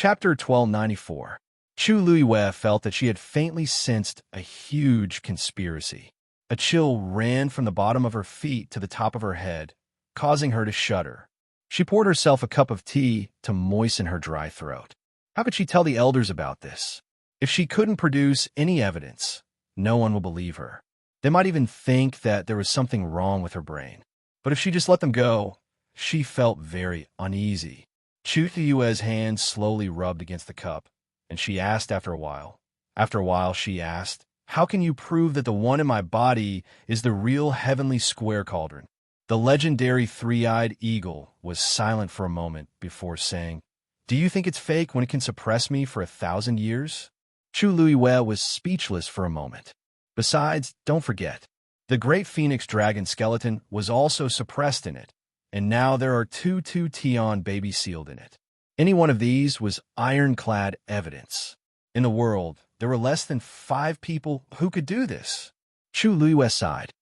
Chapter 1294. Chu Luiyue felt that she had faintly sensed a huge conspiracy. A chill ran from the bottom of her feet to the top of her head, causing her to shudder. She poured herself a cup of tea to moisten her dry throat. How could she tell the elders about this? If she couldn't produce any evidence, no one will believe her. They might even think that there was something wrong with her brain. But if she just let them go, she felt very uneasy. Chu Luiyue's hand slowly rubbed against the cup, and she asked after a while. After a while, she asked, "How can you prove that the one in my body is the real heavenly square cauldron?" The legendary three-eyed eagle was silent for a moment before saying, "Do you think it's fake when it can suppress me for 1,000 years?" Chu Luiyue was speechless for a moment. Besides, don't forget, the great phoenix dragon skeleton was also suppressed in it, and now there are two Tian babies sealed in it. Any one of these was ironclad evidence. In the world, there were less than 5 people who could do this. Chu Luiyue sighed.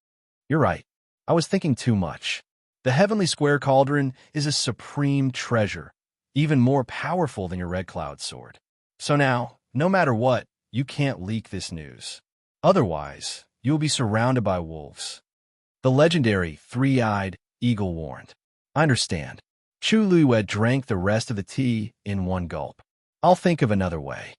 "You're right. I was thinking too much. The heavenly square cauldron is a supreme treasure, even more powerful than your red cloud sword. So now, no matter what, you can't leak this news. Otherwise, you will be surrounded by wolves." The legendary three-eyed eagle warned. "I understand." Chu Luiyue drank the rest of the tea in one gulp. "I'll think of another way."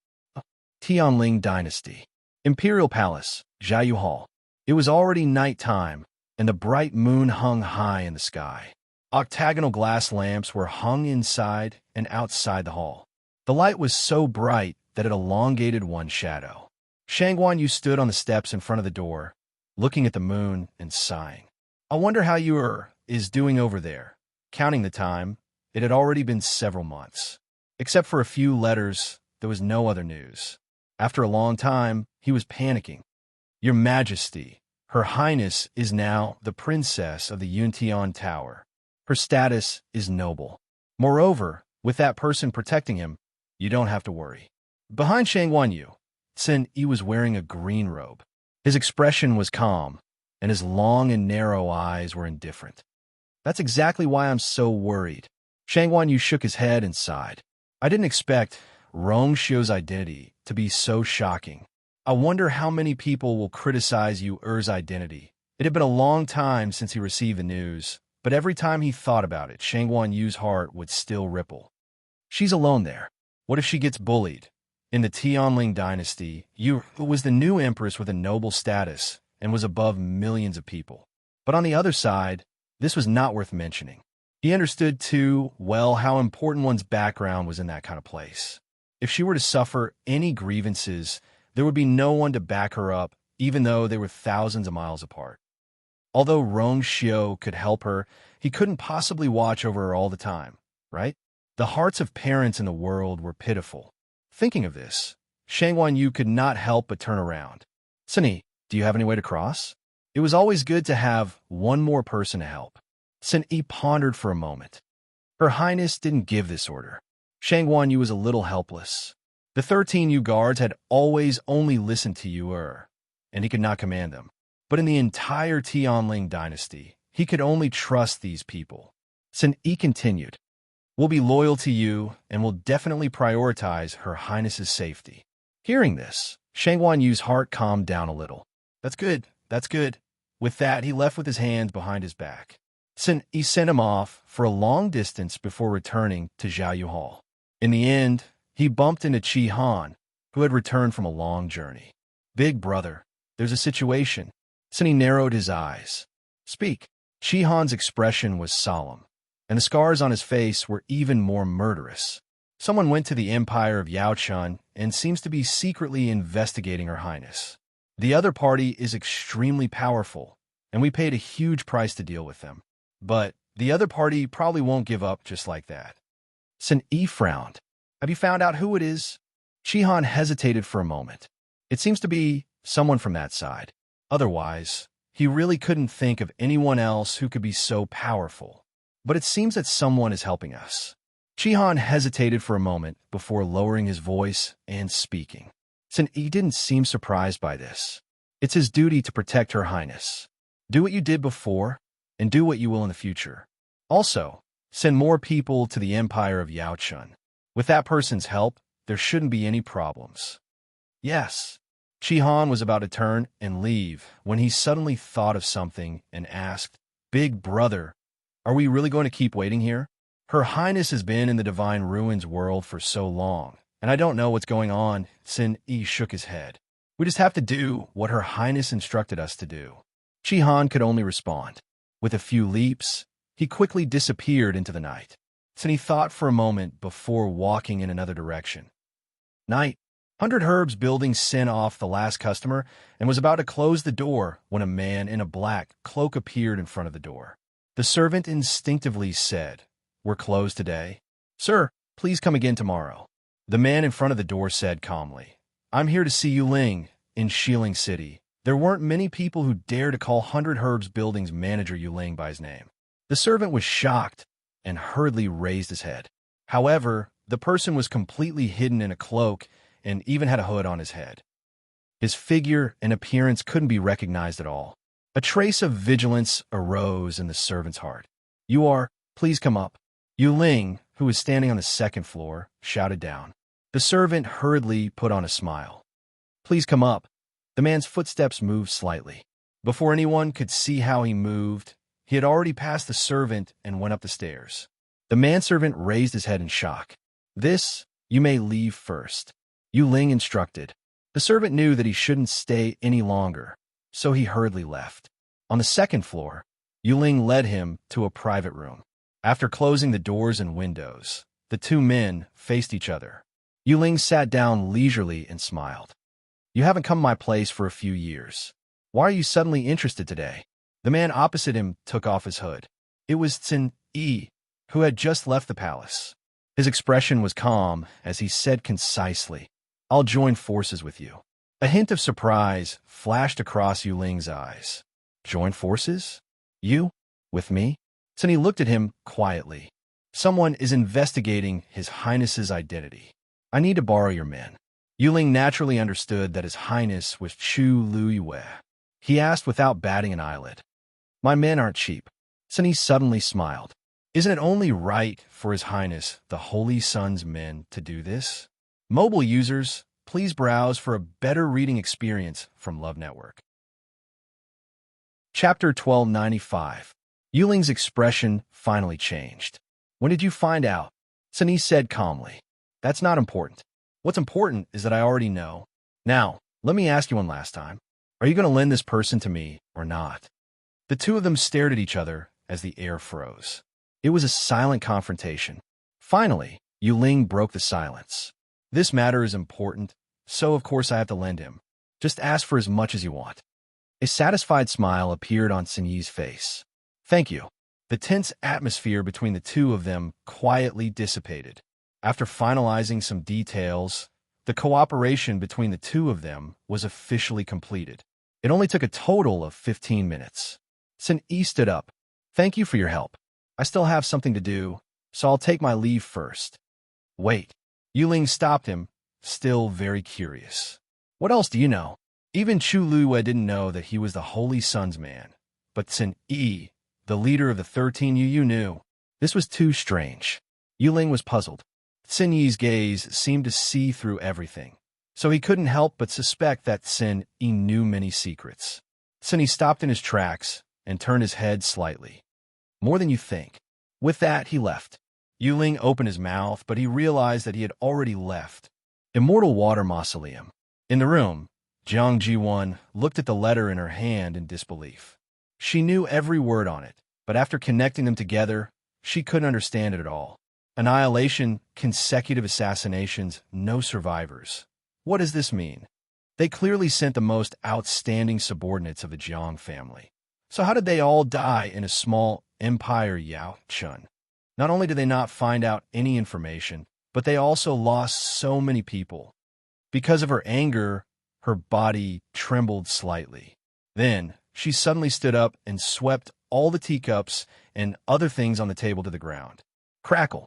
Tianling Dynasty. Imperial Palace, Jiayu Hall. It was already nighttime, and the bright moon hung high in the sky. Octagonal glass lamps were hung inside and outside the hall. The light was so bright that it elongated one shadow. Shang Guanyu stood on the steps in front of the door, looking at the moon and sighing. "I wonder how is doing over there." Counting the time, it had already been several months. Except for a few letters, there was no other news. After a long time, he was panicking. "Your Majesty, Her Highness is now the Princess of the Yuntian Tower. Her status is noble. Moreover, with that person protecting him, you don't have to worry." Behind Shang Guanyu, Sun Yi was wearing a green robe. His expression was calm, and his long and narrow eyes were indifferent. "That's exactly why I'm so worried." Shang Guanyu shook his head and sighed. "I didn't expect Rong Xiu's identity to be so shocking. I wonder how many people will criticize Yu's identity." It had been a long time since he received the news, but every time he thought about it, Shang Guanyu's heart would still ripple. She's alone there. What if she gets bullied? In the Tianling Dynasty, Yu was the new empress with a noble status and was above millions of people. But on the other side, this was not worth mentioning. He understood too well how important one's background was in that kind of place. If she were to suffer any grievances, there would be no one to back her up, even though they were thousands of miles apart. Although Rong Xiu could help her, he couldn't possibly watch over her all the time, right? The hearts of parents in the world were pitiful. Thinking of this, Shang Guanyu could not help but turn around. "Sunny, do you have any way to cross?" It was always good to have one more person to help. Sun Yi pondered for a moment. Her Highness didn't give this order. Shang Guanyu was a little helpless. The 13 Yu guards had always only listened to Yu, and he could not command them. But in the entire Tianling dynasty, he could only trust these people. Sun Yi continued, "We'll be loyal to you, and will definitely prioritize Her Highness's safety." Hearing this, Shang Guanyu's heart calmed down a little. "That's good, that's good." With that, he left with his hands behind his back. Sun Yi sent him off for a long distance before returning to Jiayu Hall. In the end, he bumped into Qi Han, who had returned from a long journey. "Big brother, there's a situation." Sun Yi narrowed his eyes. "Speak." Qi Han's expression was solemn, and the scars on his face were even more murderous. "Someone went to the Empire of Yaochun and seems to be secretly investigating Her Highness. The other party is extremely powerful, and we paid a huge price to deal with them. But the other party probably won't give up just like that." Sun Yi frowned. "Have you found out who it is?" Qi Han hesitated for a moment. "It seems to be someone from that side. Otherwise, he really couldn't think of anyone else who could be so powerful. But it seems that someone is helping us." Qi Han hesitated for a moment before lowering his voice and speaking. Sun Yi didn't seem surprised by this. "It's his duty to protect Her Highness. Do what you did before, and do what you will in the future. Also, send more people to the Empire of Yaochun. With that person's help, there shouldn't be any problems. Yes. Chihan was about to turn and leave when he suddenly thought of something and asked, Big brother, are we really going to keep waiting here? Her Highness has been in the Divine Ruins world for so long, and I don't know what's going on. Sin Yi shook his head. We just have to do what Her Highness instructed us to do. Chihan could only respond. With a few leaps, he quickly disappeared into the night. Sin Yi thought for a moment before walking in another direction. Night. 100 Herbs building sent off the last customer and was about to close the door when a man in a black cloak appeared in front of the door. The servant instinctively said, We're closed today. Sir, please come again tomorrow. The man in front of the door said calmly, I'm here to see Yu Ling in Shiling City. There weren't many people who dared to call 100 Herbs Building's manager Yu Ling by his name. The servant was shocked and hurriedly raised his head. However, the person was completely hidden in a cloak and even had a hood on his head. His figure and appearance couldn't be recognized at all. A trace of vigilance arose in the servant's heart. Please come up. Yu Ling, who was standing on the second floor, shouted down. The servant hurriedly put on a smile. Please come up. The man's footsteps moved slightly. Before anyone could see how he moved, he had already passed the servant and went up the stairs. The manservant raised his head in shock. You may leave first. Yu Ling instructed. The servant knew that he shouldn't stay any longer, so he hurriedly left. On the second floor, Yu Ling led him to a private room. After closing the doors and windows, the two men faced each other. Yu Ling sat down leisurely and smiled. You haven't come to my place for a few years. Why are you suddenly interested today? The man opposite him took off his hood. It was Sin Yi, who had just left the palace. His expression was calm as he said concisely, I'll join forces with you. A hint of surprise flashed across Yu Ling's eyes. Join forces? You? With me? Sin Yi looked at him quietly. Someone is investigating His Highness's identity. I need to borrow your men. Yu Ling naturally understood that His Highness was Chu Luiyue. He asked without batting an eyelid. My men aren't cheap. Sin Yi suddenly smiled. Isn't it only right for His Highness, the Holy Sun's men, to do this? Mobile users, please browse for a better reading experience from Love Network. Chapter 1295. Yu Ling's expression finally changed. When did you find out? Sin Yi said calmly. That's not important. What's important is that I already know. Now, let me ask you one last time. Are you going to lend this person to me or not? The two of them stared at each other as the air froze. It was a silent confrontation. Finally, Yu Ling broke the silence. This matter is important, so of course I have to lend him. Just ask for as much as you want. A satisfied smile appeared on Sin Yi's face. Thank you. The tense atmosphere between the two of them quietly dissipated. After finalizing some details, the cooperation between the two of them was officially completed. It only took a total of 15 minutes. Sin Yi stood up. Thank you for your help. I still have something to do, so I'll take my leave first. Wait. Yu Ling stopped him, still very curious. What else do you know? Even Chu Luiyue didn't know that he was the Holy Sun's man. But Sin Yi, the leader of the 13 Yu, knew. This was too strange. Yu Ling was puzzled. Sin Yi's gaze seemed to see through everything, so he couldn't help but suspect that Sin Yi knew many secrets. Sin Yi stopped in his tracks and turned his head slightly. More than you think. With that, he left. Yu Ling opened his mouth, but he realized that he had already left. Immortal Water Mausoleum. In the room, Jiang Jiwon looked at the letter in her hand in disbelief. She knew every word on it, but after connecting them together, she couldn't understand it at all. Annihilation, consecutive assassinations, no survivors. What does this mean? They clearly sent the most outstanding subordinates of the Jiang family. So how did they all die in a small empire, Yao Chun? Not only did they not find out any information, but they also lost so many people. Because of her anger, her body trembled slightly. Then, she suddenly stood up and swept all the teacups and other things on the table to the ground. Crackle.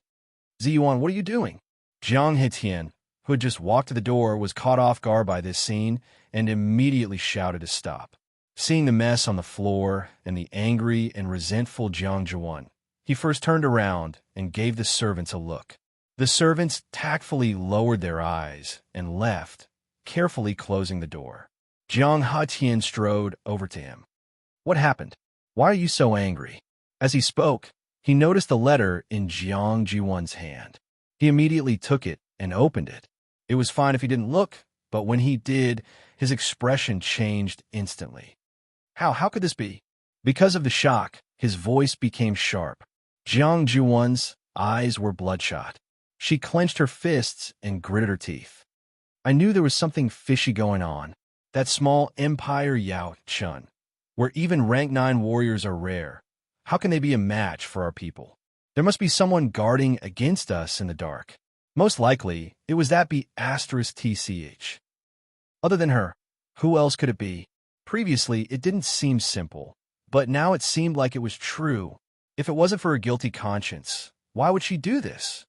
Ziyuan, what are you doing? Jiang Hetian, who had just walked to the door, was caught off guard by this scene and immediately shouted to stop. Seeing the mess on the floor and the angry and resentful Jiang Jiwon, he first turned around and gave the servants a look. The servants tactfully lowered their eyes and left, carefully closing the door. Jiang Hetian strode over to him. What happened? Why are you so angry? As he spoke, he noticed the letter in Jiang Jiwan's hand. He immediately took it and opened it. It was fine if he didn't look, but when he did, his expression changed instantly. How could this be? Because of the shock, his voice became sharp. Jiang Jiwan's eyes were bloodshot. She clenched her fists and gritted her teeth. I knew there was something fishy going on. That small empire Yao Chun, where even rank 9 warriors are rare. How can they be a match for our people? There must be someone guarding against us in the dark. Most likely, it was that B*TCH. Other than her, who else could it be? Previously, it didn't seem simple, but now it seemed like it was true. If it wasn't for her guilty conscience, why would she do this?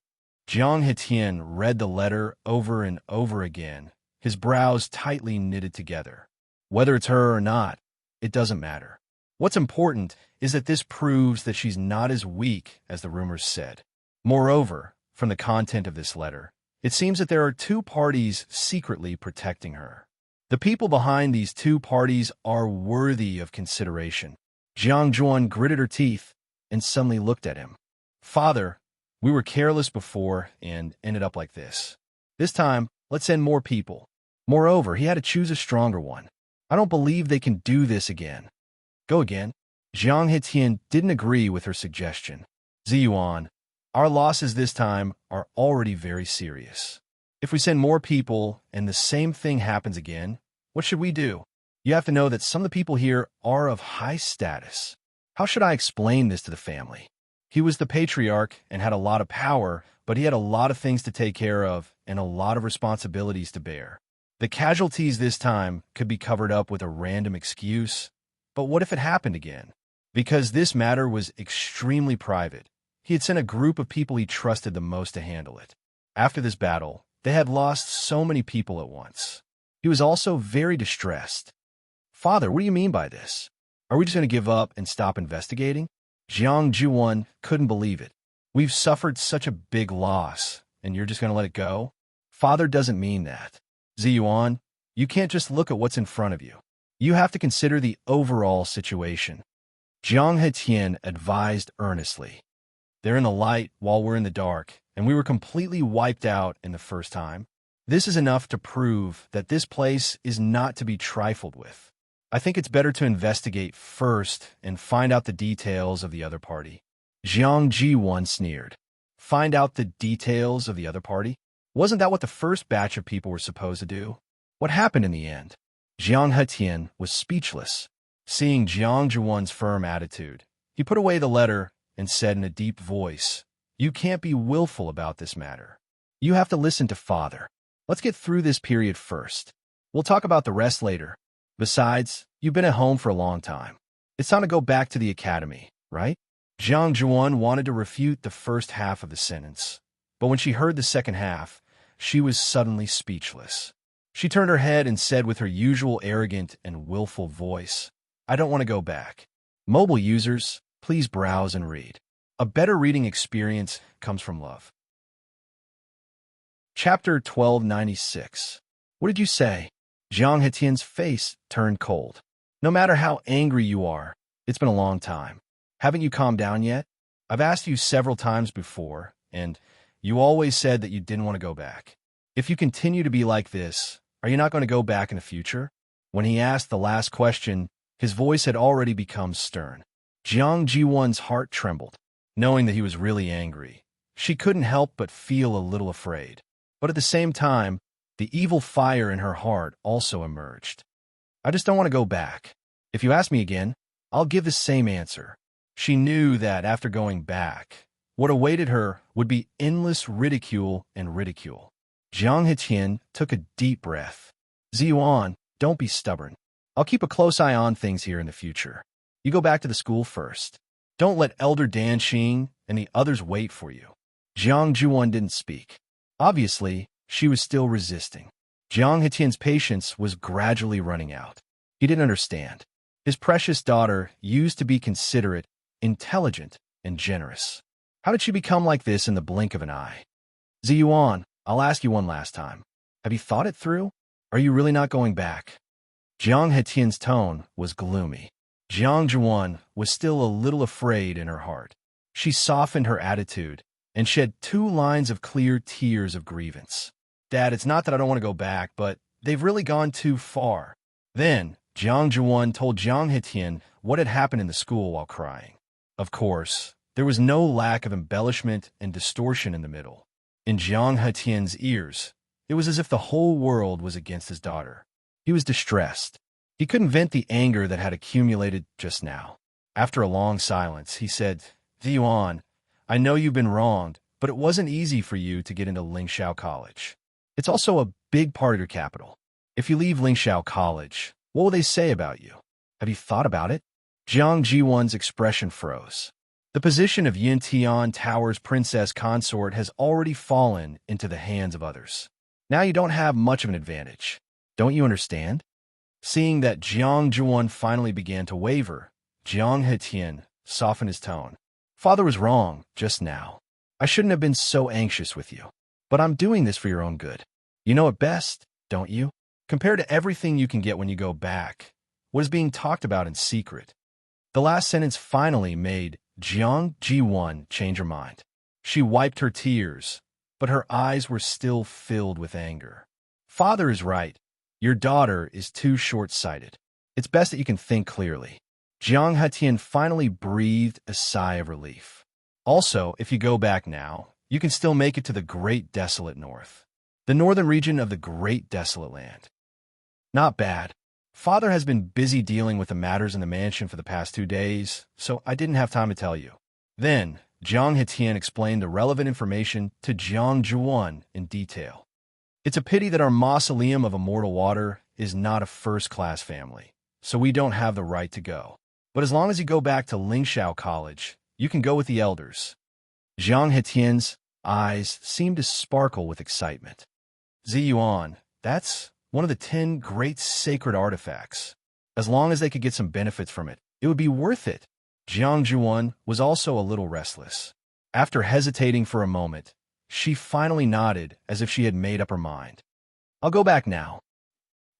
Jiang Hetian read the letter over and over again, his brows tightly knitted together. Whether it's her or not, it doesn't matter. What's important is that this proves that she's not as weak as the rumors said. Moreover, from the content of this letter, it seems that there are 2 parties secretly protecting her. The people behind these 2 parties are worthy of consideration. Jiang Juan gritted her teeth and suddenly looked at him. Father, we were careless before and ended up like this. This time, let's send more people. Moreover, he had to choose a stronger one. I don't believe they can do this again. Go again? Jiang Hetian didn't agree with her suggestion. Ziyuan, our losses this time are already very serious. If we send more people and the same thing happens again, what should we do? You have to know that some of the people here are of high status. How should I explain this to the family? He was the patriarch and had a lot of power, but he had a lot of things to take care of and a lot of responsibilities to bear. The casualties this time could be covered up with a random excuse, but what if it happened again? Because this matter was extremely private, he had sent a group of people he trusted the most to handle it. After this battle, they had lost so many people at once. He was also very distressed. Father, what do you mean by this? Are we just going to give up and stop investigating? Jiang Juan couldn't believe it. We've suffered such a big loss, and you're just going to let it go? Father doesn't mean that. Ziyuan, you can't just look at what's in front of you. You have to consider the overall situation. Jiang Hetian advised earnestly. They're in the light while we're in the dark, and we were completely wiped out in the first time. This is enough to prove that this place is not to be trifled with. I think it's better to investigate first and find out the details of the other party. Jiang Jiwan sneered. Find out the details of the other party? Wasn't that what the first batch of people were supposed to do? What happened in the end? Jiang Hetian was speechless. Seeing Jiang Jiwan's firm attitude, he put away the letter and said in a deep voice, You can't be willful about this matter. You have to listen to Father. Let's get through this period first. We'll talk about the rest later. Besides, you've been at home for a long time. It's time to go back to the academy, right? Jiang Juan wanted to refute the first half of the sentence, but when she heard the second half, she was suddenly speechless. She turned her head and said with her usual arrogant and willful voice, I don't want to go back. Mobile users, please browse and read. A better reading experience comes from love. Chapter 1296. What did you say? Jiang Hetian's face turned cold. No matter how angry you are, it's been a long time. Haven't you calmed down yet? I've asked you several times before, and you always said that you didn't want to go back. If you continue to be like this, are you not going to go back in the future? When he asked the last question, his voice had already become stern. Jiang Jiwan's heart trembled, knowing that he was really angry. She couldn't help but feel a little afraid. But at the same time, the evil fire in her heart also emerged. I just don't want to go back. If you ask me again, I'll give the same answer. She knew that after going back, what awaited her would be endless ridicule and ridicule. Jiang Hetian took a deep breath. Ziyuan, don't be stubborn. I'll keep a close eye on things here in the future. You go back to the school first. Don't let Elder Danxing and the others wait for you. Jiang Juan didn't speak. Obviously, she was still resisting. Jiang Hetian's patience was gradually running out. He didn't understand. His precious daughter used to be considerate, intelligent, and generous. How did she become like this in the blink of an eye? Ziyuan, I'll ask you one last time. Have you thought it through? Are you really not going back? Jiang Hetian's tone was gloomy. Jiang Zhuan was still a little afraid in her heart. She softened her attitude and shed 2 lines of clear tears of grievance. Dad, it's not that I don't want to go back, but they've really gone too far. Then, Jiang Zhuan told Jiang Hetian what had happened in the school while crying. Of course, there was no lack of embellishment and distortion in the middle. In Jiang Hetian's ears, it was as if the whole world was against his daughter. He was distressed. He couldn't vent the anger that had accumulated just now. After a long silence, he said, Ziyuan, I know you've been wronged, but it wasn't easy for you to get into Lingxiao College. It's also a big part of your capital. If you leave Lingxiao College, what will they say about you? Have you thought about it? Jiang Jiwan's expression froze. The position of Yin Tian Tower's princess consort has already fallen into the hands of others. Now you don't have much of an advantage. Don't you understand? Seeing that Jiang Zhuan finally began to waver, Jiang Hetian softened his tone. Father was wrong just now. I shouldn't have been so anxious with you. But I'm doing this for your own good. You know it best, don't you? Compared to everything you can get when you go back, what is being talked about in secret? The last sentence finally made Jiang Jiwan change her mind. She wiped her tears, but her eyes were still filled with anger. Father is right. Your daughter is too short-sighted. It's best that you can think clearly. Jiang Hetian finally breathed a sigh of relief. Also, if you go back now, you can still make it to the Great Desolate North, the northern region of the Great Desolate Land. Not bad. Father has been busy dealing with the matters in the mansion for the past 2 days, so I didn't have time to tell you. Then, Jiang Hetian explained the relevant information to Jiang Zhuan in detail. It's a pity that our mausoleum of immortal water is not a first-class family, so we don't have the right to go. But as long as you go back to Lingxiao College, you can go with the elders. Jiang Hetian's eyes seemed to sparkle with excitement. Ziyuan, that's one of the 10 great sacred artifacts. As long as they could get some benefits from it, it would be worth it. Jiang Zhuan was also a little restless. After hesitating for a moment, she finally nodded as if she had made up her mind. I'll go back now.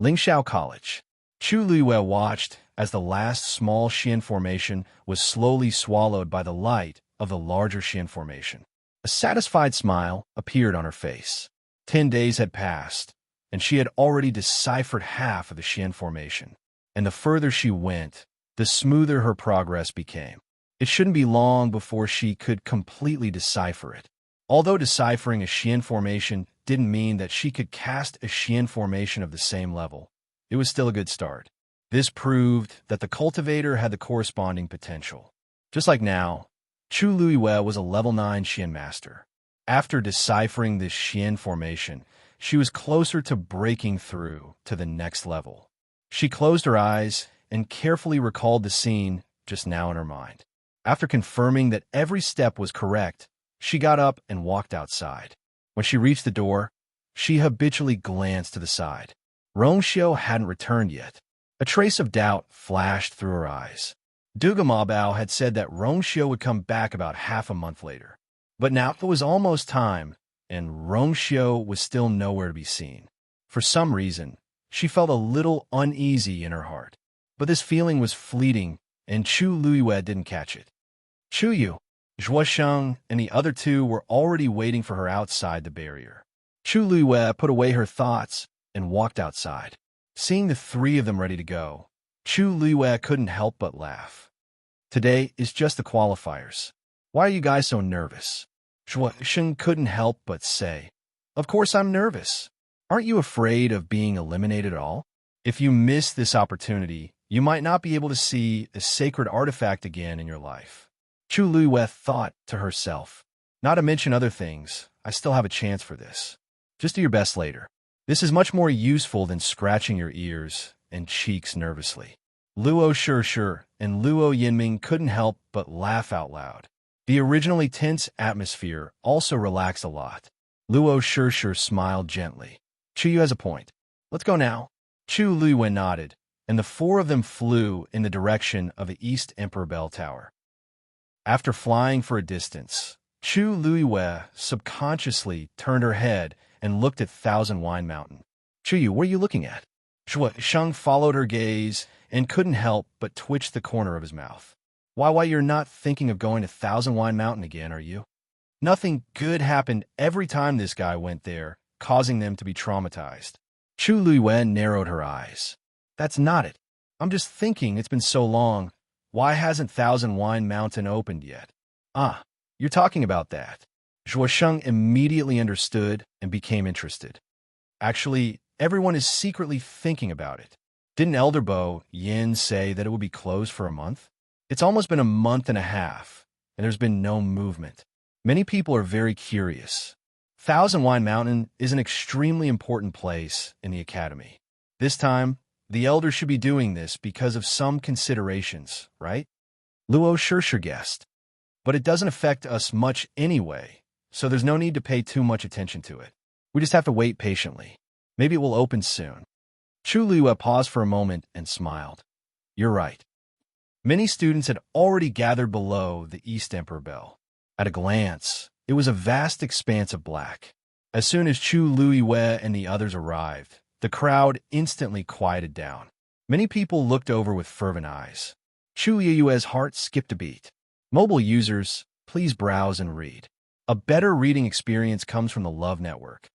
Lingxiao College. Chu Luiyue watched as the last small Xian formation was slowly swallowed by the light of the larger Xian formation. A satisfied smile appeared on her face. 10 days had passed, and she had already deciphered half of the Xian formation. And the further she went, the smoother her progress became. It shouldn't be long before she could completely decipher it. Although deciphering a Xian formation didn't mean that she could cast a Xian formation of the same level, it was still a good start. This proved that the cultivator had the corresponding potential. Just like now, Chu Luiyue was a level 9 Xian master. After deciphering this Xian formation, she was closer to breaking through to the next level. She closed her eyes and carefully recalled the scene just now in her mind. After confirming that every step was correct, she got up and walked outside. When she reached the door, she habitually glanced to the side. Rongxiu hadn't returned yet. A trace of doubt flashed through her eyes. Duga Mabao had said that Rongxiu would come back about half a month later. But now it was almost time, and Rongxiu was still nowhere to be seen. For some reason, she felt a little uneasy in her heart. But this feeling was fleeting, and Chu Luiyue didn't catch it. Chu Yu, Zhuosheng, and the other 2 were already waiting for her outside the barrier. Chu Luiyue put away her thoughts and walked outside. Seeing the 3 of them ready to go, Chu Luiyue couldn't help but laugh. Today is just the qualifiers. Why are you guys so nervous? Zhuosheng couldn't help but say, Of course I'm nervous. Aren't you afraid of being eliminated at all? If you miss this opportunity, you might not be able to see a sacred artifact again in your life. Chu Luiyue thought to herself, not to mention other things, I still have a chance for this. Just do your best later. This is much more useful than scratching your ears and cheeks nervously. Luo Shishir and Luo Yinming couldn't help but laugh out loud. The originally tense atmosphere also relaxed a lot. Luo Shishir smiled gently. Chu Yu has a point. Let's go now. Chu Luiyue nodded, and the 4 of them flew in the direction of the East Emperor Bell Tower. After flying for a distance, Chu Luiwei subconsciously turned her head and looked at Thousand Wine Mountain. Chuyu, what are you looking at? Shui Sheng followed her gaze and couldn't help but twitch the corner of his mouth. Why, you're not thinking of going to Thousand Wine Mountain again, are you? Nothing good happened every time this guy went there, causing them to be traumatized. Chu Luiwen narrowed her eyes. That's not it. I'm just thinking it's been so long. Why hasn't Thousand Wine Mountain opened yet? Ah, you're talking about that. Zhuo Sheng immediately understood and became interested. Actually, everyone is secretly thinking about it. Didn't Elder Bo Yin say that it would be closed for a month? It's almost been a month and a half, and there's been no movement. Many people are very curious. Thousand Wine Mountain is an extremely important place in the academy. This time, the elders should be doing this because of some considerations, right? Luo sure guessed. But it doesn't affect us much anyway, so there's no need to pay too much attention to it. We just have to wait patiently. Maybe it will open soon. Chu Luo paused for a moment and smiled. You're right. Many students had already gathered below the East Emperor Bell. At a glance, it was a vast expanse of black. As soon as Chu Luiwei and the others arrived, the crowd instantly quieted down. Many people looked over with fervent eyes. Chu Luiwei's heart skipped a beat. Mobile users, please browse and read. A better reading experience comes from the Love Network.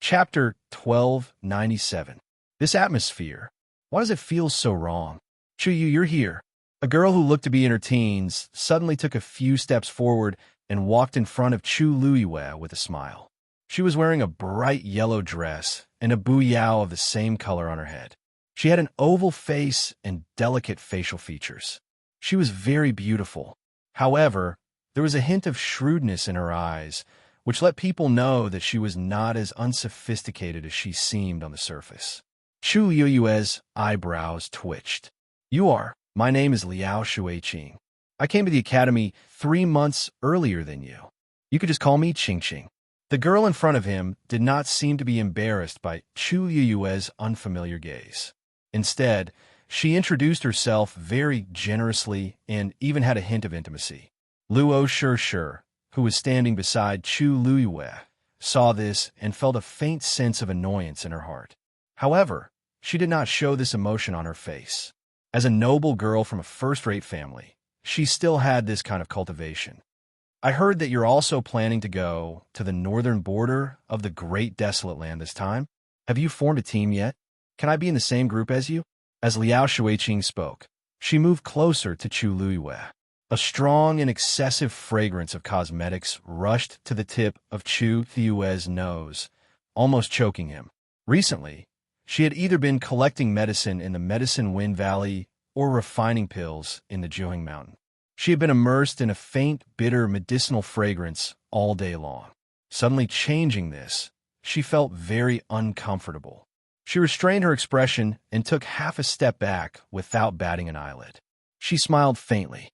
Chapter 1297. This atmosphere. Why does it feel so wrong? Chu Yu, you're here. A girl who looked to be in her teens suddenly took a few steps forward and walked in front of Chu Luiwei with a smile. She was wearing a bright yellow dress and a buyao of the same color on her head. She had an oval face and delicate facial features. She was very beautiful. However, there was a hint of shrewdness in her eyes, which let people know that she was not as unsophisticated as she seemed on the surface. Chu Yui's eyebrows twitched. You are. My name is Liao Shuiqing. I came to the academy 3 months earlier than you. You could just call me Qingqing. The girl in front of him did not seem to be embarrassed by Chu Yui's unfamiliar gaze. Instead, she introduced herself very generously and even had a hint of intimacy. Luo Sure, who was standing beside Chu Luiwei, saw this and felt a faint sense of annoyance in her heart. However, she did not show this emotion on her face. As a noble girl from a first-rate family, she still had this kind of cultivation. I heard that you're also planning to go to the northern border of the Great Desolate Land this time. Have you formed a team yet? Can I be in the same group as you? As Liao Shuiqing spoke, she moved closer to Chu Luiwei. A strong and excessive fragrance of cosmetics rushed to the tip of Chu Luiwei's nose, almost choking him. Recently, she had either been collecting medicine in the Medicine Wind Valley or refining pills in the Jiuheng Mountain. She had been immersed in a faint, bitter medicinal fragrance all day long. Suddenly changing this, she felt very uncomfortable. She restrained her expression and took half a step back without batting an eyelid. She smiled faintly.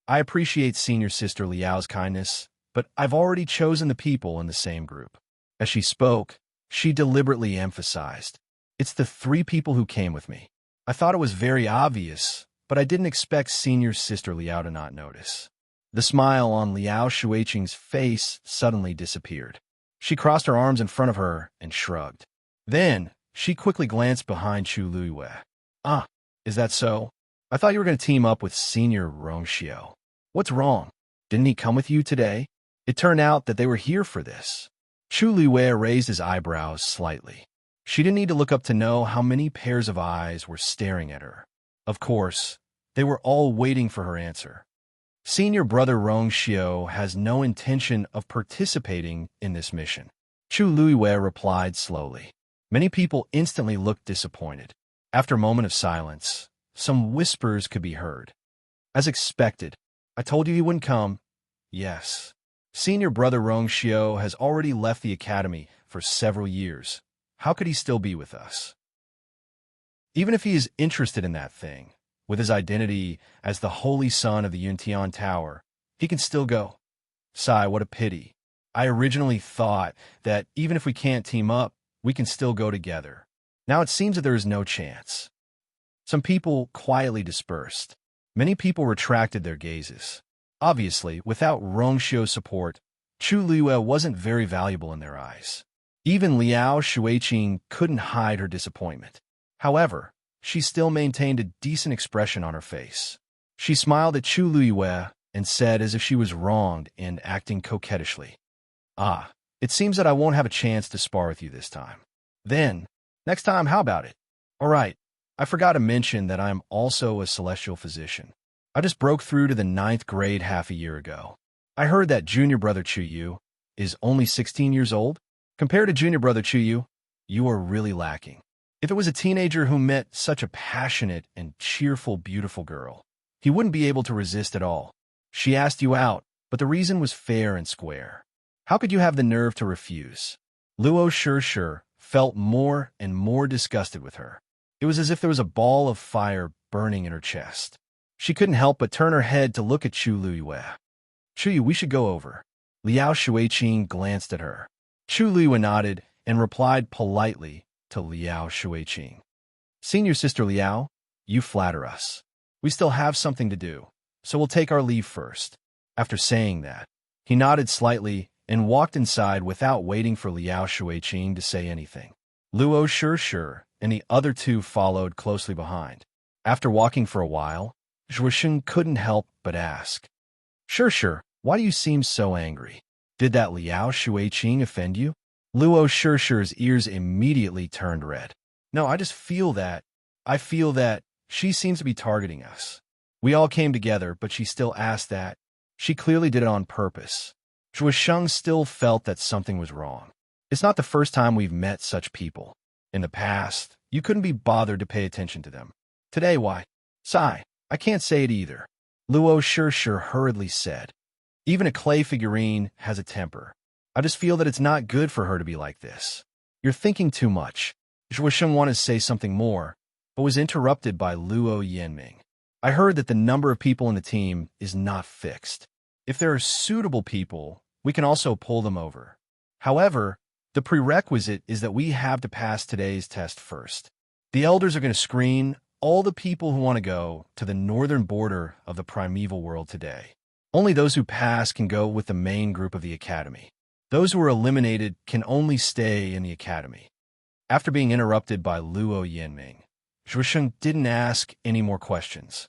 I appreciate Senior Sister Liao's kindness, but I've already chosen the people in the same group. As she spoke, she deliberately emphasized, it's the 3 people who came with me. I thought it was very obvious, but I didn't expect Senior Sister Liao to not notice. The smile on Liao Shuiqing's face suddenly disappeared. She crossed her arms in front of her and shrugged. Then, she quickly glanced behind Chu Luiwei. Ah, is that so? I thought you were going to team up with Senior Rongxiu. What's wrong? Didn't he come with you today? It turned out that they were here for this. Chu Luiwei raised his eyebrows slightly. She didn't need to look up to know how many pairs of eyes were staring at her. Of course, they were all waiting for her answer. Senior Brother Rongxiu has no intention of participating in this mission. Chu Luiwei replied slowly. Many people instantly looked disappointed. After a moment of silence, some whispers could be heard. As expected, I told you he wouldn't come. Yes. Senior Brother Rongxiu has already left the academy for several years. How could he still be with us? Even if he is interested in that thing, with his identity as the Holy Son of the Yuntian Tower, he can still go. Sigh, what a pity. I originally thought that even if we can't team up, we can still go together. Now it seems that there is no chance. Some people quietly dispersed. Many people retracted their gazes. Obviously, without Rongxiu's support, Chu Liyue wasn't very valuable in their eyes. Even Liao Shuiqing couldn't hide her disappointment. However, she still maintained a decent expression on her face. She smiled at Chu Liyue and said as if she was wronged and acting coquettishly, "Ah, it seems that I won't have a chance to spar with you this time. Then, next time, how about it? All right, I forgot to mention that I am also a celestial physician. I just broke through to the 9th grade half a year ago. I heard that junior brother Chu Yu is only 16 years old. Compared to junior brother Chu Yu, you are really lacking. If it was a teenager who met such a passionate and cheerful, beautiful girl, he wouldn't be able to resist at all. She asked you out, but the reason was fair and square. How could you have the nerve to refuse?" Luo Shih felt more and more disgusted with her. It was as if there was a ball of fire burning in her chest. She couldn't help but turn her head to look at Chu Liyue. "Chu Yu, we should go over." Liao Shuiqing glanced at her. Chu Liyue nodded and replied politely to Liao Shuiqing. "Senior sister Liao, you flatter us. We still have something to do, so we'll take our leave first." After saying that, he nodded slightly and walked inside without waiting for Liao Shuiqing to say anything. Luo Shih and the other two followed closely behind. After walking for a while, Zhuosheng couldn't help but ask, Shih, why do you seem so angry? Did that Liao Shuiqing offend you?" Luo Shih's ears immediately turned red. "No, I feel that she seems to be targeting us. We all came together, but she still asked that. She clearly did it on purpose." Zhuosheng still felt that something was wrong. "It's not the first time we've met such people. In the past, you couldn't be bothered to pay attention to them. Today, why? Sigh, I can't say it either," Luo Shih hurriedly said. "Even a clay figurine has a temper. I just feel that it's not good for her to be like this." "You're thinking too much." Zhuosheng wanted to say something more, but was interrupted by Luo Yanming. "I heard that the number of people in the team is not fixed. If there are suitable people, we can also pull them over. However, the prerequisite is that we have to pass today's test first. The elders are going to screen all the people who want to go to the northern border of the primeval world today. Only those who pass can go with the main group of the academy. Those who are eliminated can only stay in the academy." After being interrupted by Luo Yanming, Zhuosheng didn't ask any more questions.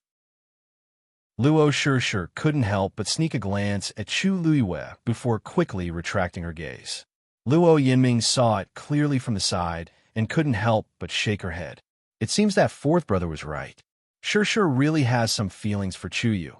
Luo Shih couldn't help but sneak a glance at Chu Liyue before quickly retracting her gaze. Luo Yanming saw it clearly from the side and couldn't help but shake her head. It seems that fourth brother was right. Shih really has some feelings for Chu Yu,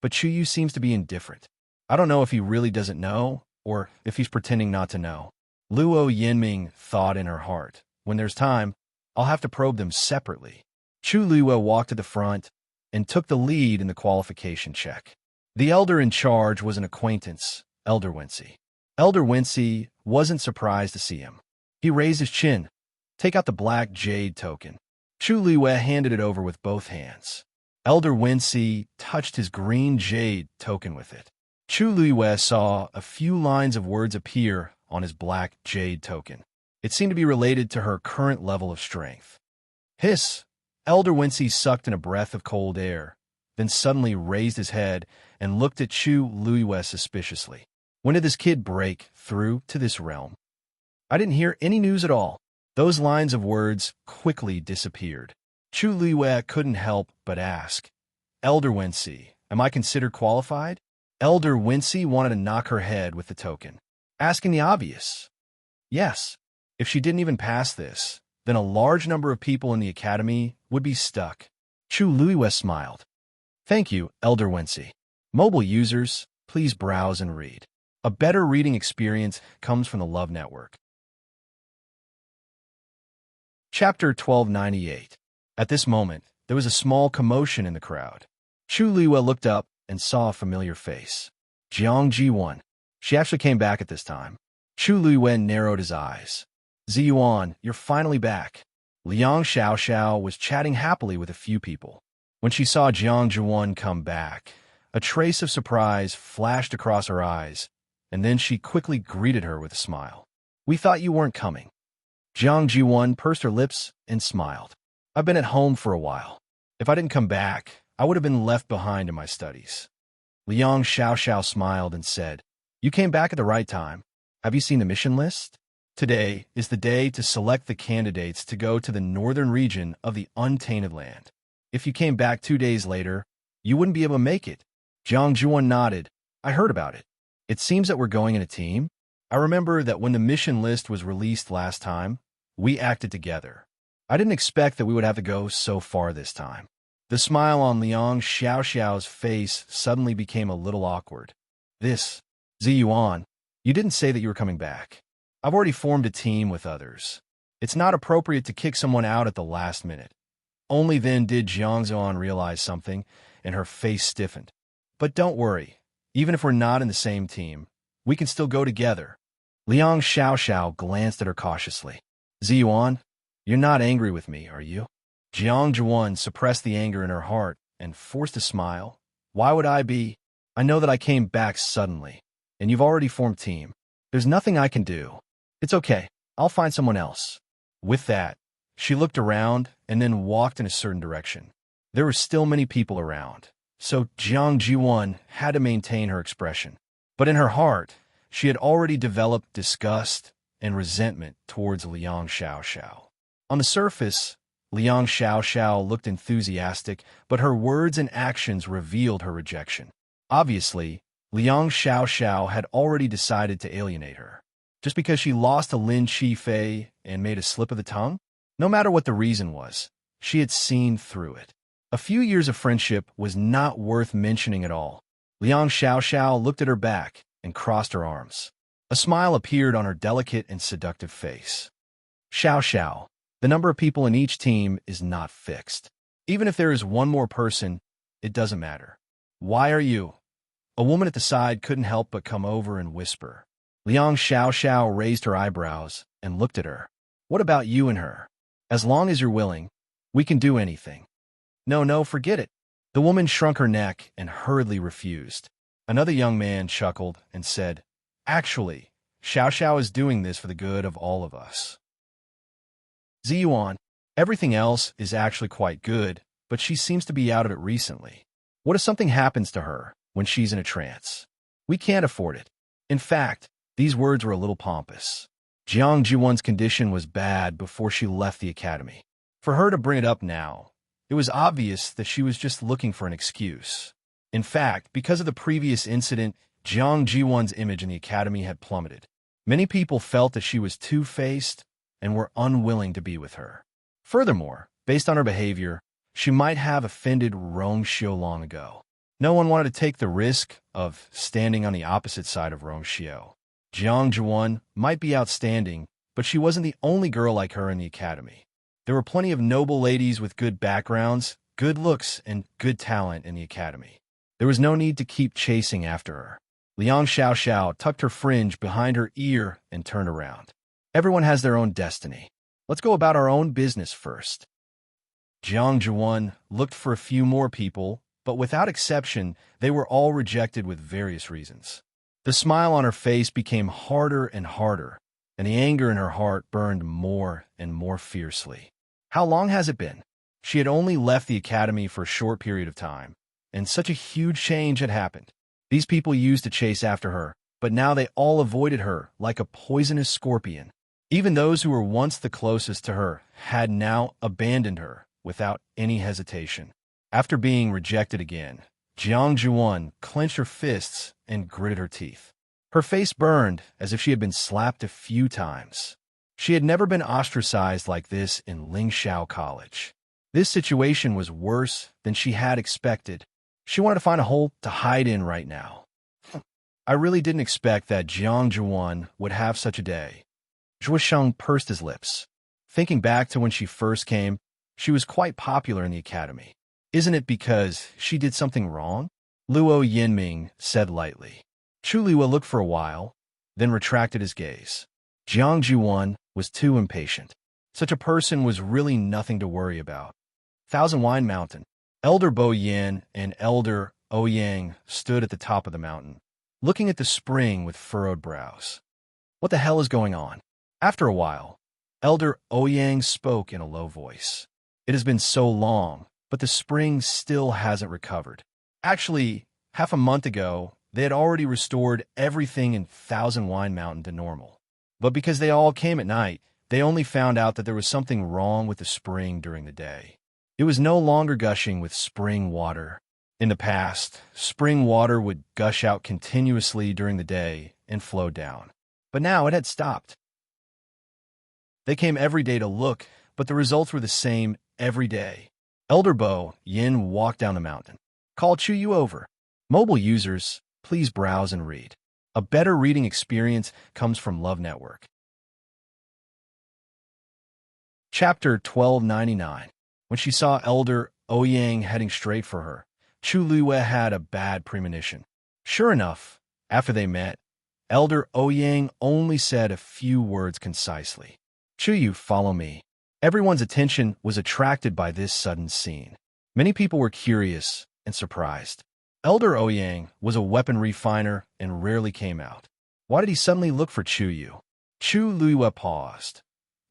but Chu Yu seems to be indifferent. I don't know if he really doesn't know or if he's pretending not to know. Luo Yanming thought in her heart, when there's time, I'll have to probe them separately. Chu Liyue walked to the front and took the lead in the qualification check. The elder in charge was an acquaintance, Elder Wency. Elder Wency wasn't surprised to see him. He raised his chin. "Take out the black jade token." Chu Liyue handed it over with both hands. Elder Wency touched his green jade token with it. Chu Liyue saw a few lines of words appear on his black jade token. It seemed to be related to her current level of strength. Hiss! Elder Wency sucked in a breath of cold air, then suddenly raised his head and looked at Chu Liyue suspiciously. "When did this kid break through to this realm? I didn't hear any news at all." Those lines of words quickly disappeared. Chu Liyue couldn't help but ask, "Elder Wency, am I considered qualified?" Elder Wency wanted to knock her head with the token, asking the obvious. Yes, if she didn't even pass this, then a large number of people in the academy would be stuck. Chu Liyue smiled. "Thank you, Elder Wency. Mobile users, please browse and read. A better reading experience comes from the Love Network." Chapter 1298. At this moment, there was a small commotion in the crowd. Chu Liyue looked up and saw a familiar face. Jiang Ji1. She actually came back at this time. Chu Liyue narrowed his eyes. "Ziyuan, you're finally back." Liang Xiaoxiao was chatting happily with a few people. When she saw Jiang Ji1 come back, a trace of surprise flashed across her eyes, and then she quickly greeted her with a smile. "We thought you weren't coming." Jiang Ji1 pursed her lips and smiled. "I've been at home for a while. If I didn't come back, I would have been left behind in my studies." Liang Xiaoxiao smiled and said, "You came back at the right time. Have you seen the mission list? Today is the day to select the candidates to go to the northern region of the Untainted Land. If you came back 2 days later, you wouldn't be able to make it." Jiang Zhuan nodded. "I heard about it. It seems that we're going in a team. I remember that when the mission list was released last time, we acted together. I didn't expect that we would have to go so far this time." The smile on Liang Xiaoxiao's face suddenly became a little awkward. "This, Ziyuan, you didn't say that you were coming back. I've already formed a team with others. It's not appropriate to kick someone out at the last minute." Only then did Jiang Zhuan realize something, and her face stiffened. "But don't worry. Even if we're not in the same team, we can still go together." Liang Xiaoxiao glanced at her cautiously. "Ziyuan, you're not angry with me, are you?" Jiang Zhuan suppressed the anger in her heart and forced a smile. "Why would I be? I know that I came back suddenly, and you've already formed team. There's nothing I can do. It's okay. I'll find someone else." With that, she looked around and then walked in a certain direction. There were still many people around, so Jiang Zhuan had to maintain her expression. But in her heart, she had already developed disgust and resentment towards Liang Xiaoxiao. On the surface, Liang Xiaoxiao looked enthusiastic, but her words and actions revealed her rejection. Obviously, Liang Xiaoxiao had already decided to alienate her. Just because she lost to Lin Qifei and made a slip of the tongue? No matter what the reason was, she had seen through it. A few years of friendship was not worth mentioning at all. Liang Xiaoxiao looked at her back and crossed her arms. A smile appeared on her delicate and seductive face. "Xiaoxiao, the number of people in each team is not fixed. Even if there is one more person, it doesn't matter." "Why are you?" A woman at the side couldn't help but come over and whisper. Liang Xiaoxiao raised her eyebrows and looked at her. "What about you and her? As long as you're willing, we can do anything." No, forget it." The woman shrunk her neck and hurriedly refused. Another young man chuckled and said, "Actually, Xiaoxiao is doing this for the good of all of us." "Ziyuan, everything else is actually quite good, but she seems to be out of it recently. What if something happens to her when she's in a trance? We can't afford it." In fact, these words were a little pompous. Jiang Zhuan's condition was bad before she left the academy. For her to bring it up now, it was obvious that she was just looking for an excuse. In fact, because of the previous incident, Jiang Zhuan's image in the academy had plummeted. Many people felt that she was two-faced and were unwilling to be with her. Furthermore, based on her behavior, she might have offended Rongxiu long ago. No one wanted to take the risk of standing on the opposite side of Rongxiu. Jiang Zhuan might be outstanding, but she wasn't the only girl like her in the academy. There were plenty of noble ladies with good backgrounds, good looks, and good talent in the academy. There was no need to keep chasing after her. Liang Xiaoxiao tucked her fringe behind her ear and turned around. "Everyone has their own destiny. Let's go about our own business first." Jiang Zhuan looked for a few more people, but without exception, they were all rejected with various reasons. The smile on her face became harder and harder, and the anger in her heart burned more and more fiercely. How long has it been? She had only left the academy for a short period of time, and such a huge change had happened. These people used to chase after her, but now they all avoided her like a poisonous scorpion. Even those who were once the closest to her had now abandoned her without any hesitation. After being rejected again, Jiang Zhuan clenched her fists and gritted her teeth. Her face burned as if she had been slapped a few times. She had never been ostracized like this in Lingxiao College. This situation was worse than she had expected. She wanted to find a hole to hide in right now. I really didn't expect that Jiang Zhuan would have such a day. Zhuosheng pursed his lips. Thinking back to when she first came, she was quite popular in the academy. Isn't it because she did something wrong? Luo Yinming said lightly. Chu Liwa looked for a while, then retracted his gaze. Jiang Zhuan was too impatient. Such a person was really nothing to worry about. Thousand Wine Mountain. Elder Bo Yin and Elder Ouyang stood at the top of the mountain, looking at the spring with furrowed brows. What the hell is going on? After a while, Elder Ouyang spoke in a low voice. It has been so long, but the spring still hasn't recovered. Actually, Half a month ago, they had already restored everything in Thousand Wine Mountain to normal. But because they all came at night, they only found out that there was something wrong with the spring during the day. It was no longer gushing with spring water. In the past, spring water would gush out continuously during the day and flow down. But now it had stopped. They came every day to look, but the results were the same every day. Elder Bo Yin walked down the mountain. Called Chuyu over. Mobile users, please browse and read. A better reading experience comes from Love Network. Chapter 1299. When she saw Elder Ouyang heading straight for her, Chu Luiyue had a bad premonition. Sure enough, after they met, Elder Ouyang only said a few words concisely. Chuyu, follow me. Everyone's attention was attracted by this sudden scene. Many people were curious and surprised. Elder Ouyang was a weapon refiner and rarely came out. Why did he suddenly look for Chuyu? Chu Luiyue paused.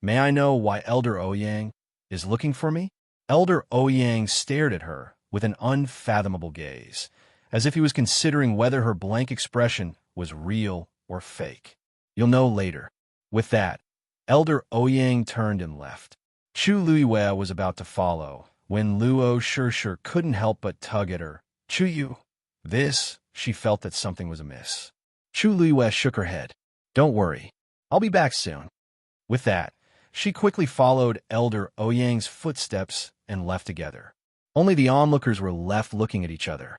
May I know why Elder Ouyang is looking for me? Elder Ouyang stared at her with an unfathomable gaze, as if he was considering whether her blank expression was real or fake. You'll know later. With that, Elder Ouyang turned and left. Chu Luiyue was about to follow, when Luo Shishir couldn't help but tug at her. Chuyu. She felt that something was amiss. Chu Luiyue shook her head. Don't worry. I'll be back soon. With that, she quickly followed Elder Ouyang's footsteps and left together. Only the onlookers were left looking at each other.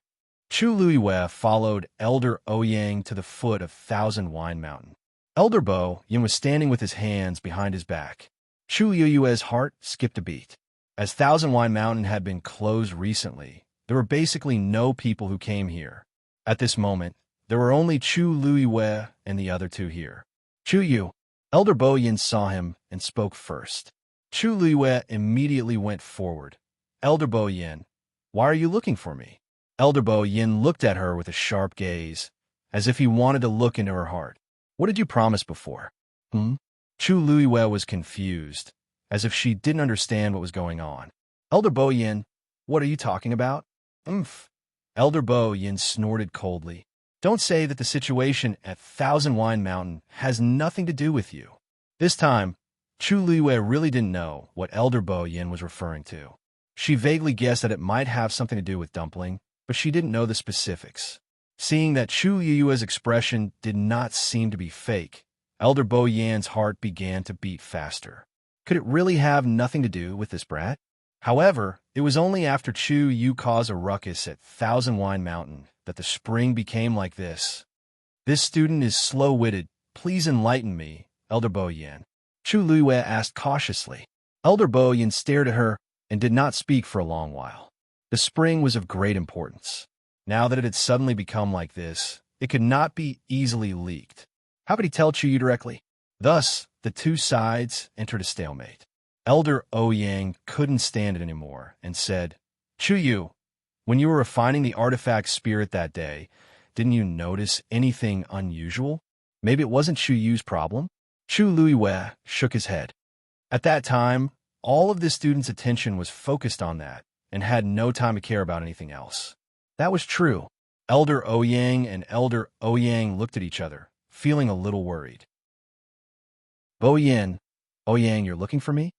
Chu Luiyue followed Elder Ouyang to the foot of Thousand Wine Mountain. Elder Bo Yin was standing with his hands behind his back. Chu Luiyue's heart skipped a beat. As Thousand Wine Mountain had been closed recently, there were basically no people who came here. At this moment, there were only Chu Luiyue and the other two here. Chuyu. Elder Bo Yin saw him and spoke first. Chu Luiyue immediately went forward. Elder Bo Yin, why are you looking for me? Elder Bo Yin looked at her with a sharp gaze, as if he wanted to look into her heart. What did you promise before? Chu Luiyue was confused, as if she didn't understand what was going on. Elder Bo Yin, what are you talking about? Elder Bo Yin snorted coldly. Don't say that the situation at Thousand Wine Mountain has nothing to do with you. This time, Chu Luiyue really didn't know what Elder Bo Yin was referring to. She vaguely guessed that it might have something to do with Dumpling, but she didn't know the specifics. Seeing that Chu Luiyue's expression did not seem to be fake, Elder Bo Yin's heart began to beat faster. Could it really have nothing to do with this brat? However, it was only after Chu Yu caused a ruckus at Thousand Wine Mountain that the spring became like this. This student is slow-witted. Please enlighten me, Elder Bo Yin. Chu Luiyue asked cautiously. Elder Bo Yin stared at her and did not speak for a long while. The spring was of great importance. Now that it had suddenly become like this, it could not be easily leaked. How could he tell Chu Yu directly? Thus, the two sides entered a stalemate. Elder Ouyang couldn't stand it anymore and said, Chu Yu, when you were refining the artifact spirit that day, didn't you notice anything unusual? Maybe it wasn't Chu Yu's problem? Chu Luiyue shook his head. At that time, all of the students' attention was focused on that and had no time to care about anything else. That was true. Elder Ouyang and Elder Ouyang looked at each other, feeling a little worried. Bo Yin, Ouyang, you're looking for me?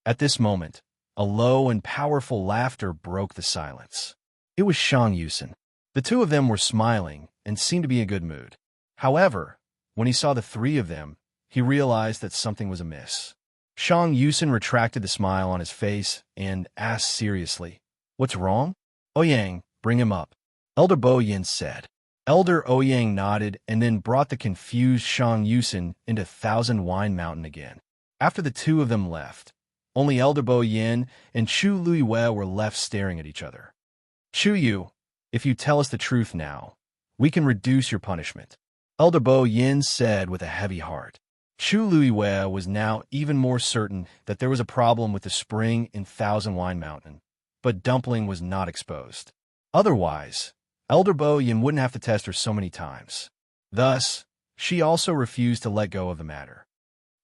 At this moment, a low and powerful laughter broke the silence. It was Shang Yusin. The two of them were smiling and seemed to be in a good mood. However, when he saw the three of them, he realized that something was amiss. Shang Yusin retracted the smile on his face and asked seriously, What's wrong? Ouyang, bring him up. Elder Bo Yin said. Elder Ouyang nodded and then brought the confused Shang Yusin into Thousand Wine Mountain again. After the two of them left, only Elder Bo Yin and Chu Luiyue were left staring at each other. Chu Yu, if you tell us the truth now, we can reduce your punishment, Elder Bo Yin said with a heavy heart. Chu Luiyue was now even more certain that there was a problem with the spring in Thousand Wine Mountain, but Dumpling was not exposed. Otherwise, Elder Bo Yin wouldn't have to test her so many times. Thus, she also refused to let go of the matter.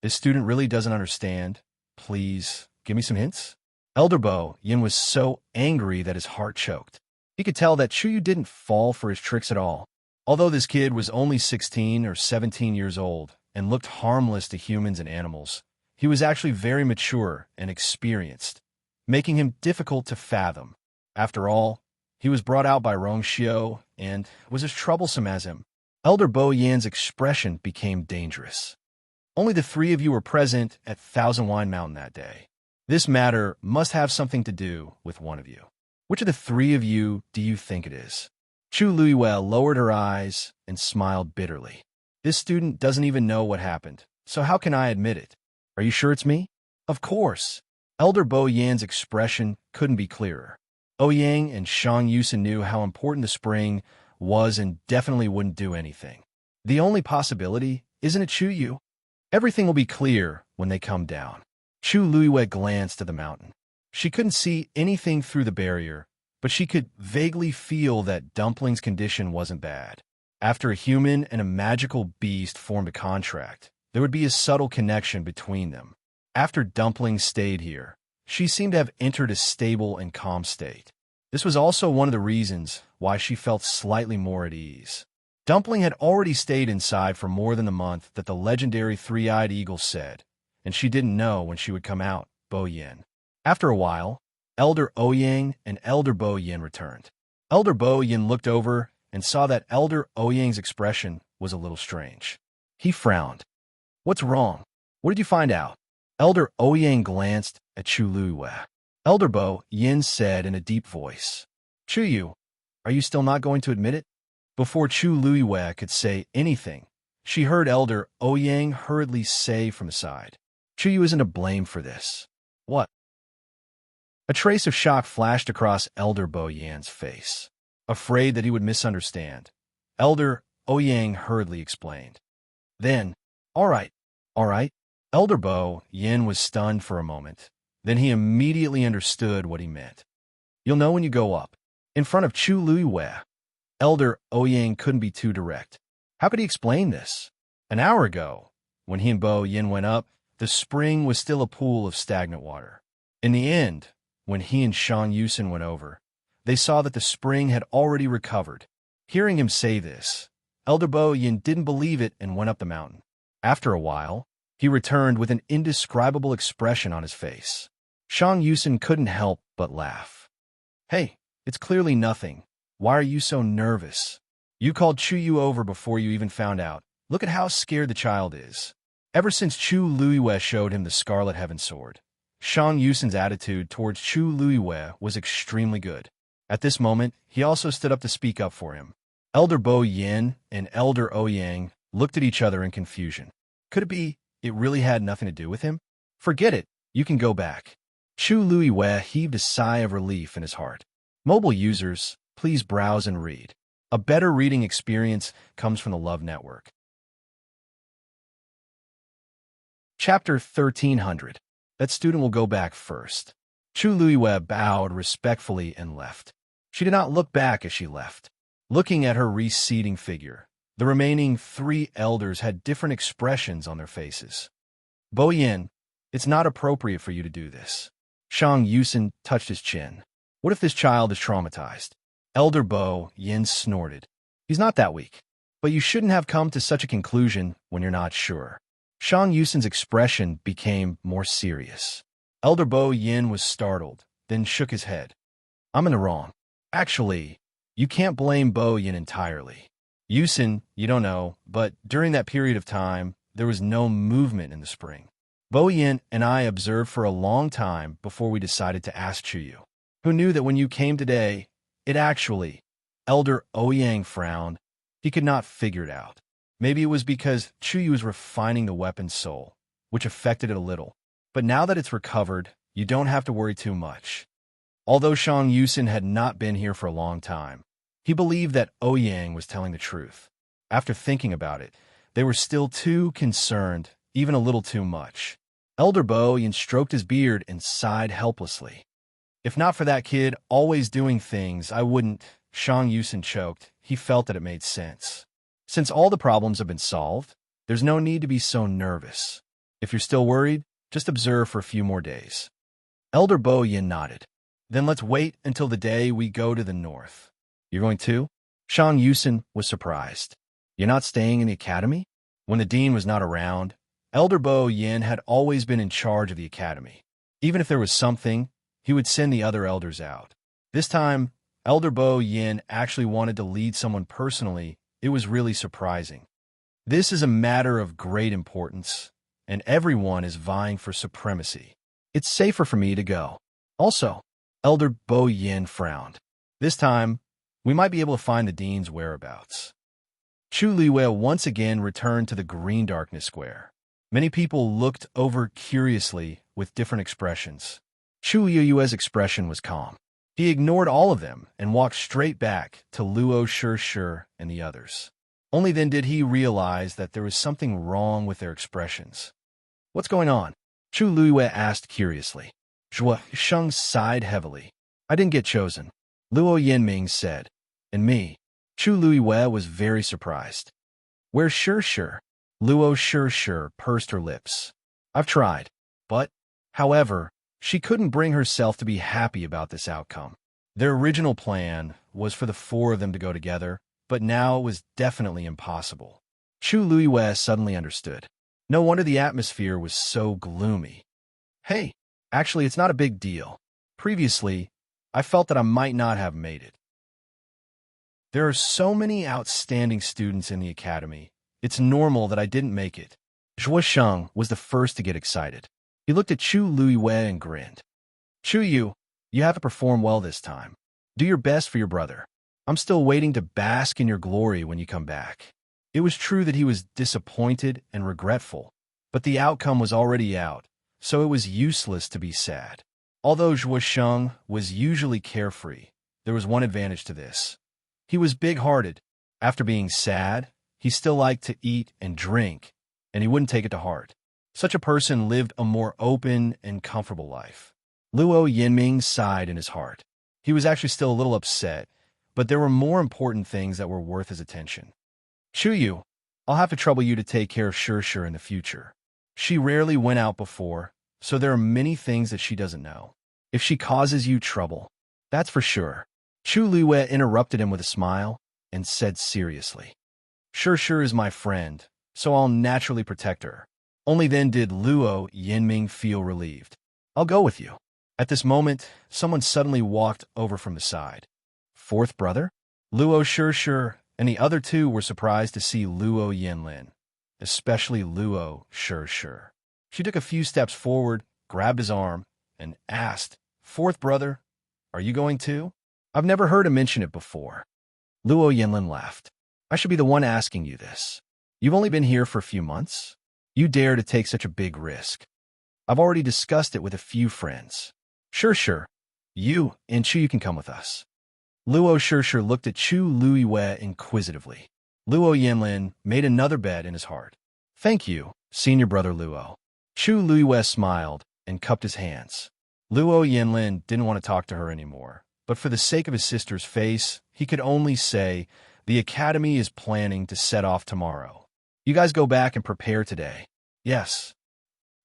This student really doesn't understand. Please, give me some hints? Elder Bo Yin was so angry that his heart choked. He could tell that Chuyu didn't fall for his tricks at all. Although this kid was only 16 or 17 years old and looked harmless to humans and animals, he was actually very mature and experienced, making him difficult to fathom. After all, he was brought out by Rongxiu and was as troublesome as him. Elder Bo Yan's expression became dangerous. Only the three of you were present at Thousand Wine Mountain that day. This matter must have something to do with one of you. Which of the three of you do you think it is? Chu Luiyue lowered her eyes and smiled bitterly. This student doesn't even know what happened, so how can I admit it? Are you sure it's me? Of course. Elder Bo Yan's expression couldn't be clearer. Ouyang and Shang Yusin knew how important the spring was and definitely wouldn't do anything. The only possibility isn't it Chu Yu? Everything will be clear when they come down. Chu Luiyue glanced at the mountain. She couldn't see anything through the barrier, but she could vaguely feel that Dumpling's condition wasn't bad. After a human and a magical beast formed a contract, there would be a subtle connection between them. After Dumpling stayed here, she seemed to have entered a stable and calm state. This was also one of the reasons why she felt slightly more at ease. Dumpling had already stayed inside for more than the month that the legendary three-eyed eagle said, and she didn't know when she would come out, Bo Yin. After a while, Elder Ouyang and Elder Bo Yin returned. Elder Bo Yin looked over and saw that Elder Ouyang's expression was a little strange. He frowned. What's wrong? What did you find out? Elder Ouyang glanced at Chu Luiyue. Elder Bo Yin said in a deep voice, Chu Yu, are you still not going to admit it? Before Chu Luiyue could say anything, she heard Elder Ouyang hurriedly say from the side, Chu Yu isn't to blame for this. What? A trace of shock flashed across Elder Bo Yan's face. Afraid that he would misunderstand, Elder Ouyang hurriedly explained. Then, all right. Elder Bo Yin was stunned for a moment. Then he immediately understood what he meant. You'll know when you go up. In front of Chu Luiyue, Elder Ouyang couldn't be too direct. How could he explain this? An hour ago, when he and Bo Yin went up, the spring was still a pool of stagnant water. In the end, when he and Shang Yusin went over, they saw that the spring had already recovered. Hearing him say this, Elder Bo Yin didn't believe it and went up the mountain. After a while, he returned with an indescribable expression on his face. Shang Yusin couldn't help but laugh. Hey, it's clearly nothing. Why are you so nervous? You called Chu Yu over before you even found out. Look at how scared the child is. Ever since Chu Luiyue showed him the Scarlet Heaven Sword, Shang Yusin's attitude towards Chu Luiyue was extremely good. At this moment, he also stood up to speak up for him. Elder Bo Yin and Elder Ouyang looked at each other in confusion. Could it be it really had nothing to do with him? Forget it. You can go back. Chu Luiyue heaved a sigh of relief in his heart. Mobile users, please browse and read. A better reading experience comes from the Love Network. Chapter 1300. That student will go back first. Chu Luiyue bowed respectfully and left. She did not look back as she left. Looking at her receding figure, the remaining three elders had different expressions on their faces. Bo Yin, it's not appropriate for you to do this. Shang Yusin touched his chin. What if this child is traumatized? Elder Bo Yin snorted. He's not that weak. But you shouldn't have come to such a conclusion when you're not sure. Shang Yusin's expression became more serious. Elder Bo Yin was startled, then shook his head. I'm in the wrong. Actually, you can't blame Bo Yin entirely. Yusin, you don't know, but during that period of time, there was no movement in the spring. Bo Yin and I observed for a long time before we decided to ask Chu Yu, who knew that when you came today, it actually... Elder Ouyang frowned. He could not figure it out. Maybe it was because Chu Yu was refining the weapon's soul, which affected it a little. But now that it's recovered, you don't have to worry too much. Although Shang Yusin had not been here for a long time, he believed that Ouyang was telling the truth. After thinking about it, they were still too concerned, even a little too much. Elder Bo Yin stroked his beard and sighed helplessly. If not for that kid always doing things, I wouldn't... Shang Yusin choked. He felt that it made sense. Since all the problems have been solved, there's no need to be so nervous. If you're still worried, just observe for a few more days. Elder Bo Yin nodded. Then let's wait until the day we go to the north. You're going too? Shang Yusin was surprised. You're not staying in the academy? When the dean was not around, Elder Bo Yin had always been in charge of the academy. Even if there was something, he would send the other elders out. This time, Elder Bo Yin actually wanted to lead someone personally. It was really surprising. This is a matter of great importance, and everyone is vying for supremacy. It's safer for me to go. Also, Elder Bo Yin frowned. This time, we might be able to find the dean's whereabouts. Chu Liwei once again returned to the Green Darkness Square. Many people looked over curiously with different expressions. Chu Liwei's expression was calm. He ignored all of them and walked straight back to Luo Shi and the others. Only then did he realize that there was something wrong with their expressions. What's going on? Chu Liwei asked curiously. Zhuo Sheng sighed heavily. I didn't get chosen, Luo Yinming said. And me? Chu Liwei was very surprised. Where's Shi? Luo Shi pursed her lips. I've tried. But, however, she couldn't bring herself to be happy about this outcome. Their original plan was for the four of them to go together, but now it was definitely impossible. Chu Liwei suddenly understood. No wonder the atmosphere was so gloomy. Hey, actually, it's not a big deal. Previously, I felt that I might not have made it. There are so many outstanding students in the academy. It's normal that I didn't make it. Zhuo Sheng was the first to get excited. He looked at Chu Liwei and grinned. Chu Yu, you have to perform well this time. Do your best for your brother. I'm still waiting to bask in your glory when you come back. It was true that he was disappointed and regretful, but the outcome was already out, so it was useless to be sad. Although Zhuo Sheng was usually carefree, there was one advantage to this. He was big-hearted. After being sad, he still liked to eat and drink, and he wouldn't take it to heart. Such a person lived a more open and comfortable life. Luo Yinming sighed in his heart. He was actually still a little upset, but there were more important things that were worth his attention. Chu Yu, I'll have to trouble you to take care of Shi in the future. She rarely went out before, so there are many things that she doesn't know. If she causes you trouble, that's for sure. Chu Liwei interrupted him with a smile and said seriously. Shi is my friend, so I'll naturally protect her. Only then did Luo Yinming feel relieved. I'll go with you. At this moment, someone suddenly walked over from the side. Fourth brother? Luo Shi and the other two were surprised to see Luo Yinlin, especially Luo Shi. She took a few steps forward, grabbed his arm, and asked, Fourth brother, are you going too? I've never heard him mention it before. Luo Yinlin laughed. I should be the one asking you this. You've only been here for a few months? You dare to take such a big risk. I've already discussed it with a few friends. Sure. You and Chu can come with us. Luo Shi looked at Chu Liwei inquisitively. Luo Yinlin made another bet in his heart. Thank you, senior brother Luo. Chu Liwei smiled and cupped his hands. Luo Yinlin didn't want to talk to her anymore, but for the sake of his sister's face, he could only say, the academy is planning to set off tomorrow. You guys go back and prepare today. Yes.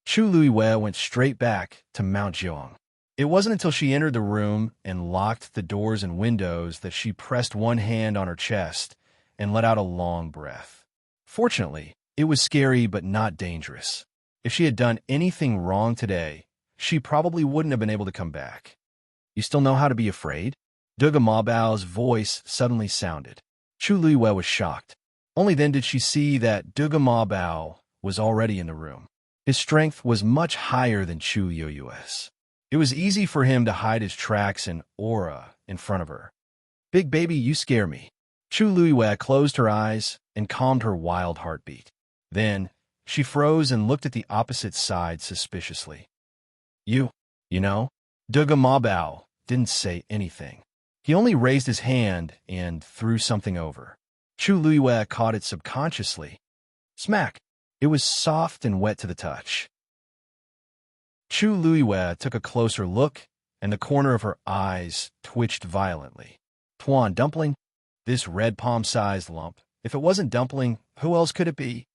Chu Liwei went straight back to Mount Jiong. It wasn't until she entered the room and locked the doors and windows that she pressed one hand on her chest and let out a long breath. Fortunately, it was scary but not dangerous. If she had done anything wrong today, she probably wouldn't have been able to come back. You still know how to be afraid? Duga Mabao's voice suddenly sounded. Chu Liwei was shocked. Only then did she see that Duga Mabao was already in the room. His strength was much higher than Chu Yu's. It was easy for him to hide his tracks and aura in front of her. Big baby, you scare me. Chu Liwei closed her eyes and calmed her wild heartbeat. Then, she froze and looked at the opposite side suspiciously. You know? Duga Mabao didn't say anything. He only raised his hand and threw something over. Chu Liwei caught it subconsciously. Smack! It was soft and wet to the touch. Chu Liwei took a closer look, and the corner of her eyes twitched violently. Tuan dumpling? This red palm-sized lump. If it wasn't dumpling, who else could it be?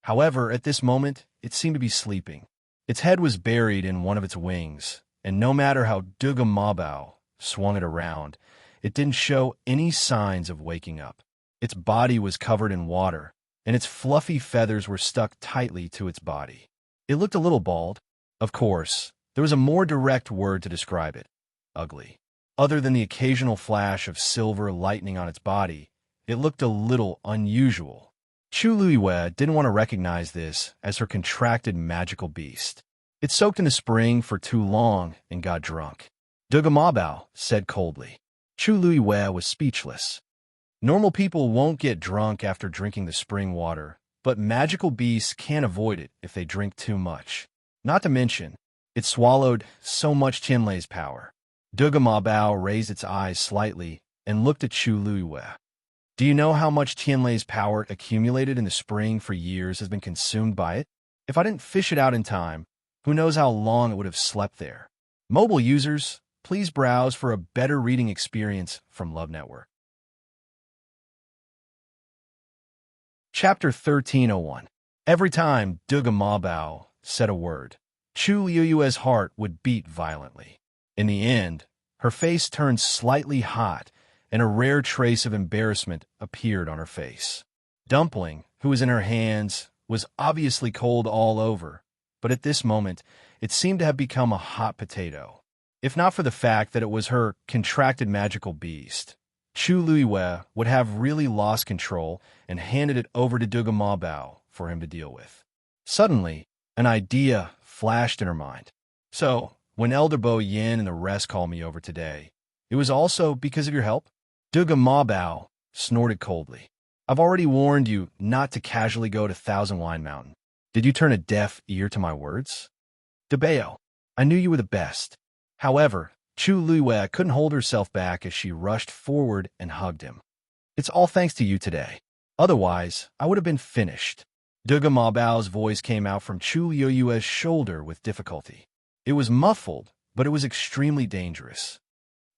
However, at this moment, it seemed to be sleeping. Its head was buried in one of its wings, and no matter how Duga Mabao swung it around, it didn't show any signs of waking up. Its body was covered in water, and its fluffy feathers were stuck tightly to its body. It looked a little bald. Of course, there was a more direct word to describe it: ugly. Other than the occasional flash of silver lightning on its body, it looked a little unusual. Chu Luiwei didn't want to recognize this as her contracted magical beast. It soaked in the spring for too long and got drunk. Duga Mabao said coldly. Chu Luiwei was speechless. Normal people won't get drunk after drinking the spring water, but magical beasts can't avoid it if they drink too much. Not to mention, it swallowed so much Tianlei's power. Duga Mabao raised its eyes slightly and looked at Chu Luiwei. Do you know how much Tianlei's power accumulated in the spring for years has been consumed by it? If I didn't fish it out in time, who knows how long it would have slept there. Mobile users, please browse for a better reading experience from Love Network. Chapter 1301. Every time Duga Mabao said a word, Chu Luiwei's heart would beat violently. In the end, her face turned slightly hot, and a rare trace of embarrassment appeared on her face. Dumpling, who was in her hands, was obviously cold all over, but at this moment, it seemed to have become a hot potato. If not for the fact that it was her contracted magical beast, Chu Luiwei would have really lost control and handed it over to Duga Mabao for him to deal with. Suddenly, an idea flashed in her mind. So, when Elder Bo Yin and the rest called me over today, it was also because of your help? Duga Mabao snorted coldly. I've already warned you not to casually go to Thousand Wine Mountain. Did you turn a deaf ear to my words? Debao, I knew you were the best. However, Chu Luiwei couldn't hold herself back as she rushed forward and hugged him. It's all thanks to you today. Otherwise, I would have been finished. Duga Mabao's voice came out from Chu Luiwei's shoulder with difficulty. It was muffled, but it was extremely dangerous.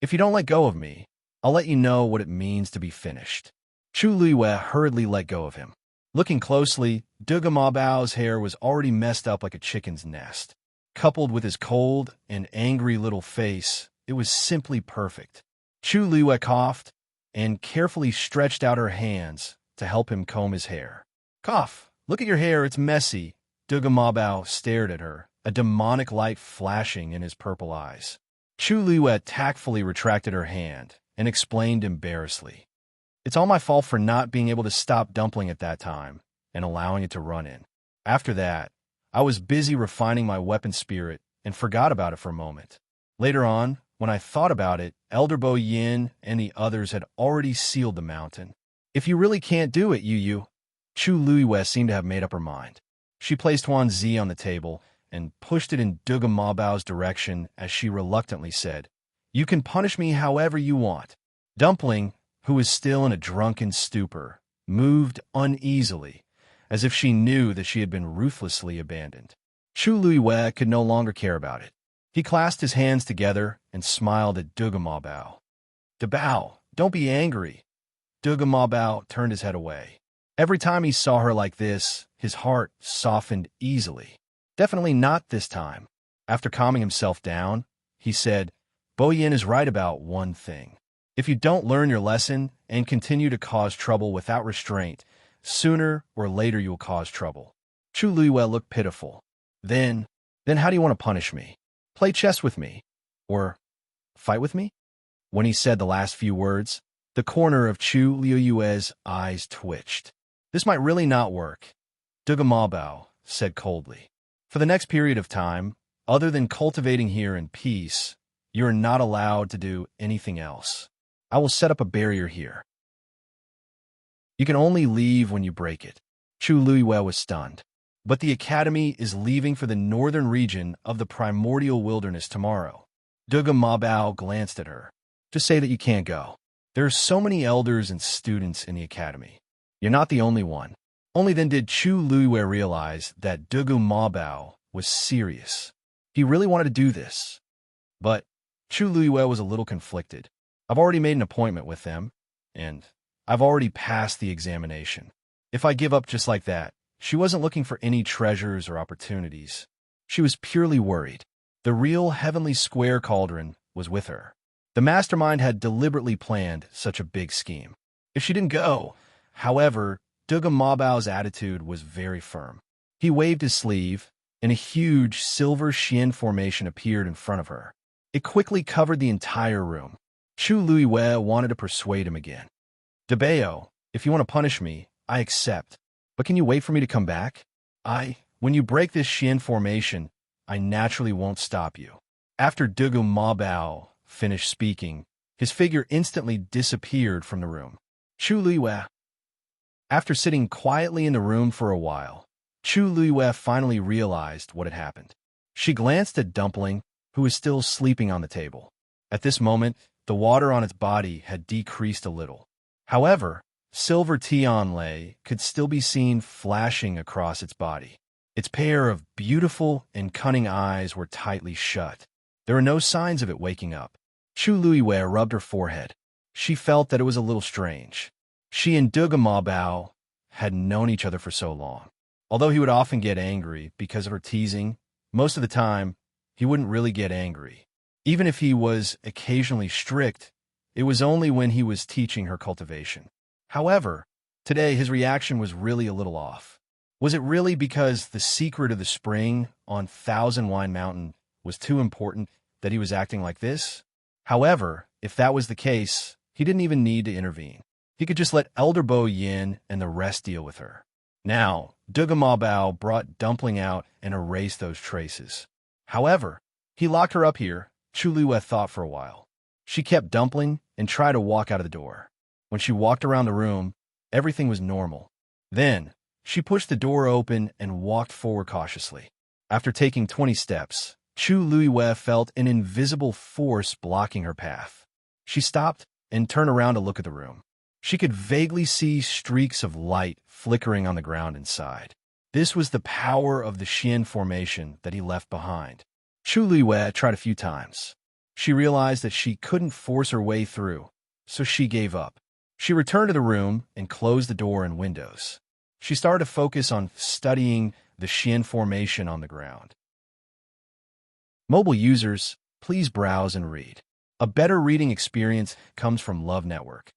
If you don't let go of me, I'll let you know what it means to be finished. Chu Luiwei hurriedly let go of him. Looking closely, Duga Mabao's hair was already messed up like a chicken's nest. Coupled with his cold and angry little face, it was simply perfect. Chu Luiwei coughed and carefully stretched out her hands to help him comb his hair. Cough, look at your hair, it's messy. Duga Mabao stared at her, a demonic light flashing in his purple eyes. Chu Luiwei tactfully retracted her hand and explained embarrassedly. It's all my fault for not being able to stop Dumpling at that time and allowing it to run in. After that, I was busy refining my weapon spirit and forgot about it for a moment. Later on, when I thought about it, Elder Bo Yin and the others had already sealed the mountain. If you really can't do it, Yu, Chu Luiwei seemed to have made up her mind. She placed Huan Zi on the table and pushed it in Duga Mabao's direction as she reluctantly said, You can punish me however you want. Dumpling, who was still in a drunken stupor, moved uneasily, as if she knew that she had been ruthlessly abandoned. Chu Luiwei could no longer care about it. He clasped his hands together and smiled at Duga Mabao. Debao, don't be angry. Duga Mabao turned his head away. Every time he saw her like this, his heart softened easily. Definitely not this time. After calming himself down, he said, Bo Yin is right about one thing. If you don't learn your lesson and continue to cause trouble without restraint, sooner or later you will cause trouble. Chu Luiwei looked pitiful. Then how do you want to punish me? Play chess with me? Or fight with me? When he said the last few words, the corner of Chu Luiwei's eyes twitched. This might really not work, Duga Mabao said coldly. For the next period of time, other than cultivating here in peace, you are not allowed to do anything else. I will set up a barrier here. You can only leave when you break it. Chu Luiwei was stunned. But the Academy is leaving for the northern region of the primordial wilderness tomorrow. Duga Mabao glanced at her. Just say that you can't go. There are so many elders and students in the Academy. You're not the only one. Only then did Chu Luiwei realize that Duga Mabao was serious. He really wanted to do this. But Chu Luiwei was a little conflicted. I've already made an appointment with them, and I've already passed the examination. If I give up just like that, she wasn't looking for any treasures or opportunities. She was purely worried. The real heavenly square cauldron was with her. The mastermind had deliberately planned such a big scheme. If she didn't go, however, Duga Mabao's attitude was very firm. He waved his sleeve, and a huge silver Xian formation appeared in front of her. It quickly covered the entire room. Chu Luiwei wanted to persuade him again. Debao, if you want to punish me, I accept. But can you wait for me to come back? When you break this Xian formation, I naturally won't stop you. After Dugu Mabao finished speaking, his figure instantly disappeared from the room. Chu Luiwei. After sitting quietly in the room for a while, Chu Luiwei finally realized what had happened. She glanced at Dumpling, who was still sleeping on the table. At this moment, the water on its body had decreased a little. However, silver Tianlei could still be seen flashing across its body. Its pair of beautiful and cunning eyes were tightly shut. There were no signs of it waking up. Chu Luiwei rubbed her forehead. She felt that it was a little strange. She and Duga Mabao had known each other for so long. Although he would often get angry because of her teasing, most of the time, he wouldn't really get angry. Even if he was occasionally strict, it was only when he was teaching her cultivation. However, today his reaction was really a little off. Was it really because the secret of the spring on Thousand Wine Mountain was too important that he was acting like this? However, if that was the case, he didn't even need to intervene. He could just let Elder Bo Yin and the rest deal with her. Now, Duga Mabao brought Dumpling out and erased those traces. However, he locked her up here. Chu Luiwei thought for a while. She kept Dumpling and tried to walk out of the door. When she walked around the room, everything was normal. Then, she pushed the door open and walked forward cautiously. After taking 20 steps, Chu Luiwei felt an invisible force blocking her path. She stopped and turned around to look at the room. She could vaguely see streaks of light flickering on the ground inside. This was the power of the Xian formation that he left behind. Chu Luiwei tried a few times. She realized that she couldn't force her way through, so she gave up. She returned to the room and closed the door and windows. She started to focus on studying the Xian formation on the ground. Mobile users, please browse and read. A better reading experience comes from Love Network.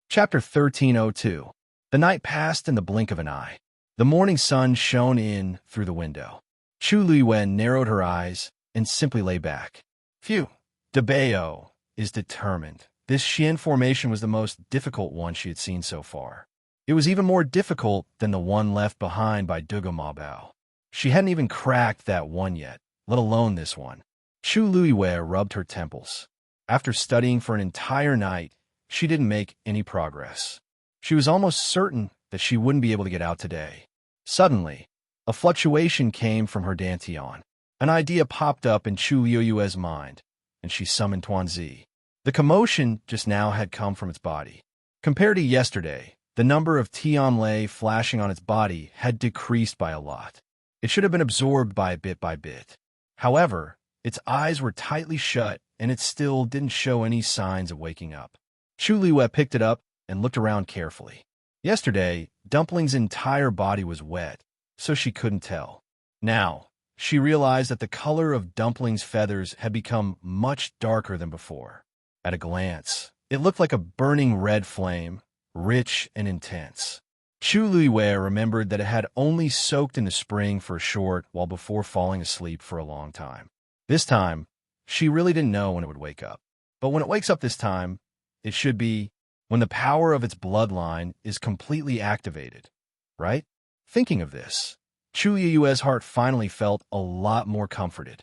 Chapter 1302. The night passed in the blink of an eye. The morning sun shone in through the window. Chu Luiwei narrowed her eyes and simply lay back. Phew, Debao is determined. This Xian formation was the most difficult one she had seen so far. It was even more difficult than the one left behind by Duga Mabao. She hadn't even cracked that one yet, let alone this one. Chu Luiwei rubbed her temples. After studying for an entire night, she didn't make any progress. She was almost certain that she wouldn't be able to get out today. Suddenly, a fluctuation came from her dantian. An idea popped up in Chu Luiwei's mind, and she summoned Tuanzi. The commotion just now had come from its body. Compared to yesterday, the number of Tianlei flashing on its body had decreased by a lot. It should have been absorbed by bit. However, its eyes were tightly shut, and it still didn't show any signs of waking up. Chu Luiwei picked it up and looked around carefully. Yesterday, Dumpling's entire body was wet, so she couldn't tell. Now, she realized that the color of Dumpling's feathers had become much darker than before. At a glance, it looked like a burning red flame, rich and intense. Chu Luiwei remembered that it had only soaked in the spring for a short while before falling asleep for a long time. This time, she really didn't know when it would wake up. But when it wakes up this time, it should be when the power of its bloodline is completely activated, right? Thinking of this, Chu Yu's heart finally felt a lot more comforted.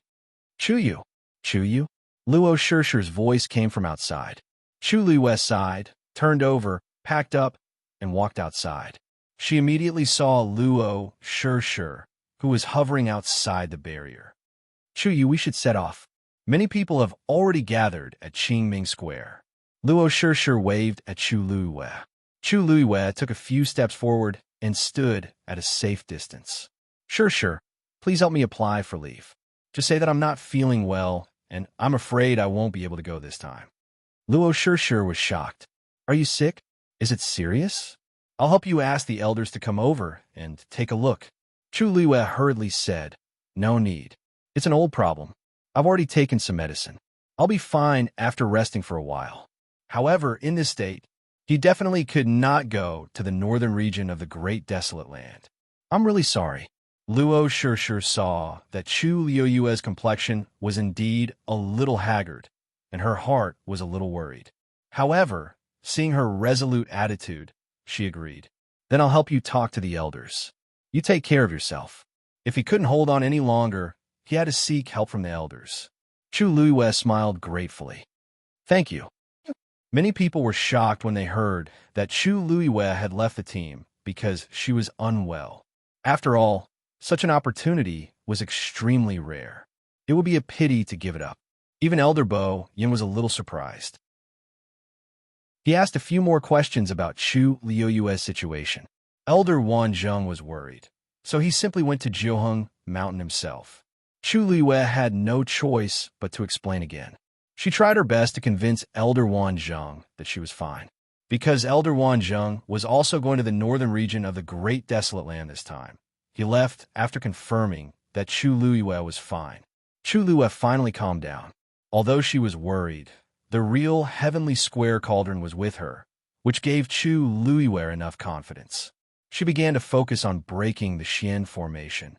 Chu Yu? Luo Shirshi's voice came from outside. Chu Luiwei sighed, turned over, packed up, and walked outside. She immediately saw Luo Shirshi, who was hovering outside the barrier. Chu Yu, we should set off. Many people have already gathered at Qingming Square. Luo Shirshi waved at Chu Luiwei. Chu Luiwei took a few steps forward and stood at a safe distance. Shirshi, please help me apply for leave. Just say that I'm not feeling well, and I'm afraid I won't be able to go this time. Luo Shirshi was shocked. Are you sick? Is it serious? I'll help you ask the elders to come over and take a look. Chu Liyue hurriedly said, "No need. It's an old problem. I've already taken some medicine. I'll be fine after resting for a while." However, in this state, he definitely could not go to the northern region of the Great Desolate Land. "I'm really sorry." Luo sure saw that Chu Liyue's complexion was indeed a little haggard, and her heart was a little worried. However, seeing her resolute attitude, she agreed. "Then I'll help you talk to the elders. You take care of yourself." If he couldn't hold on any longer, he had to seek help from the elders. Chu Liyue smiled gratefully. "Thank you." Many people were shocked when they heard that Chu Liyue had left the team because she was unwell. After all, such an opportunity was extremely rare. It would be a pity to give it up. Even Elder Bo Yin was a little surprised. He asked a few more questions about Chu Liyue's situation. Elder Wan Zheng was worried, so he simply went to Jiuheng Mountain himself. Chu Liyue had no choice but to explain again. She tried her best to convince Elder Wan Zheng that she was fine, because Elder Wan Zheng was also going to the northern region of the Great Desolate Land this time. He left after confirming that Chu Liyue was fine. Chu Liyue finally calmed down. Although she was worried, the real Heavenly Square Cauldron was with her, which gave Chu Liyue enough confidence. She began to focus on breaking the Xian formation.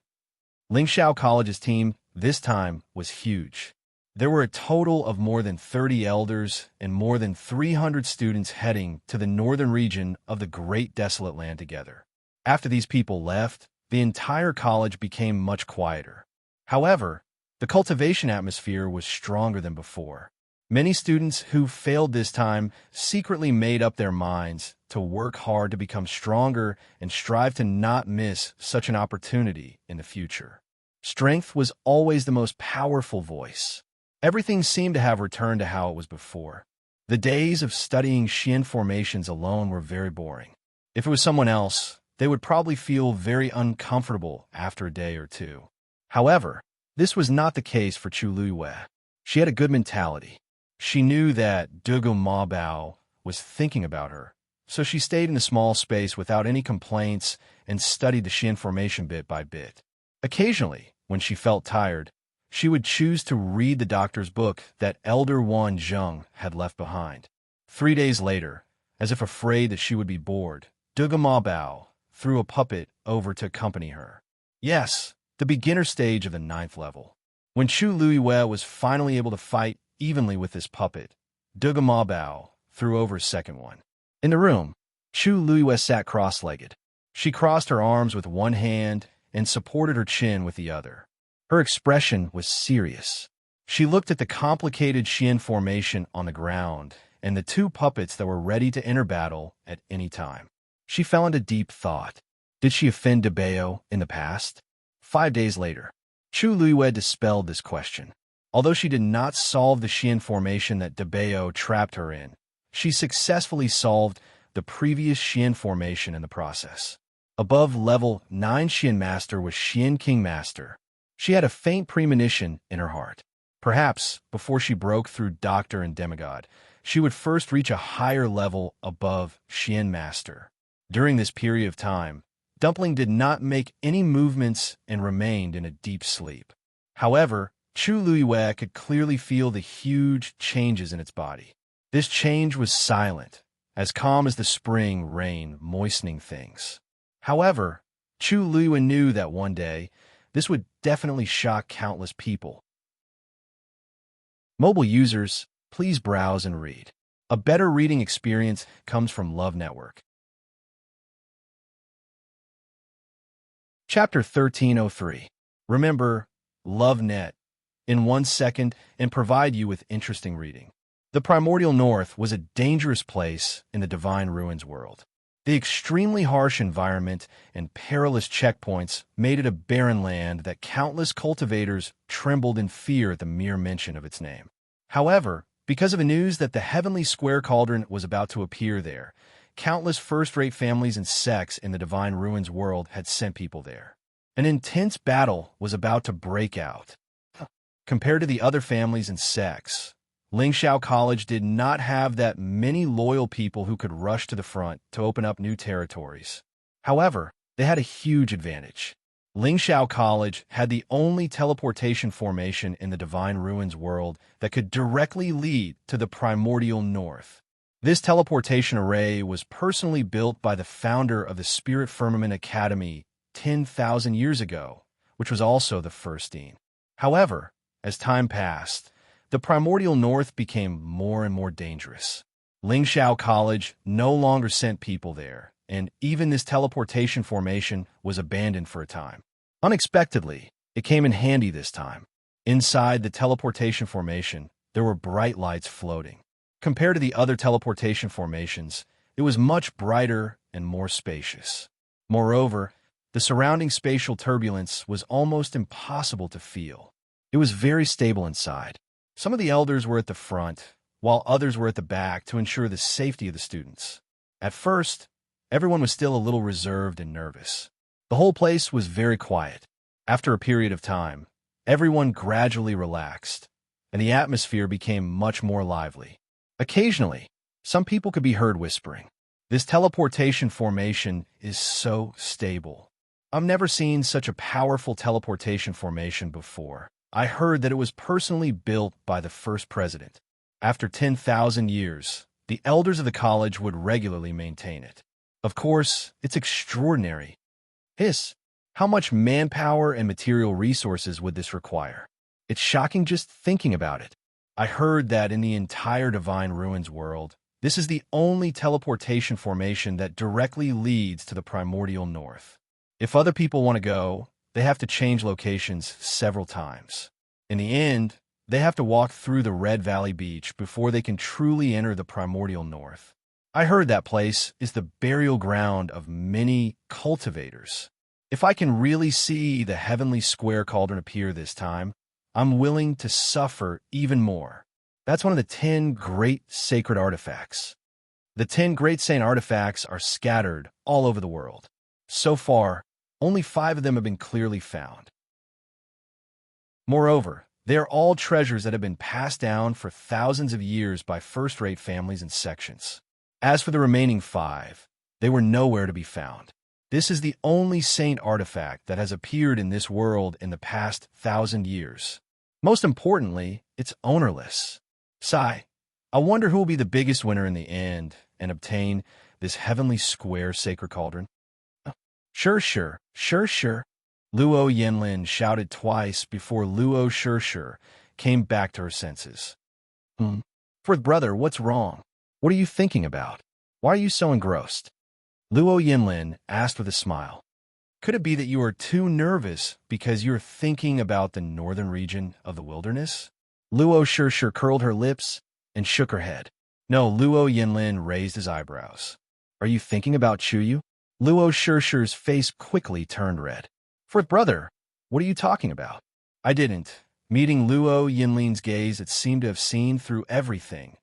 Lingxiao College's team this time was huge. There were a total of more than 30 elders and more than 300 students heading to the northern region of the Great Desolate Land together. After these people left, the entire college became much quieter. However, the cultivation atmosphere was stronger than before. Many students who failed this time secretly made up their minds to work hard to become stronger and strive to not miss such an opportunity in the future. Strength was always the most powerful voice. Everything seemed to have returned to how it was before. The days of studying Xian formations alone were very boring. If it was someone else, they would probably feel very uncomfortable after a day or two. However, this was not the case for Chu Liyue. She had a good mentality. She knew that Dugu Mabao was thinking about her, so she stayed in the small space without any complaints and studied the Xian formation bit by bit. Occasionally, when she felt tired, she would choose to read the doctor's book that Elder Wan Zheng had left behind. 3 days later, as if afraid that she would be bored, Dugu Mabao threw a puppet over to accompany her. Yes, the beginner stage of the 9th level. When Chu Liyue was finally able to fight evenly with this puppet, Dugu Mabao threw over a second one. In the room, Chu Liyue sat cross-legged. She crossed her arms with one hand and supported her chin with the other. Her expression was serious. She looked at the complicated Xian formation on the ground and the 2 puppets that were ready to enter battle at any time. She fell into deep thought. Did she offend Debao in the past? 5 days later, Chu Liyue dispelled this question. Although she did not solve the Xian formation that Debao trapped her in, she successfully solved the previous Xian formation in the process. Above level 9 Xian Master was Xian King Master. She had a faint premonition in her heart. Perhaps, before she broke through Doctor and Demigod, she would first reach a higher level above Xian Master. During this period of time, Dumpling did not make any movements and remained in a deep sleep. However, Chu Liyue could clearly feel the huge changes in its body. This change was silent, as calm as the spring rain moistening things. However, Chu Liyue knew that one day, this would definitely shock countless people. Mobile users, please browse and read. A better reading experience comes from Love Network. Chapter 1303. Remember, LoveNet, in 1 second and provide you with interesting reading. The Primordial North was a dangerous place in the Divine Ruins world. The extremely harsh environment and perilous checkpoints made it a barren land that countless cultivators trembled in fear at the mere mention of its name. However, because of the news that the Heavenly Square Cauldron was about to appear there, countless first-rate families and sects in the Divine Ruins world had sent people there. An intense battle was about to break out. Compared to the other families and sects, Lingxiao College did not have that many loyal people who could rush to the front to open up new territories. However, they had a huge advantage. Lingxiao College had the only teleportation formation in the Divine Ruins world that could directly lead to the primordial north. This teleportation array was personally built by the founder of the Spirit Firmament Academy 10,000 years ago, which was also the first dean. However, as time passed, the primordial north became more and more dangerous. Lingxiao College no longer sent people there, and even this teleportation formation was abandoned for a time. Unexpectedly, it came in handy this time. Inside the teleportation formation, there were bright lights floating. Compared to the other teleportation formations, it was much brighter and more spacious. Moreover, the surrounding spatial turbulence was almost impossible to feel. It was very stable inside. Some of the elders were at the front, while others were at the back to ensure the safety of the students. At first, everyone was still a little reserved and nervous. The whole place was very quiet. After a period of time, everyone gradually relaxed, and the atmosphere became much more lively. Occasionally, some people could be heard whispering, "This teleportation formation is so stable. I've never seen such a powerful teleportation formation before. I heard that it was personally built by the first president. After 10,000 years, the elders of the college would regularly maintain it. Of course, it's extraordinary. How much manpower and material resources would this require? It's shocking just thinking about it. I heard that in the entire Divine Ruins world, this is the only teleportation formation that directly leads to the primordial north. If other people want to go, they have to change locations several times. In the end, they have to walk through the Red Valley Beach before they can truly enter the primordial north. I heard that place is the burial ground of many cultivators. If I can really see the heavenly square cauldron appear this time, I'm willing to suffer even more. That's one of the 10 great sacred artifacts. The 10 great saint artifacts are scattered all over the world. So far, only 5 of them have been clearly found. Moreover, they are all treasures that have been passed down for thousands of years by first-rate families and sections. As for the remaining 5, they were nowhere to be found. This is the only saint artifact that has appeared in this world in the past 1,000 years. Most importantly, it's ownerless. Sigh, I wonder who will be the biggest winner in the end and obtain this heavenly square sacred cauldron. Sure. Luo Yinlin shouted twice before Luo Sure came back to her senses. Fourth brother, what's wrong? What are you thinking about? Why are you so engrossed? Luo Yinlin asked with a smile. Could it be that you are too nervous because you're thinking about the northern region of the wilderness? Luo Sure curled her lips and shook her head. No, Luo Yinlin raised his eyebrows. Are you thinking about Chuyu? Luo Sure's face quickly turned red. Fourth brother, what are you talking about? I didn't. Meeting Luo Yinlin's gaze, it seemed to have seen through everything.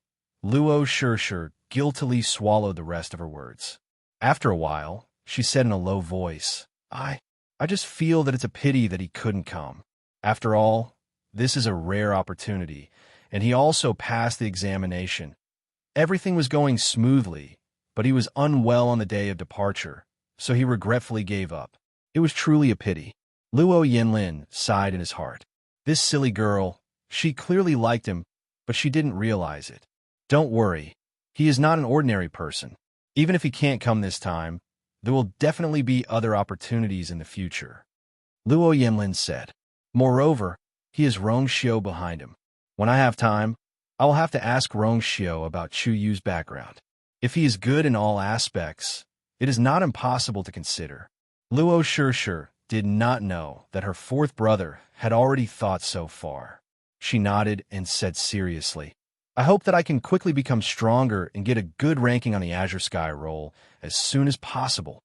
Luo Sure guiltily swallowed the rest of her words. After a while, she said in a low voice, I just feel that it's a pity that he couldn't come. After all, this is a rare opportunity, and he also passed the examination. Everything was going smoothly, but he was unwell on the day of departure, so he regretfully gave up. It was truly a pity. Luo Yinlin sighed in his heart. This silly girl, she clearly liked him, but she didn't realize it. Don't worry, he is not an ordinary person. Even if he can't come this time, there will definitely be other opportunities in the future. Luo Yinlin said. Moreover, he has Rongxiu behind him. When I have time, I will have to ask Rongxiu about Chu Yu's background. If he is good in all aspects, it is not impossible to consider. Luo Sure did not know that her fourth brother had already thought so far. She nodded and said seriously, I hope that I can quickly become stronger and get a good ranking on the Azure Sky roll as soon as possible.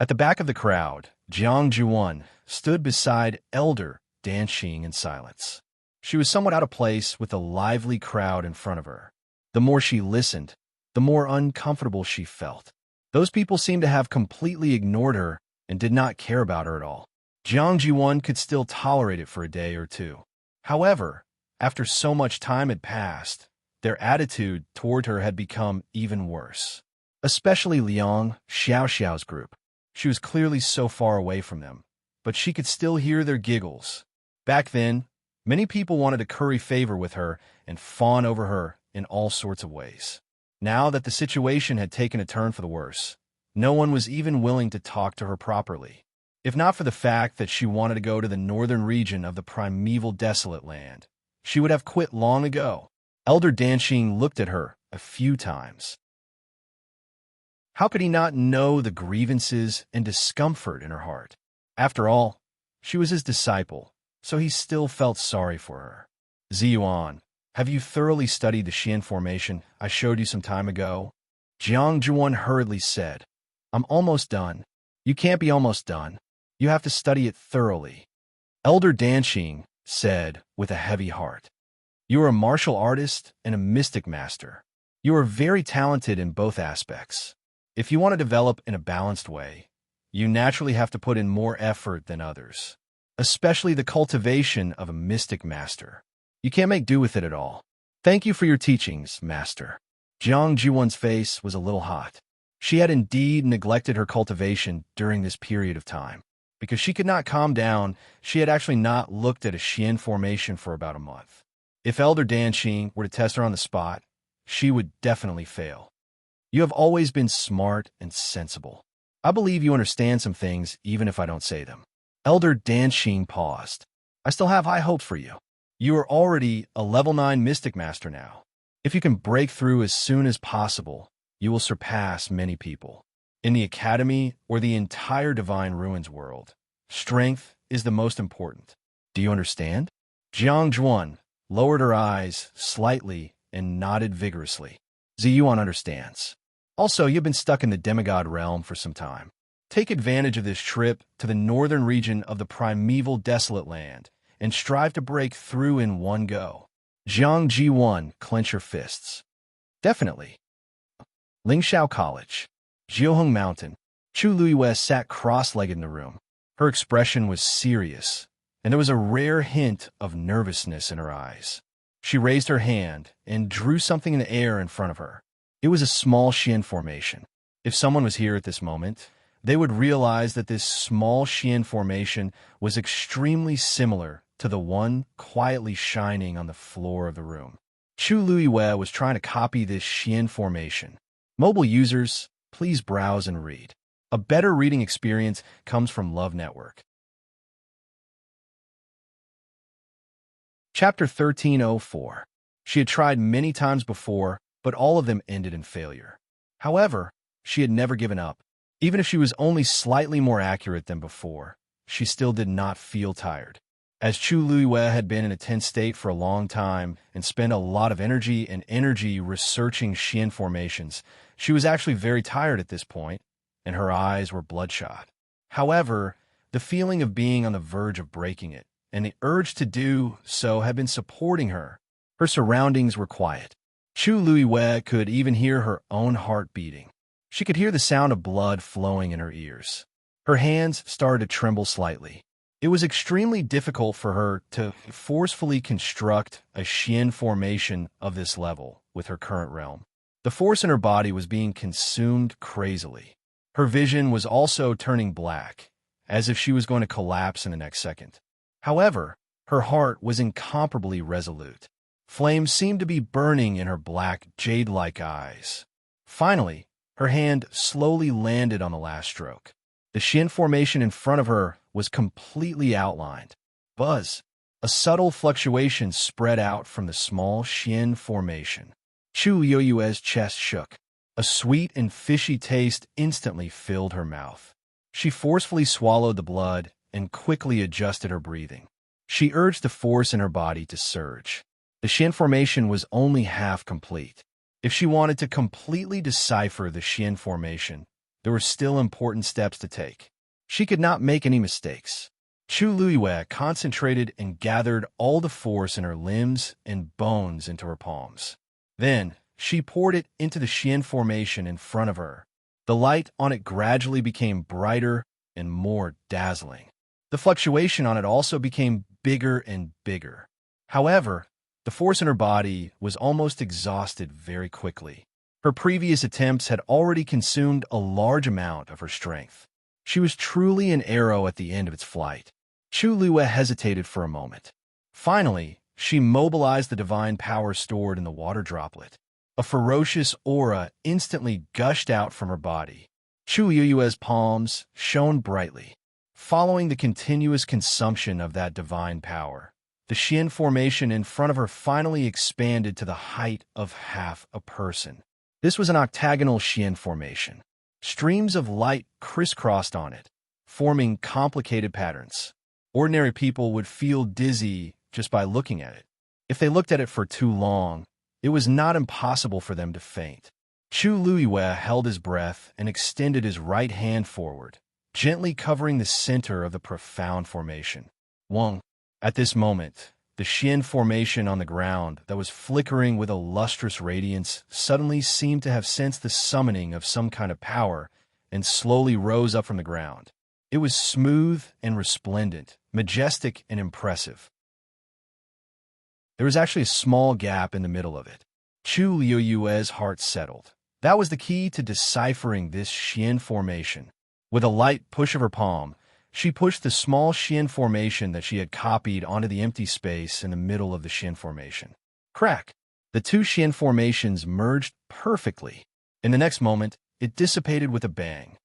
At the back of the crowd, Jiang Juan stood beside Elder Dan Xing in silence. She was somewhat out of place with the lively crowd in front of her. The more she listened, the more uncomfortable she felt. Those people seemed to have completely ignored her and did not care about her at all. Jiang Juan could still tolerate it for a day or two. However, after so much time had passed, their attitude toward her had become even worse. Especially Liang Xiaoxiao's group. She was clearly so far away from them, but she could still hear their giggles. Back then, many people wanted to curry favor with her and fawn over her in all sorts of ways. Now that the situation had taken a turn for the worse, no one was even willing to talk to her properly. If not for the fact that she wanted to go to the northern region of the primeval desolate land, she would have quit long ago. Elder Danshing looked at her a few times. How could he not know the grievances and discomfort in her heart? After all, she was his disciple, so he still felt sorry for her. Ziyuan, have you thoroughly studied the Xian formation I showed you some time ago? Jiang Zhuan hurriedly said. I'm almost done. You can't be almost done. You have to study it thoroughly. Elder Danshing said with a heavy heart. You are a martial artist and a mystic master. You are very talented in both aspects. If you want to develop in a balanced way, you naturally have to put in more effort than others, especially the cultivation of a mystic master. You can't make do with it at all. Thank you for your teachings, master. Jiang Zhuan's face was a little hot. She had indeed neglected her cultivation during this period of time. Because she could not calm down, she had actually not looked at a Xian formation for about a month. If Elder Danshing were to test her on the spot, she would definitely fail. You have always been smart and sensible. I believe you understand some things even if I don't say them. Elder Danshing paused. I still have high hope for you. You are already a level 9 Mystic Master now. If you can break through as soon as possible, you will surpass many people. In the Academy or the entire Divine Ruins world, strength is the most important. Do you understand? Jiang Zhuan lowered her eyes slightly and nodded vigorously. Ziyuan understands. Also, you've been stuck in the demigod realm for some time. Take advantage of this trip to the northern region of the primeval desolate land and strive to break through in one go. Jiang Ji1, clench your fists. Definitely. Lingxiao College. Jiuheng Mountain. Chu Luiyue sat cross-legged in the room. Her expression was serious, and there was a rare hint of nervousness in her eyes. She raised her hand and drew something in the air in front of her. It was a small Xian formation. If someone was here at this moment, they would realize that this small Xian formation was extremely similar to the one quietly shining on the floor of the room. Chu Luiyue was trying to copy this Xian formation. Mobile users, please browse and read. A better reading experience comes from Love Network. Chapter 1304. She had tried many times before, but all of them ended in failure. However, she had never given up. Even if she was only slightly more accurate than before, she still did not feel tired. As Chu Luiyue had been in a tense state for a long time and spent a lot of energy researching Xian formations, she was actually very tired at this point, and her eyes were bloodshot. However, the feeling of being on the verge of breaking it and the urge to do so had been supporting her. Her surroundings were quiet. Chu Luiyue could even hear her own heart beating. She could hear the sound of blood flowing in her ears. Her hands started to tremble slightly. It was extremely difficult for her to forcefully construct a Xian formation of this level with her current realm. The force in her body was being consumed crazily. Her vision was also turning black, as if she was going to collapse in the next second. However, her heart was incomparably resolute. Flames seemed to be burning in her black, jade-like eyes. Finally, her hand slowly landed on the last stroke. The Xian formation in front of her was completely outlined. Buzz! A subtle fluctuation spread out from the small Xian formation. Chu Luiyue's chest shook. A sweet and fishy taste instantly filled her mouth. She forcefully swallowed the blood and quickly adjusted her breathing. She urged the force in her body to surge. The Xian formation was only half complete. If she wanted to completely decipher the Xian formation, there were still important steps to take. She could not make any mistakes. Chu Luiyue concentrated and gathered all the force in her limbs and bones into her palms. Then, she poured it into the Xian formation in front of her. The light on it gradually became brighter and more dazzling. The fluctuation on it also became bigger and bigger. However, the force in her body was almost exhausted very quickly. Her previous attempts had already consumed a large amount of her strength. She was truly an arrow at the end of its flight. Chu Liyue hesitated for a moment. Finally, she mobilized the divine power stored in the water droplet. A ferocious aura instantly gushed out from her body. Chu Liyue's palms shone brightly. Following the continuous consumption of that divine power, the Xian formation in front of her finally expanded to the height of half a person. This was an octagonal Xian formation. Streams of light crisscrossed on it, forming complicated patterns. Ordinary people would feel dizzy just by looking at it. If they looked at it for too long, it was not impossible for them to faint. Chu Liyue held his breath and extended his right hand forward, gently covering the center of the profound formation. Wong. At this moment, the Xian formation on the ground that was flickering with a lustrous radiance suddenly seemed to have sensed the summoning of some kind of power and slowly rose up from the ground. It was smooth and resplendent, majestic and impressive. There was actually a small gap in the middle of it. Chu Liyue's heart settled. That was the key to deciphering this Xian formation. With a light push of her palm, she pushed the small Xian formation that she had copied onto the empty space in the middle of the Xian formation. Crack! The two Xian formations merged perfectly. In the next moment, it dissipated with a bang.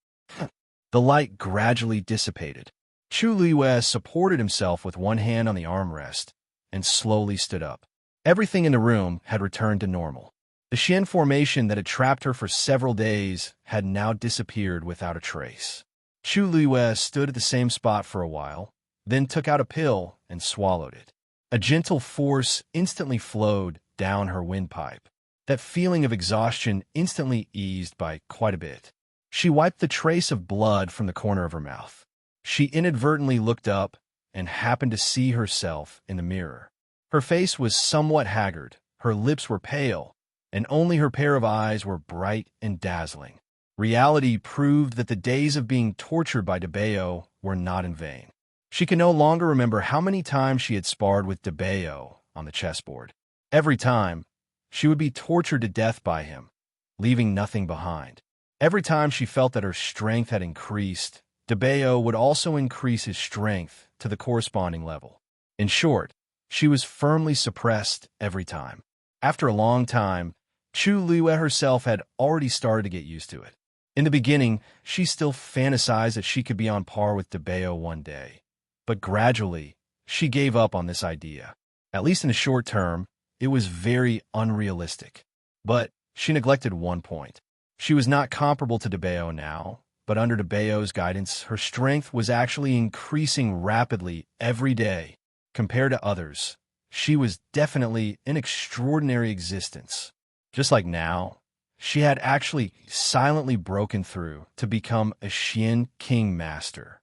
The light gradually dissipated. Chu Liyue supported himself with one hand on the armrest and slowly stood up. Everything in the room had returned to normal. The Xian formation that had trapped her for several days had now disappeared without a trace. Chu Liyue stood at the same spot for a while, then took out a pill and swallowed it. A gentle force instantly flowed down her windpipe. That feeling of exhaustion instantly eased by quite a bit. She wiped the trace of blood from the corner of her mouth. She inadvertently looked up and happened to see herself in the mirror. Her face was somewhat haggard, her lips were pale, and only her pair of eyes were bright and dazzling. Reality proved that the days of being tortured by DeBeo were not in vain. She could no longer remember how many times she had sparred with DeBeo on the chessboard. Every time, she would be tortured to death by him, leaving nothing behind. Every time she felt that her strength had increased, DeBeo would also increase his strength to the corresponding level. In short, she was firmly suppressed every time. After a long time, Chu Liyue herself had already started to get used to it. In the beginning, she still fantasized that she could be on par with DeBeo one day. But gradually, she gave up on this idea. At least in the short term, it was very unrealistic. But she neglected one point. She was not comparable to DeBeo now, but under DeBeo's guidance, her strength was actually increasing rapidly every day. Compared to others, she was definitely an extraordinary existence. Just like now, she had actually silently broken through to become a Xian King Master.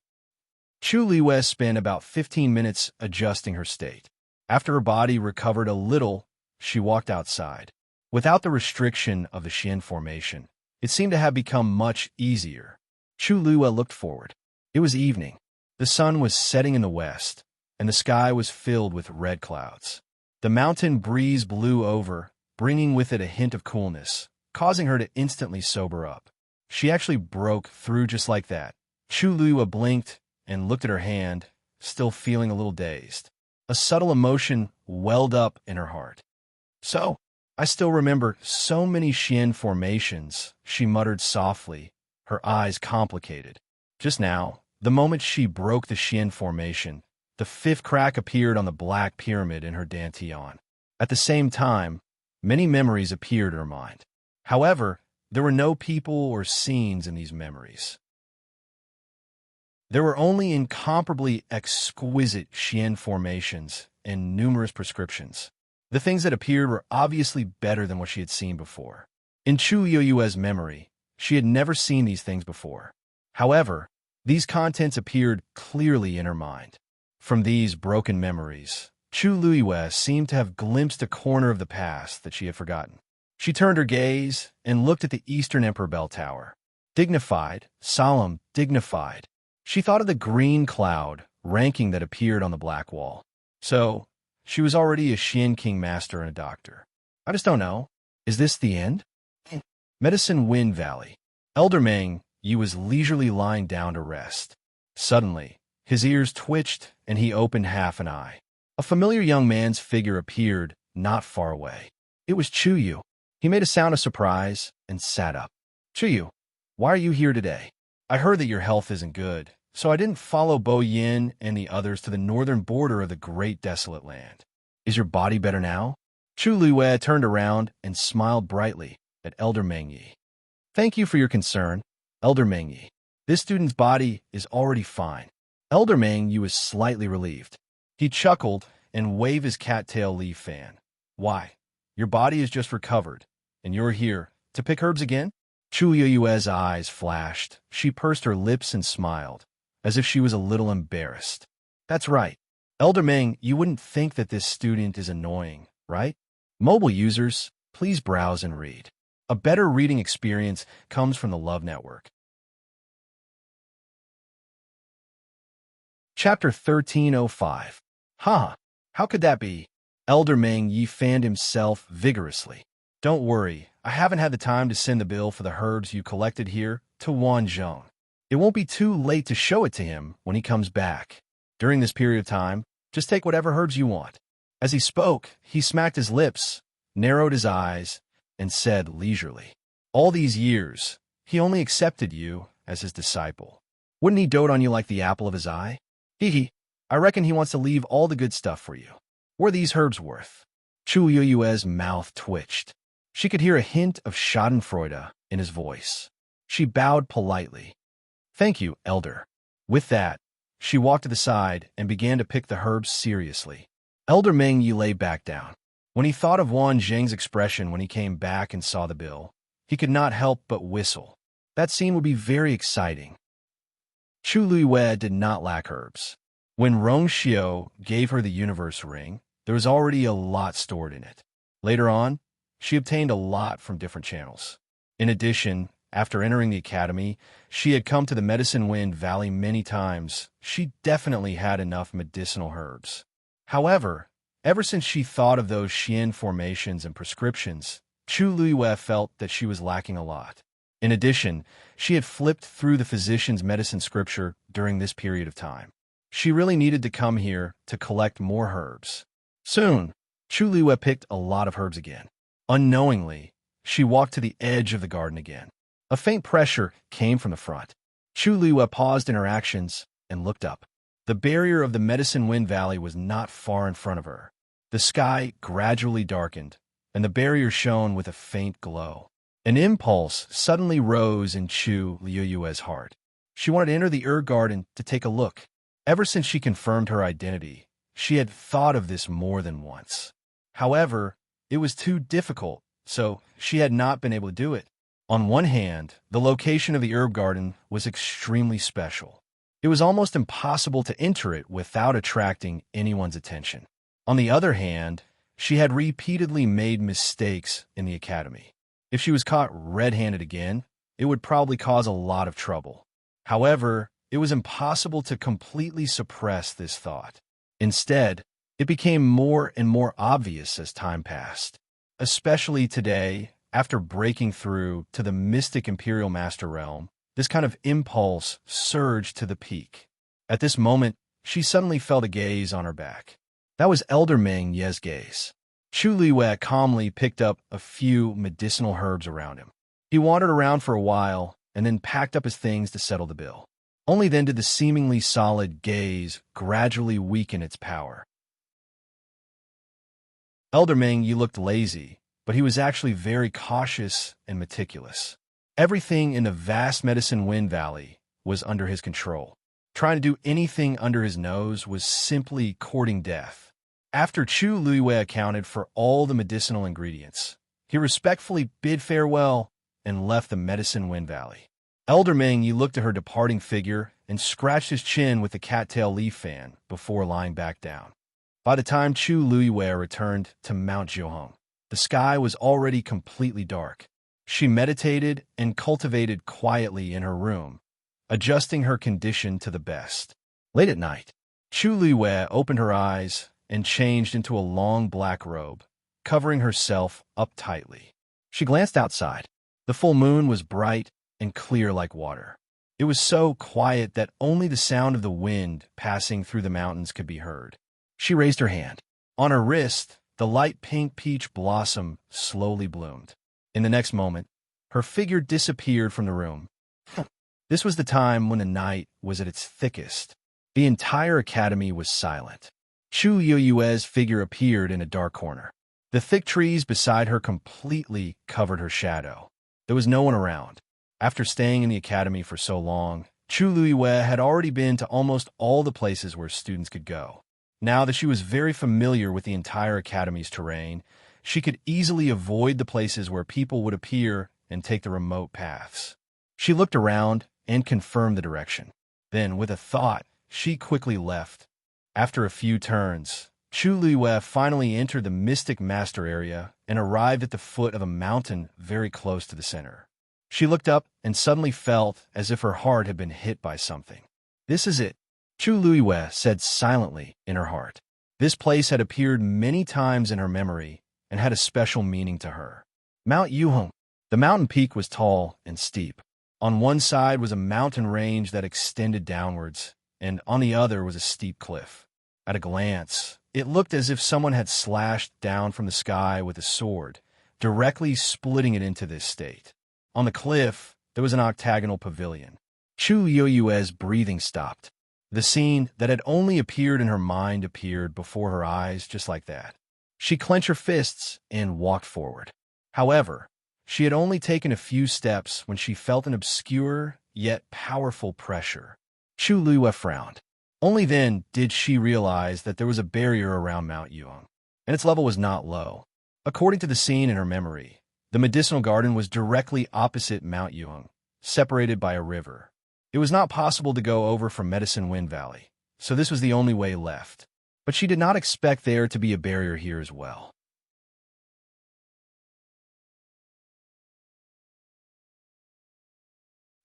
Chu Liyue spent about 15 minutes adjusting her state. After her body recovered a little, she walked outside. Without the restriction of the Xian formation, it seemed to have become much easier. Chu Liyue looked forward. It was evening. The sun was setting in the west, and the sky was filled with red clouds. The mountain breeze blew over, bringing with it a hint of coolness, causing her to instantly sober up. She actually broke through just like that. Chu Liyue blinked and looked at her hand, still feeling a little dazed. A subtle emotion welled up in her heart. So, I still remember so many Xian formations, she muttered softly, her eyes complicated. Just now, the moment she broke the Xian formation, the fifth crack appeared on the black pyramid in her dantian. At the same time, many memories appeared in her mind. However, there were no people or scenes in these memories. There were only incomparably exquisite Xian formations and numerous prescriptions. The things that appeared were obviously better than what she had seen before. In Chu Liyue's memory, she had never seen these things before. However, these contents appeared clearly in her mind. From these broken memories, Chu Liyue seemed to have glimpsed a corner of the past that she had forgotten. She turned her gaze and looked at the Eastern Emperor Bell Tower. Dignified, solemn, dignified. She thought of the green cloud ranking that appeared on the black wall. So, she was already a Xian King Master and a doctor. I just don't know. Is this the end? Medicine Wind Valley. Elder Meng, Yi was leisurely lying down to rest. Suddenly, his ears twitched and he opened half an eye. A familiar young man's figure appeared not far away. It was Chuyu. He made a sound of surprise and sat up. Chuyu, why are you here today? I heard that your health isn't good, so I didn't follow Bo Yin and the others to the northern border of the great desolate land. Is your body better now? Chu Luiwei turned around and smiled brightly at Elder Meng Yi. Thank you for your concern, Elder Meng Yi. This student's body is already fine. Elder Meng Yi was slightly relieved. He chuckled and waved his cattail leaf fan. Why? Your body is just recovered, and you're here to pick herbs again? Chu Yui's eyes flashed. She pursed her lips and smiled, as if she was a little embarrassed. That's right. Elder Meng, you wouldn't think that this student is annoying, right? Mobile users, please browse and read. A better reading experience comes from the Love Network. Chapter 1305. Huh, how could that be? Elder Meng Yi fanned himself vigorously. Don't worry, I haven't had the time to send the bill for the herbs you collected here to Wan Zhong. It won't be too late to show it to him when he comes back. During this period of time, just take whatever herbs you want. As he spoke, he smacked his lips, narrowed his eyes, and said leisurely, all these years, he only accepted you as his disciple. Wouldn't he dote on you like the apple of his eye? Hee, I reckon he wants to leave all the good stuff for you. What are these herbs worth? Chu Yui's mouth twitched. She could hear a hint of schadenfreude in his voice. She bowed politely. Thank you, Elder. With that, she walked to the side and began to pick the herbs seriously. Elder Meng Yi lay back down. When he thought of Wan Zheng's expression when he came back and saw the bill, he could not help but whistle. That scene would be very exciting. Chu Luiwei did not lack herbs. When Rong Xiao gave her the universe ring, there was already a lot stored in it. Later on, she obtained a lot from different channels. In addition, after entering the academy, she had come to the Medicine Wind Valley many times. She definitely had enough medicinal herbs. However, ever since she thought of those Xian formations and prescriptions, Chu Luiwei felt that she was lacking a lot. In addition, she had flipped through the physician's medicine scripture during this period of time. She really needed to come here to collect more herbs. Soon, Chu Luiwei picked a lot of herbs again. Unknowingly, she walked to the edge of the garden again. A faint pressure came from the front. Chu Luiwei paused in her actions and looked up. The barrier of the Medicine Wind Valley was not far in front of her. The sky gradually darkened, and the barrier shone with a faint glow. An impulse suddenly rose in Chu Luiwei's heart. She wanted to enter the herb garden to take a look. Ever since she confirmed her identity, she had thought of this more than once. However, it was too difficult, so she had not been able to do it. On one hand, the location of the herb garden was extremely special. It was almost impossible to enter it without attracting anyone's attention. On the other hand, she had repeatedly made mistakes in the academy. If she was caught red-handed again, it would probably cause a lot of trouble. However, it was impossible to completely suppress this thought. Instead, it became more and more obvious as time passed. Especially today, after breaking through to the mystic Imperial Master Realm, this kind of impulse surged to the peak. At this moment, she suddenly felt a gaze on her back. That was Elder Meng Yi's gaze. Chu Luiwei calmly picked up a few medicinal herbs around him. He wandered around for a while and then packed up his things to settle the bill. Only then did the seemingly solid gaze gradually weaken its power. Elder Meng Yi looked lazy, but he was actually very cautious and meticulous. Everything in the vast Medicine Wind Valley was under his control. Trying to do anything under his nose was simply courting death. After Chu Luiwei accounted for all the medicinal ingredients, he respectfully bid farewell and left the Medicine Wind Valley. Elder Meng Yi looked at her departing figure and scratched his chin with the cattail leaf fan before lying back down. By the time Chu Luiwei returned to Mount Zhuheng, the sky was already completely dark. She meditated and cultivated quietly in her room, adjusting her condition to the best. Late at night, Chu Luiwei opened her eyes and changed into a long black robe, covering herself up tightly. She glanced outside. The full moon was bright and clear like water. It was so quiet that only the sound of the wind passing through the mountains could be heard. She raised her hand. On her wrist, the light pink peach blossom slowly bloomed. In the next moment, her figure disappeared from the room. This was the time when the night was at its thickest. The entire academy was silent. Chu Yue's figure appeared in a dark corner. The thick trees beside her completely covered her shadow. There was no one around. After staying in the academy for so long, Chu Yue had already been to almost all the places where students could go. Now that she was very familiar with the entire academy's terrain, she could easily avoid the places where people would appear and take the remote paths. She looked around and confirmed the direction. Then, with a thought, she quickly left. After a few turns, Chu Yue finally entered the Mystic Master area and arrived at the foot of a mountain very close to the center. She looked up and suddenly felt as if her heart had been hit by something. This is it, Chu Yue said silently in her heart. This place had appeared many times in her memory and had a special meaning to her. Mount Yuhong. The mountain peak was tall and steep. On one side was a mountain range that extended downwards, and on the other was a steep cliff. At a glance, it looked as if someone had slashed down from the sky with a sword, directly splitting it into this state. On the cliff, there was an octagonal pavilion. Chu Yue's breathing stopped. The scene that had only appeared in her mind appeared before her eyes just like that. She clenched her fists and walked forward. However, she had only taken a few steps when she felt an obscure yet powerful pressure. Chu Yue frowned. Only then did she realize that there was a barrier around Mount Yuhong, and its level was not low. According to the scene in her memory, the medicinal garden was directly opposite Mount Yuhong, separated by a river. It was not possible to go over from Medicine Wind Valley, so this was the only way left. But she did not expect there to be a barrier here as well.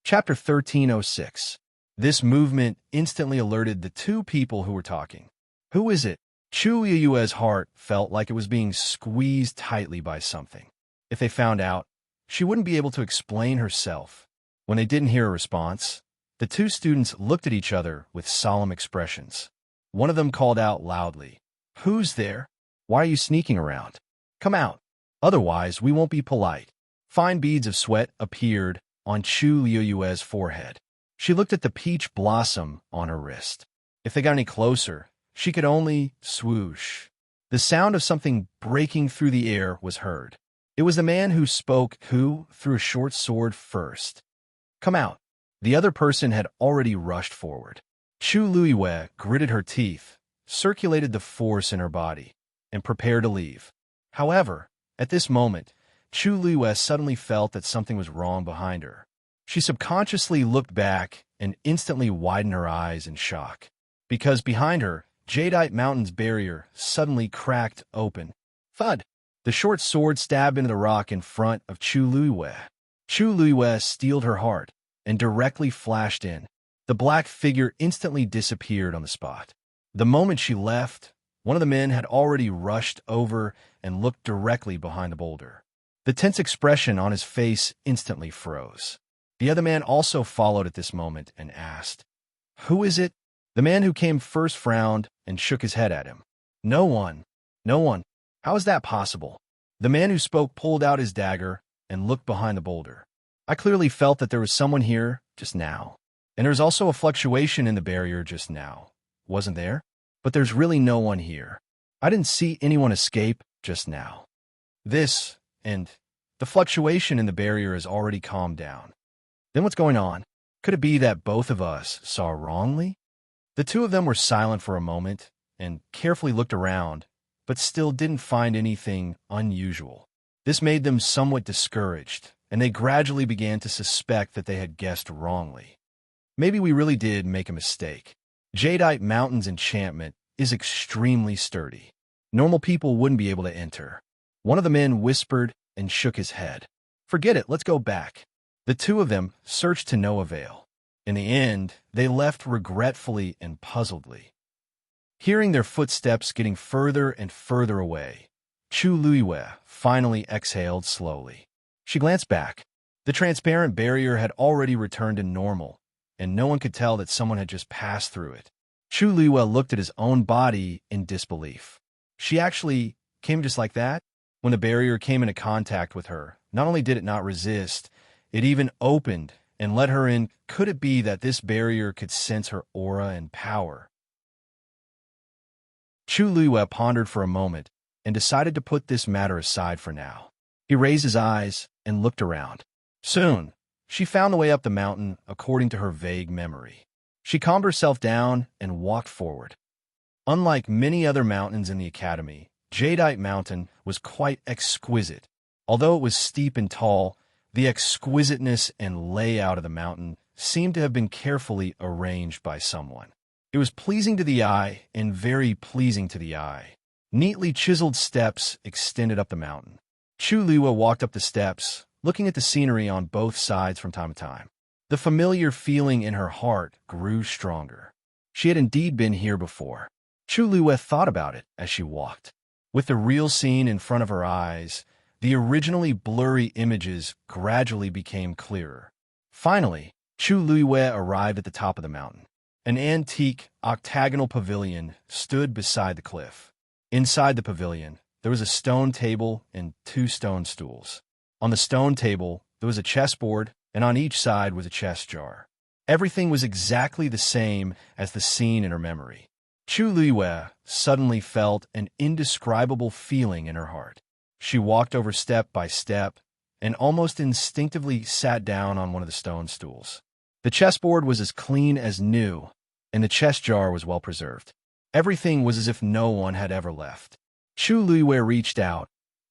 Chapter 1306. This movement instantly alerted the two people who were talking. Who is it? Chu Yue's heart felt like it was being squeezed tightly by something. If they found out, she wouldn't be able to explain herself. When they didn't hear a response, the two students looked at each other with solemn expressions. One of them called out loudly, "Who's there? Why are you sneaking around? Come out. Otherwise, we won't be polite." Fine beads of sweat appeared on Chu Yue's forehead. She looked at the peach blossom on her wrist. If they got any closer, she could only swoosh. The sound of something breaking through the air was heard. It was the man who spoke who threw a short sword first. "Come out." The other person had already rushed forward. Chu Yue gritted her teeth, circulated the force in her body, and prepared to leave. However, at this moment, Chu Yue suddenly felt that something was wrong behind her. She subconsciously looked back and instantly widened her eyes in shock. Because behind her, Jadeite Mountain's barrier suddenly cracked open. Thud! The short sword stabbed into the rock in front of Chu Yue. Chu Yue steeled her heart and directly flashed in. The black figure instantly disappeared on the spot. The moment she left, one of the men had already rushed over and looked directly behind the boulder. The tense expression on his face instantly froze. The other man also followed at this moment and asked, "Who is it?" The man who came first frowned and shook his head at him. No one. No one. How is that possible?" The man who spoke pulled out his dagger and looked behind the boulder. "I clearly felt that there was someone here just now. And there was also a fluctuation in the barrier just now. Wasn't there? But there's really no one here. I didn't see anyone escape just now. This, and the fluctuation in the barrier has already calmed down. Then what's going on? Could it be that both of us saw wrongly?" The two of them were silent for a moment and carefully looked around, but still didn't find anything unusual. This made them somewhat discouraged, and they gradually began to suspect that they had guessed wrongly. Maybe we really did make a mistake. Jadeite Mountain's enchantment is extremely sturdy. Normal people wouldn't be able to enter. One of the men whispered and shook his head. "Forget it, let's go back." The two of them searched to no avail. In the end, they left regretfully and puzzledly. Hearing their footsteps getting further and further away, Chu Yue finally exhaled slowly. She glanced back. The transparent barrier had already returned to normal, and no one could tell that someone had just passed through it. Chu Liwei looked at his own body in disbelief. She actually came just like that? When the barrier came into contact with her, not only did it not resist, it even opened and let her in. Could it be that this barrier could sense her aura and power? Chu Liwei pondered for a moment and decided to put this matter aside for now. He raised his eyes and looked around. Soon, she found the way up the mountain according to her vague memory. She calmed herself down and walked forward. Unlike many other mountains in the academy, Jadeite Mountain was quite exquisite. Although it was steep and tall, the exquisiteness and layout of the mountain seemed to have been carefully arranged by someone. It was pleasing to the eye and very pleasing to the eye. Neatly chiseled steps extended up the mountain. Chu Liwei walked up the steps, looking at the scenery on both sides from time to time. The familiar feeling in her heart grew stronger. She had indeed been here before. Chu Liwei thought about it as she walked. With the real scene in front of her eyes, the originally blurry images gradually became clearer. Finally, Chu Liwei arrived at the top of the mountain. An antique, octagonal pavilion stood beside the cliff. Inside the pavilion, there was a stone table and 2 stone stools. On the stone table, there was a chessboard, and on each side was a chess jar. Everything was exactly the same as the scene in her memory. Chu Liwei suddenly felt an indescribable feeling in her heart. She walked over step by step and almost instinctively sat down on one of the stone stools. The chessboard was as clean as new, and the chess jar was well preserved. Everything was as if no one had ever left. Chu Liwei reached out,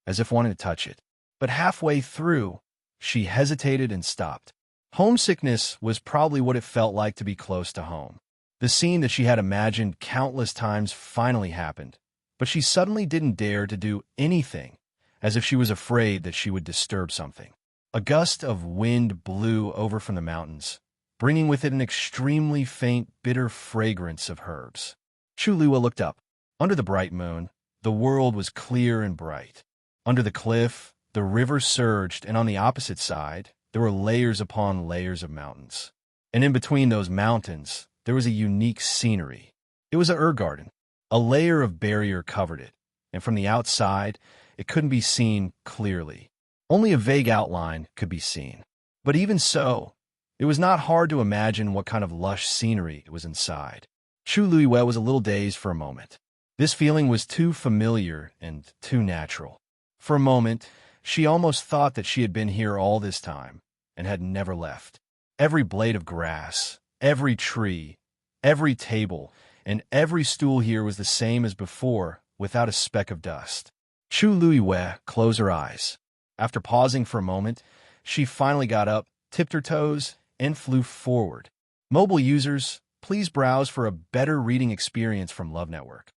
as if wanting to touch it, but halfway through, she hesitated and stopped. Homesickness was probably what it felt like to be close to home. The scene that she had imagined countless times finally happened, but she suddenly didn't dare to do anything, as if she was afraid that she would disturb something. A gust of wind blew over from the mountains, bringing with it an extremely faint, bitter fragrance of herbs. Chu Liwei looked up. Under the bright moon, the world was clear and bright. Under the cliff, the river surged, and on the opposite side, there were layers upon layers of mountains. And in between those mountains, there was a unique scenery. It was a garden. A layer of barrier covered it, and from the outside, it couldn't be seen clearly. Only a vague outline could be seen. But even so, it was not hard to imagine what kind of lush scenery was inside. Chu Liwei was a little dazed for a moment. This feeling was too familiar and too natural. For a moment, she almost thought that she had been here all this time and had never left. Every blade of grass, every tree, every table, and every stool here was the same as before, without a speck of dust. Chu Liwei closed her eyes. After pausing for a moment, she finally got up, tipped her toes, and flew forward. Mobile users, please browse for a better reading experience from Love Network.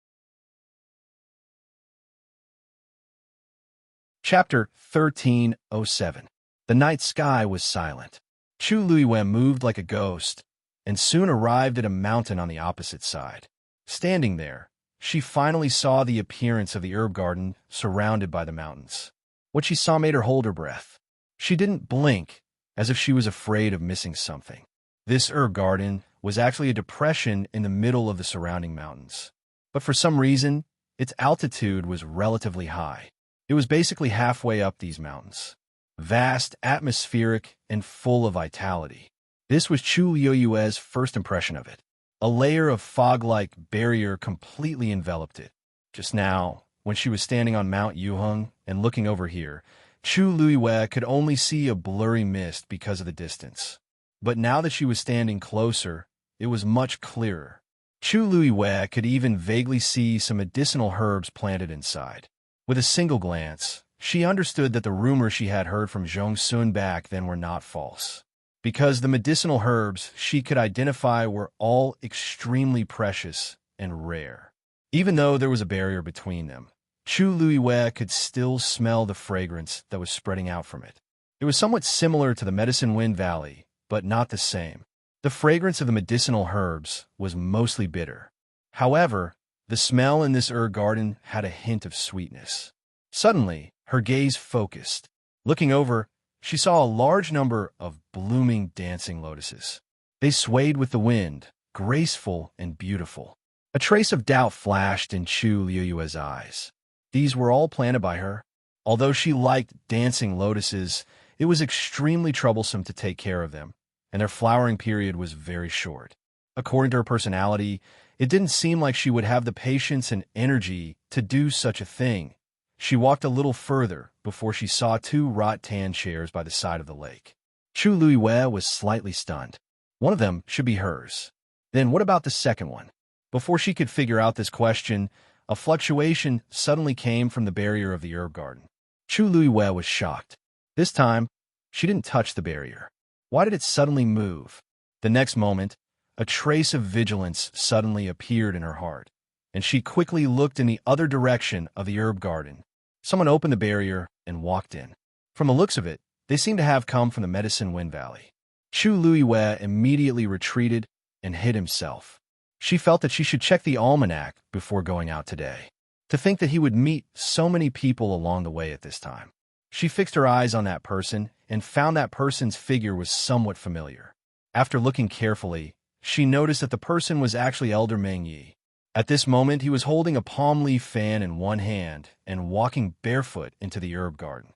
Chapter 1307. The night sky was silent. Chu Liwei moved like a ghost, and soon arrived at a mountain on the opposite side. Standing there, she finally saw the appearance of the herb garden surrounded by the mountains. What she saw made her hold her breath. She didn't blink, as if she was afraid of missing something. This herb garden was actually a depression in the middle of the surrounding mountains. But for some reason, its altitude was relatively high. It was basically halfway up these mountains. Vast, atmospheric, and full of vitality. This was Chu Liwei's first impression of it. A layer of fog-like barrier completely enveloped it. Just now, when she was standing on Mount Yuheng and looking over here, Chu Liwei could only see a blurry mist because of the distance. But now that she was standing closer, it was much clearer. Chu Liwei could even vaguely see some medicinal herbs planted inside. With a single glance, she understood that the rumors she had heard from Zhong Sun back then were not false. Because the medicinal herbs she could identify were all extremely precious and rare. Even though there was a barrier between them, Chu Liwei could still smell the fragrance that was spreading out from it. It was somewhat similar to the Medicine Wind Valley, but not the same. The fragrance of the medicinal herbs was mostly bitter. However, the smell in this herb garden had a hint of sweetness. Suddenly, her gaze focused. Looking over, she saw a large number of blooming dancing lotuses. They swayed with the wind, graceful and beautiful. A trace of doubt flashed in Chu Liuyue's eyes. These were all planted by her. Although she liked dancing lotuses, it was extremely troublesome to take care of them, and their flowering period was very short. According to her personality, it didn't seem like she would have the patience and energy to do such a thing. She walked a little further before she saw two rattan chairs by the side of the lake. Chu Liyue was slightly stunned. One of them should be hers. Then what about the second one? Before she could figure out this question, a fluctuation suddenly came from the barrier of the herb garden. Chu Liyue was shocked. This time, she didn't touch the barrier. Why did it suddenly move? The next moment, a trace of vigilance suddenly appeared in her heart, and she quickly looked in the other direction of the herb garden. Someone opened the barrier and walked in. From the looks of it, they seemed to have come from the Medicine Wind Valley. Chu Liyue immediately retreated and hid himself. She felt that she should check the almanac before going out today. To think that he would meet so many people along the way at this time. She fixed her eyes on that person and found that person's figure was somewhat familiar. After looking carefully, she noticed that the person was actually Elder Meng Yi. At this moment, he was holding a palm leaf fan in one hand and walking barefoot into the herb garden.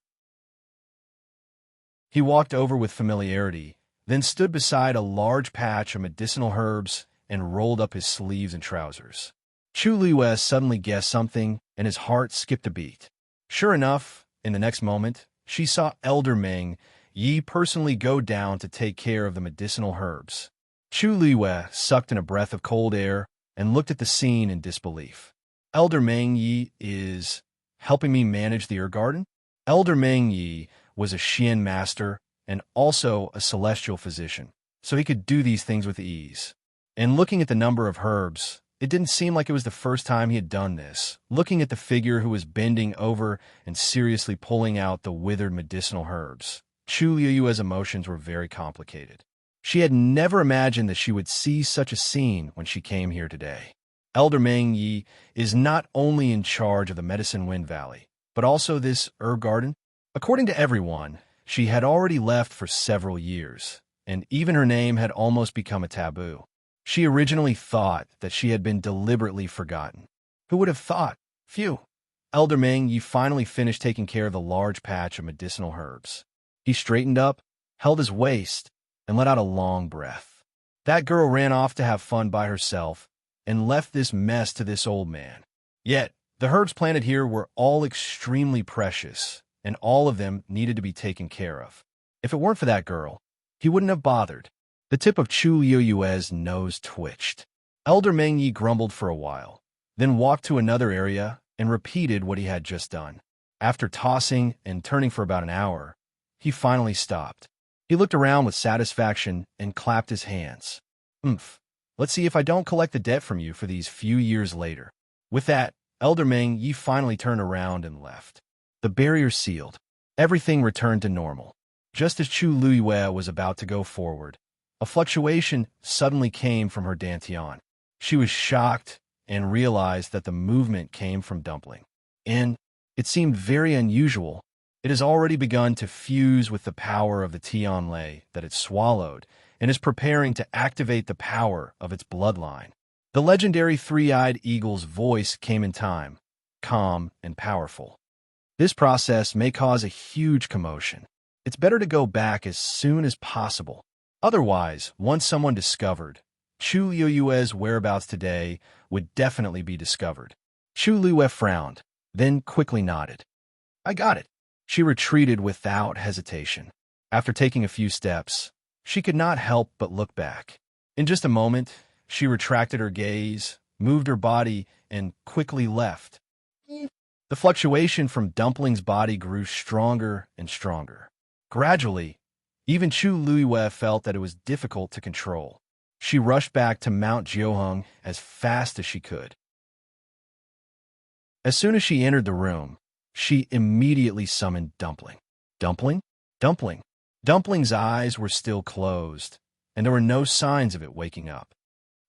He walked over with familiarity, then stood beside a large patch of medicinal herbs and rolled up his sleeves and trousers. Chu Liyue suddenly guessed something, and his heart skipped a beat. Sure enough, in the next moment, she saw Elder Meng Yi personally go down to take care of the medicinal herbs. Chu Liyue sucked in a breath of cold air and looked at the scene in disbelief. Elder Meng Yi is helping me manage the herb garden? Elder Meng Yi was a Xian master and also a celestial physician, so he could do these things with ease. And looking at the number of herbs, it didn't seem like it was the first time he had done this. Looking at the figure who was bending over and seriously pulling out the withered medicinal herbs, Chu Liyue's emotions were very complicated. She had never imagined that she would see such a scene when she came here today. Elder Meng Yi is not only in charge of the Medicine Wind Valley, but also this herb garden. According to everyone, she had already left for several years, and even her name had almost become a taboo. She originally thought that she had been deliberately forgotten. Who would have thought? Phew. Elder Meng Yi finally finished taking care of the large patch of medicinal herbs. He straightened up, held his waist, and let out a long breath. That girl ran off to have fun by herself and left this mess to this old man. Yet, the herbs planted here were all extremely precious, and all of them needed to be taken care of. If it weren't for that girl, he wouldn't have bothered. The tip of Chu Liyue's nose twitched. Elder Meng Yi grumbled for a while, then walked to another area and repeated what he had just done. After tossing and turning for about an hour, he finally stopped. He looked around with satisfaction and clapped his hands. Let's see if I don't collect the debt from you for these few years later. With that, Elder Meng Yi finally turned around and left. The barrier sealed. Everything returned to normal. Just as Chu Liyue was about to go forward, a fluctuation suddenly came from her dantian. She was shocked and realized that the movement came from Dumpling. And it seemed very unusual. It has already begun to fuse with the power of the Tianlei that it swallowed and is preparing to activate the power of its bloodline. The legendary three-eyed eagle's voice came in time, calm and powerful. This process may cause a huge commotion. It's better to go back as soon as possible. Otherwise, once someone discovered, Chu Liyue's whereabouts today would definitely be discovered. Chu Liyue frowned, then quickly nodded. I got it. She retreated without hesitation. After taking a few steps, she could not help but look back. In just a moment, she retracted her gaze, moved her body, and quickly left. The fluctuation from Dumpling's body grew stronger and stronger. Gradually, even Chu Liyue felt that it was difficult to control. She rushed back to Mount Jiuheng as fast as she could. As soon as she entered the room, she immediately summoned Dumpling. Dumpling? Dumpling. Dumpling's eyes were still closed, and there were no signs of it waking up.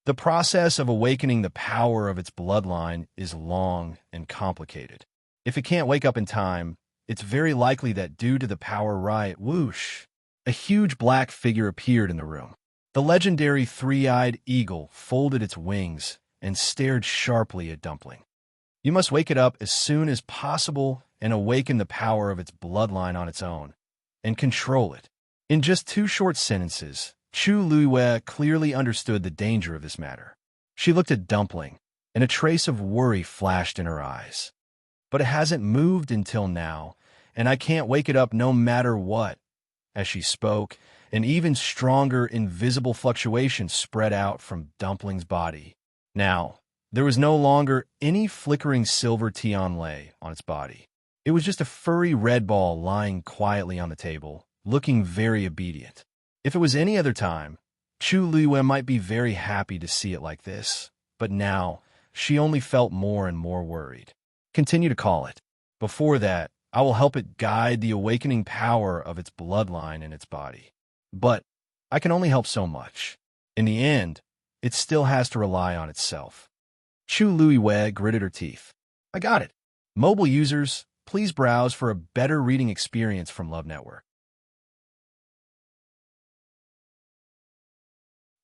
The process of awakening the power of its bloodline is long and complicated. If it can't wake up in time, it's very likely that due to the power riot whoosh, a huge black figure appeared in the room. The legendary three-eyed eagle folded its wings and stared sharply at Dumpling. You must wake it up as soon as possible and awaken the power of its bloodline on its own, and control it. In just 2 short sentences, Chu Luiwei clearly understood the danger of this matter. She looked at Dumpling, and a trace of worry flashed in her eyes. But it hasn't moved until now, and I can't wake it up no matter what. As she spoke, an even stronger invisible fluctuation spread out from Dumpling's body. Now, there was no longer any flickering silver tianlei on its body. It was just a furry red ball lying quietly on the table, looking very obedient. If it was any other time, Chu Luiwei might be very happy to see it like this, but now she only felt more and more worried. Continue to call it. Before that, I will help it guide the awakening power of its bloodline in its body. But I can only help so much. In the end, it still has to rely on itself. Chu Luiwei gritted her teeth. I got it. Mobile users, please browse for a better reading experience from Love Network.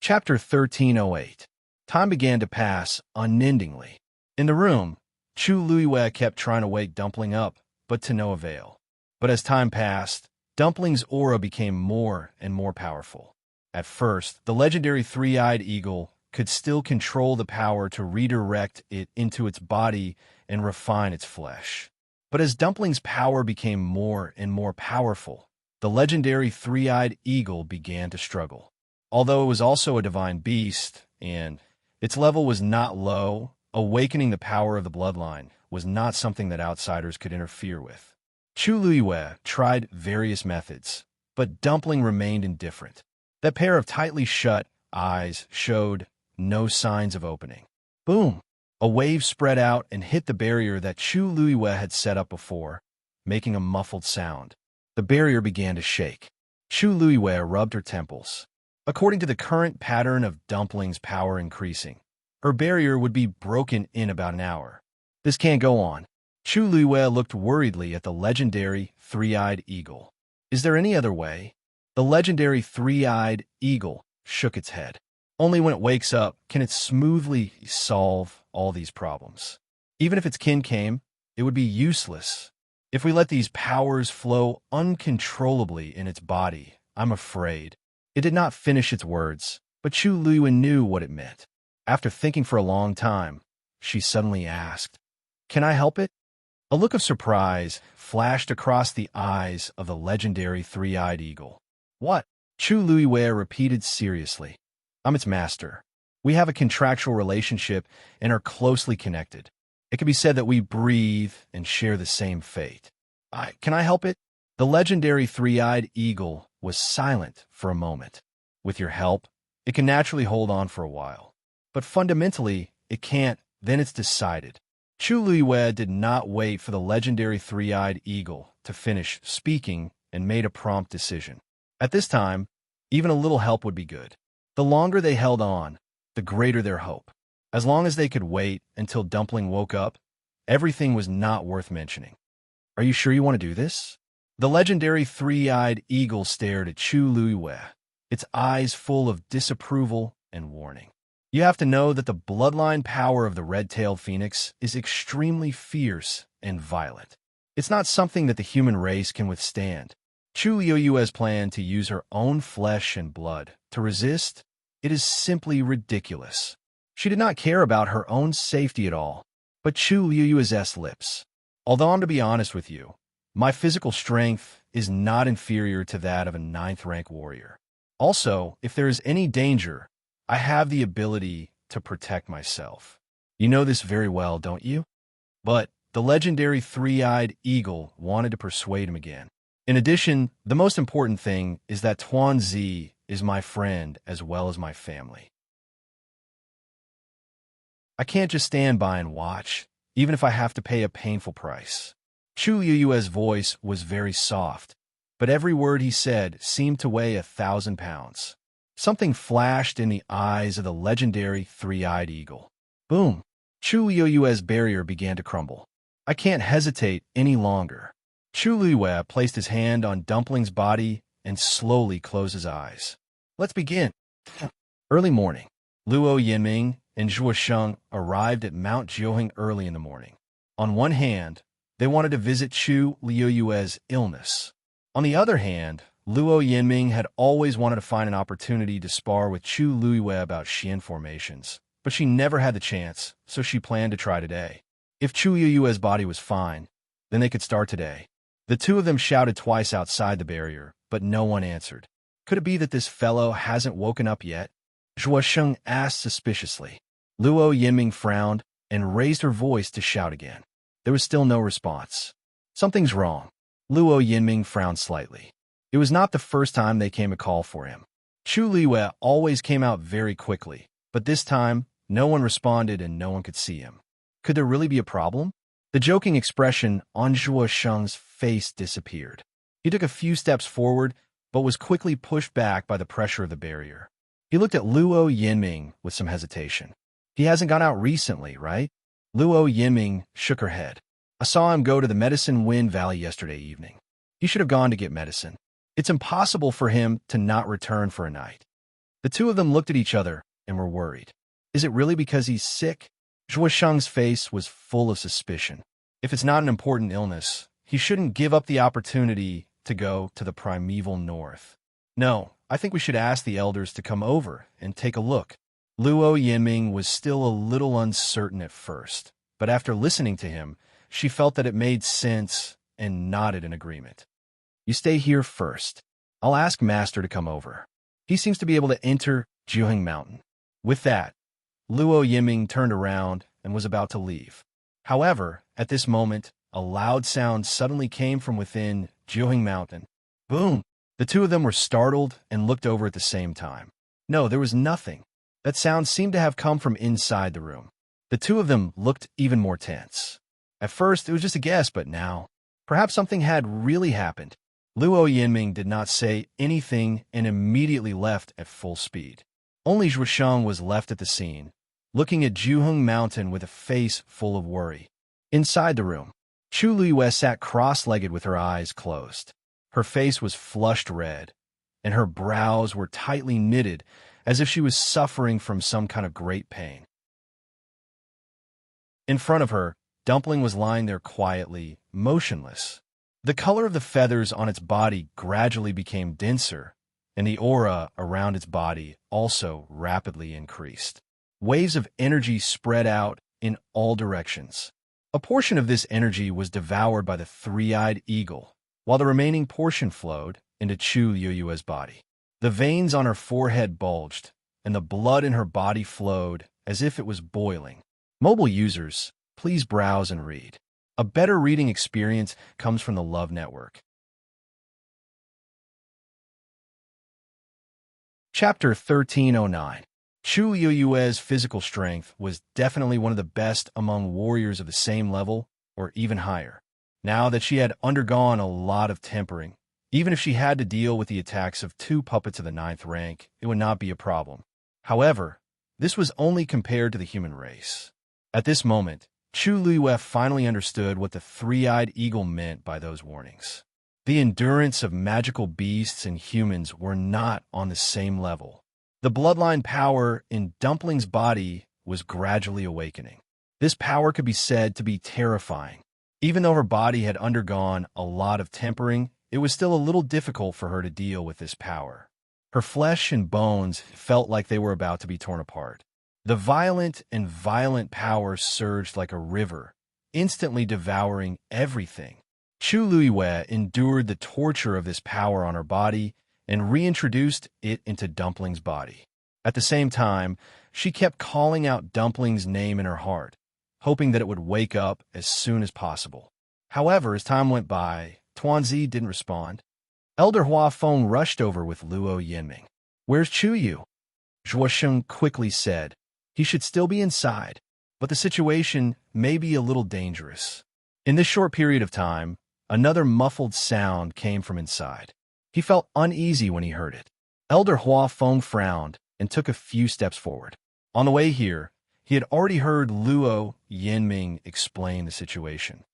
Chapter 1308. Time began to pass unendingly. In the room, Chu Luiwei kept trying to wake Dumpling up, but to no avail. But as time passed, Dumpling's aura became more and more powerful. At first, the legendary three-eyed eagle could still control the power to redirect it into its body and refine its flesh. But as Dumpling's power became more and more powerful, the legendary three-eyed eagle began to struggle. Although it was also a divine beast, and its level was not low, awakening the power of the bloodline was not something that outsiders could interfere with. Chu Luiwei tried various methods, but Dumpling remained indifferent. That pair of tightly shut eyes showed no signs of opening. Boom! A wave spread out and hit the barrier that Chu Luiwei had set up before, making a muffled sound. The barrier began to shake. Chu Luiwei rubbed her temples. According to the current pattern of Dumpling's power increasing, her barrier would be broken in about an hour. This can't go on. Chu Luiwei looked worriedly at the legendary three-eyed eagle. Is there any other way? The legendary three-eyed eagle shook its head. Only when it wakes up can it smoothly solve all these problems. Even if its kin came, it would be useless. If we let these powers flow uncontrollably in its body, I'm afraid. It did not finish its words, but Chu Luiwei knew what it meant. After thinking for a long time, she suddenly asked, Can I help it? A look of surprise flashed across the eyes of the legendary three-eyed eagle. What? Chu Luiwei repeated seriously. I'm its master. We have a contractual relationship and are closely connected. It can be said that we breathe and share the same fate. Can I help it? The legendary three-eyed eagle was silent for a moment. With your help, it can naturally hold on for a while. But fundamentally, it can't. Then it's decided. Chu Luiwei did not wait for the legendary three-eyed eagle to finish speaking and made a prompt decision. At this time, even a little help would be good. The longer they held on, the greater their hope. As long as they could wait until Dumpling woke up, everything was not worth mentioning. Are you sure you want to do this? The legendary three-eyed eagle stared at Chu Luiwei, its eyes full of disapproval and warning. You have to know that the bloodline power of the red-tailed phoenix is extremely fierce and violent. It's not something that the human race can withstand. Chu Luiwei's plan to use her own flesh and blood to resist, it is simply ridiculous. She did not care about her own safety at all, but Chu Luiwei's lips. Although I'm to be honest with you, my physical strength is not inferior to that of a 9th-rank warrior. Also, if there is any danger, I have the ability to protect myself. You know this very well, don't you? But the legendary three-eyed eagle wanted to persuade him again. In addition, the most important thing is that Tuanzi is my friend as well as my family. I can't just stand by and watch, even if I have to pay a painful price. Chu Luiwei's voice was very soft, but every word he said seemed to weigh 1,000 pounds. Something flashed in the eyes of the legendary three-eyed eagle. Boom! Chu Luiwei's barrier began to crumble. I can't hesitate any longer. Chu Liyue placed his hand on Dumpling's body and slowly closed his eyes. Let's begin. Early morning. Luo Yinming and Zhuo Sheng arrived at Mount Jiuheng early in the morning. On one hand, they wanted to visit Chu Liyue's illness. On the other hand, Luo Yinming had always wanted to find an opportunity to spar with Chu Liyue about Xian formations, but she never had the chance, so she planned to try today. If Chu Liyue's body was fine, then they could start today. The two of them shouted twice outside the barrier, but no one answered. Could it be that this fellow hasn't woken up yet? Zhuo Sheng asked suspiciously. Luo Yinming frowned and raised her voice to shout again. There was still no response. Something's wrong. Luo Yinming frowned slightly. It was not the first time they came a call for him. Chu Liyue always came out very quickly, but this time, no one responded and no one could see him. Could there really be a problem? The joking expression on Zhuo Sheng's face disappeared. He took a few steps forward, but was quickly pushed back by the pressure of the barrier. He looked at Luo Yinming with some hesitation. He hasn't gone out recently, right? Luo Yinming shook her head. I saw him go to the Medicine Wind Valley yesterday evening. He should have gone to get medicine. It's impossible for him to not return for a night. The two of them looked at each other and were worried. Is it really because he's sick? Zhuo Sheng's face was full of suspicion. If it's not an important illness, he shouldn't give up the opportunity to go to the primeval north. No, I think we should ask the elders to come over and take a look. Luo Yinming was still a little uncertain at first, but after listening to him, she felt that it made sense and nodded in agreement. You stay here first. I'll ask Master to come over. He seems to be able to enter Jiuheng Mountain. With that, Luo Yinming turned around and was about to leave. However, at this moment, a loud sound suddenly came from within Jiuheng Mountain. Boom! The two of them were startled and looked over at the same time. No, there was nothing. That sound seemed to have come from inside the room. The two of them looked even more tense. At first, it was just a guess, but now, perhaps something had really happened. Luo Yinming did not say anything and immediately left at full speed. Only Zhuo Sheng was left at the scene, looking at Jiuheng Mountain with a face full of worry. Inside the room, Chu Liyue sat cross-legged with her eyes closed. Her face was flushed red, and her brows were tightly knitted as if she was suffering from some kind of great pain. In front of her, Dumpling was lying there quietly, motionless. The color of the feathers on its body gradually became denser, and the aura around its body also rapidly increased. Waves of energy spread out in all directions. A portion of this energy was devoured by the three-eyed eagle, while the remaining portion flowed into Chu Liyue's body. The veins on her forehead bulged, and the blood in her body flowed as if it was boiling. Mobile users, please browse and read. A better reading experience comes from the Love Network. Chapter 1309. Chu Liyue's physical strength was definitely one of the best among warriors of the same level or even higher. Now that she had undergone a lot of tempering, even if she had to deal with the attacks of two puppets of the 9th rank, it would not be a problem. However, this was only compared to the human race. At this moment, Chu Liyue finally understood what the three-eyed eagle meant by those warnings. The endurance of magical beasts and humans were not on the same level. The bloodline power in Dumpling's body was gradually awakening. This power could be said to be terrifying. Even though her body had undergone a lot of tempering, it was still a little difficult for her to deal with this power. Her flesh and bones felt like they were about to be torn apart. The violent power surged like a river, instantly devouring everything. Chu Liyue endured the torture of this power on her body and reintroduced it into Dumpling's body. At the same time, she kept calling out Dumpling's name in her heart, hoping that it would wake up as soon as possible. However, as time went by, Tuanzi didn't respond. Elder Hua Feng rushed over with Luo Yinming. "Where's Chu Yu?" Zhuo Sheng quickly said. He should still be inside, but the situation may be a little dangerous. In this short period of time, another muffled sound came from inside. He felt uneasy when he heard it. Elder Hua Feng frowned and took a few steps forward. On the way here, he had already heard Luo Yinming explain the situation.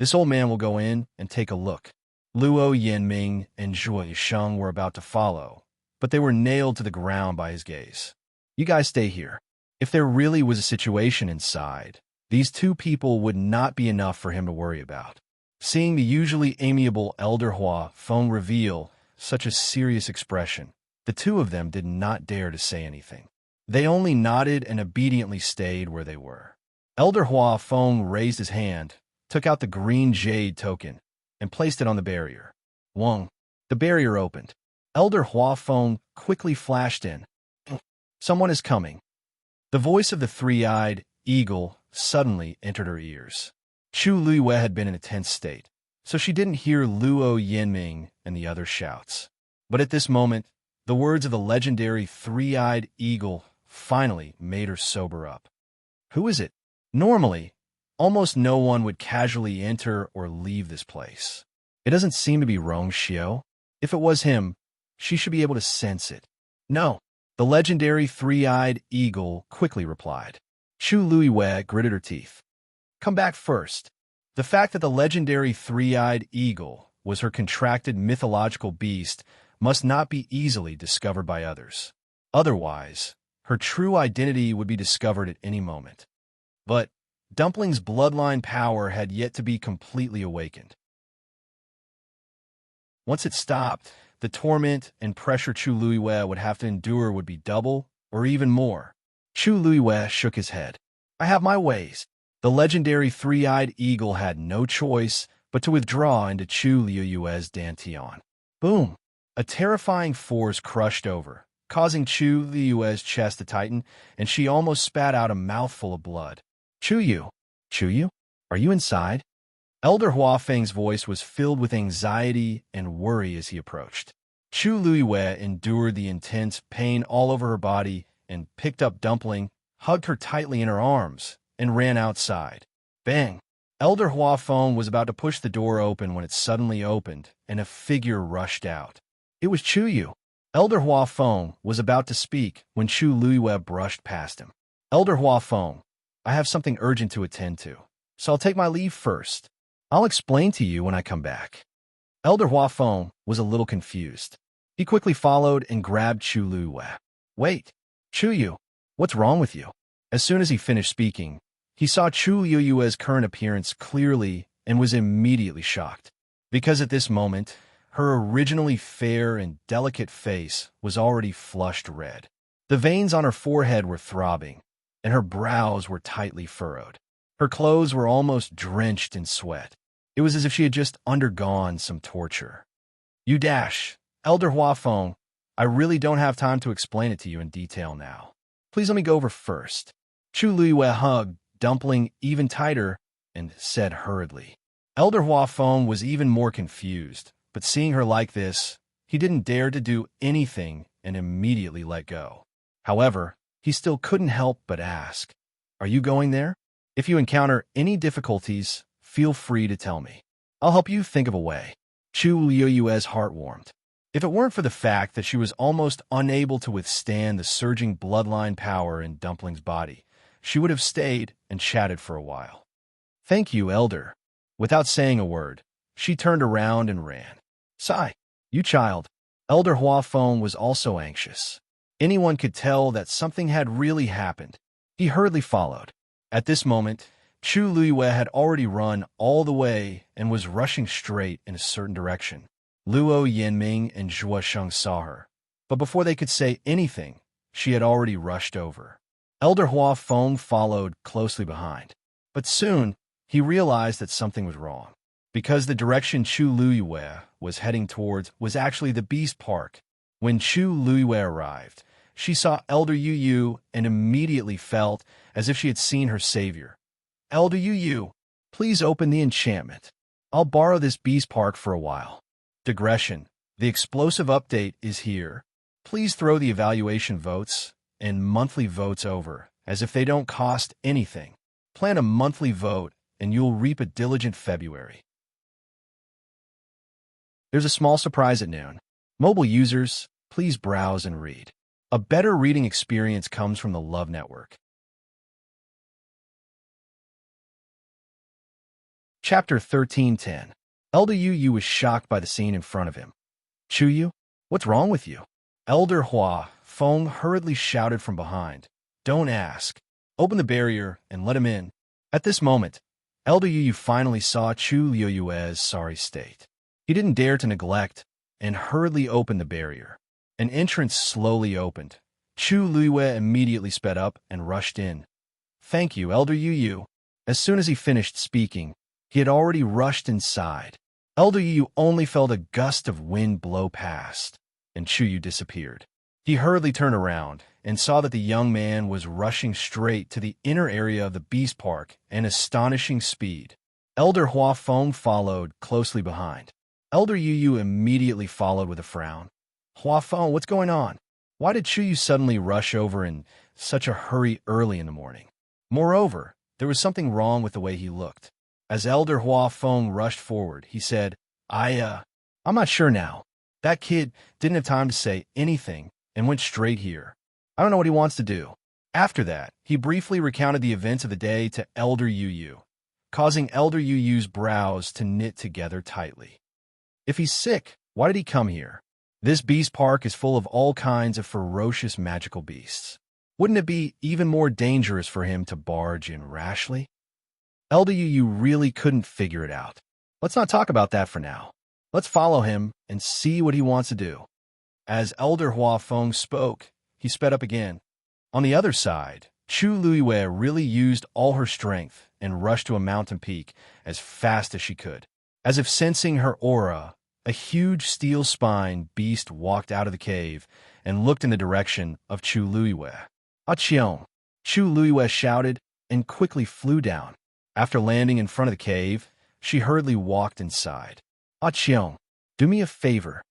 This old man will go in and take a look. Luo Yanming and Zhuo Sheng were about to follow, but they were nailed to the ground by his gaze. You guys stay here. If there really was a situation inside, these two people would not be enough for him to worry about. Seeing the usually amiable Elder Hua Feng reveal such a serious expression, the two of them did not dare to say anything. They only nodded and obediently stayed where they were. Elder Hua Feng raised his hand, took out the green jade token, and placed it on the barrier. Wong. The barrier opened. Elder Hua Feng quickly flashed in. Someone is coming. The voice of the three-eyed eagle suddenly entered her ears. Chu Luiyue had been in a tense state, so she didn't hear Luo Yanming and the other shouts. But at this moment, the words of the legendary three-eyed eagle finally made her sober up. Who is it? Normally, almost no one would casually enter or leave this place. It doesn't seem to be Rong Xiao. If it was him, she should be able to sense it. No, the legendary three-eyed eagle quickly replied. Chu Luiyue gritted her teeth. Come back first. The fact that the legendary three-eyed eagle was her contracted mythological beast must not be easily discovered by others. Otherwise, her true identity would be discovered at any moment. But Dumpling's bloodline power had yet to be completely awakened. Once it stopped, the torment and pressure Chu Luiyue would have to endure would be double or even more. Chu Luiyue shook his head. I have my ways. The legendary three-eyed eagle had no choice but to withdraw into Chu Luiyue's dantian. Boom! A terrifying force crushed over, causing Chu Luiyue's chest to tighten, and she almost spat out a mouthful of blood. Chu Yu, are you inside? Elder Huafeng's voice was filled with anxiety and worry as he approached. Chu Luiyue endured the intense pain all over her body and picked up Dumpling, hugged her tightly in her arms, and ran outside. Bang! Elder Huafeng was about to push the door open when it suddenly opened, and a figure rushed out. It was Chu Yu. Elder Huafeng was about to speak when Chu Luiyue brushed past him. Elder Huafeng, I have something urgent to attend to, so I'll take my leave first. I'll explain to you when I come back. Elder Huafeng was a little confused. He quickly followed and grabbed Chu Luiyue. Wait, Chu Yu, what's wrong with you? As soon as he finished speaking, he saw Chu Luiyue's current appearance clearly and was immediately shocked. Because at this moment, her originally fair and delicate face was already flushed red. The veins on her forehead were throbbing, and her brows were tightly furrowed. Her clothes were almost drenched in sweat. It was as if she had just undergone some torture. Elder Huafeng, I really don't have time to explain it to you in detail now. Please let me go over first. Chu Luiyue hugged Dumpling even tighter and said hurriedly. Elder Huafeng was even more confused, but seeing her like this, he didn't dare to do anything and immediately let go. However, he still couldn't help but ask, Are you going there? If you encounter any difficulties, feel free to tell me. I'll help you think of a way. Chu Luiyue's heart warmed. If it weren't for the fact that she was almost unable to withstand the surging bloodline power in Dumpling's body, she would have stayed and chatted for a while. Thank you, Elder. Without saying a word, she turned around and ran. Sigh, you child. Elder Huafeng was also anxious. Anyone could tell that something had really happened. He hurriedly followed. At this moment, Chu Luiyue had already run all the way and was rushing straight in a certain direction. Luo Yanming and Zhuo Sheng saw her, but before they could say anything, she had already rushed over. Elder Huafeng followed closely behind, but soon he realized that something was wrong, because the direction Chu Luiyue was heading towards was actually the Beast Park. When Chu Luiyue arrived, she saw Elder Yu and immediately felt as if she had seen her savior. Elder Yu, please open the enchantment. I'll borrow this Beast Park for a while. Digression. The explosive update is here. Please throw the evaluation votes and monthly votes over, as if they don't cost anything. Plan a monthly vote, and you'll reap a diligent February. There's a small surprise at noon. Mobile users, please browse and read. A better reading experience comes from the Love Network. Chapter 13:10. Elder Yu was shocked by the scene in front of him. Chuyu, what's wrong with you? Elder Hua Feng hurriedly shouted from behind. Don't ask. Open the barrier and let him in. At this moment, Elder Yu finally saw Chu Liyue's sorry state. He didn't dare to neglect and hurriedly opened the barrier. An entrance slowly opened. Chu Liyue immediately sped up and rushed in. Thank you, Elder Yu. As soon as he finished speaking, he had already rushed inside. Elder Yu only felt a gust of wind blow past, and Chuyu disappeared. He hurriedly turned around and saw that the young man was rushing straight to the inner area of the Beast Park at astonishing speed. Elder Hua Feng followed closely behind. Elder Yu immediately followed with a frown. Hua Feng, what's going on? Why did Chuyu suddenly rush over in such a hurry early in the morning? Moreover, there was something wrong with the way he looked. As Elder Hua Feng rushed forward, he said, I'm not sure now. That kid didn't have time to say anything and went straight here. I don't know what he wants to do. After that, he briefly recounted the events of the day to Elder Yu, causing Elder Yu's brows to knit together tightly. If he's sick, why did he come here? This beast park is full of all kinds of ferocious magical beasts. Wouldn't it be even more dangerous for him to barge in rashly? Elder Yu really couldn't figure it out. Let's not talk about that for now. Let's follow him and see what he wants to do. As Elder Hua Feng spoke, he sped up again. On the other side, Chu Liyue really used all her strength and rushed to a mountain peak as fast as she could. As if sensing her aura, a huge steel-spined beast walked out of the cave and looked in the direction of Chu Liyue. Achiong! Chu Liyue shouted and quickly flew down. After landing in front of the cave, she hurriedly walked inside. Achiong, do me a favor.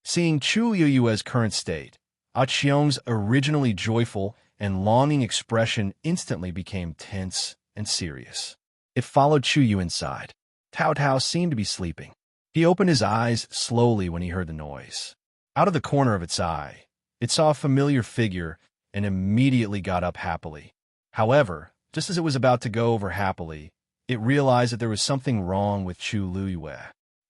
Seeing Chu Liyue's current state, Achiong's originally joyful and longing expression instantly became tense and serious. It followed Chuyu inside. Tao Tao seemed to be sleeping. He opened his eyes slowly when he heard the noise. Out of the corner of its eye, it saw a familiar figure and immediately got up happily. However, just as it was about to go over happily, it realized that there was something wrong with Chu Liyue.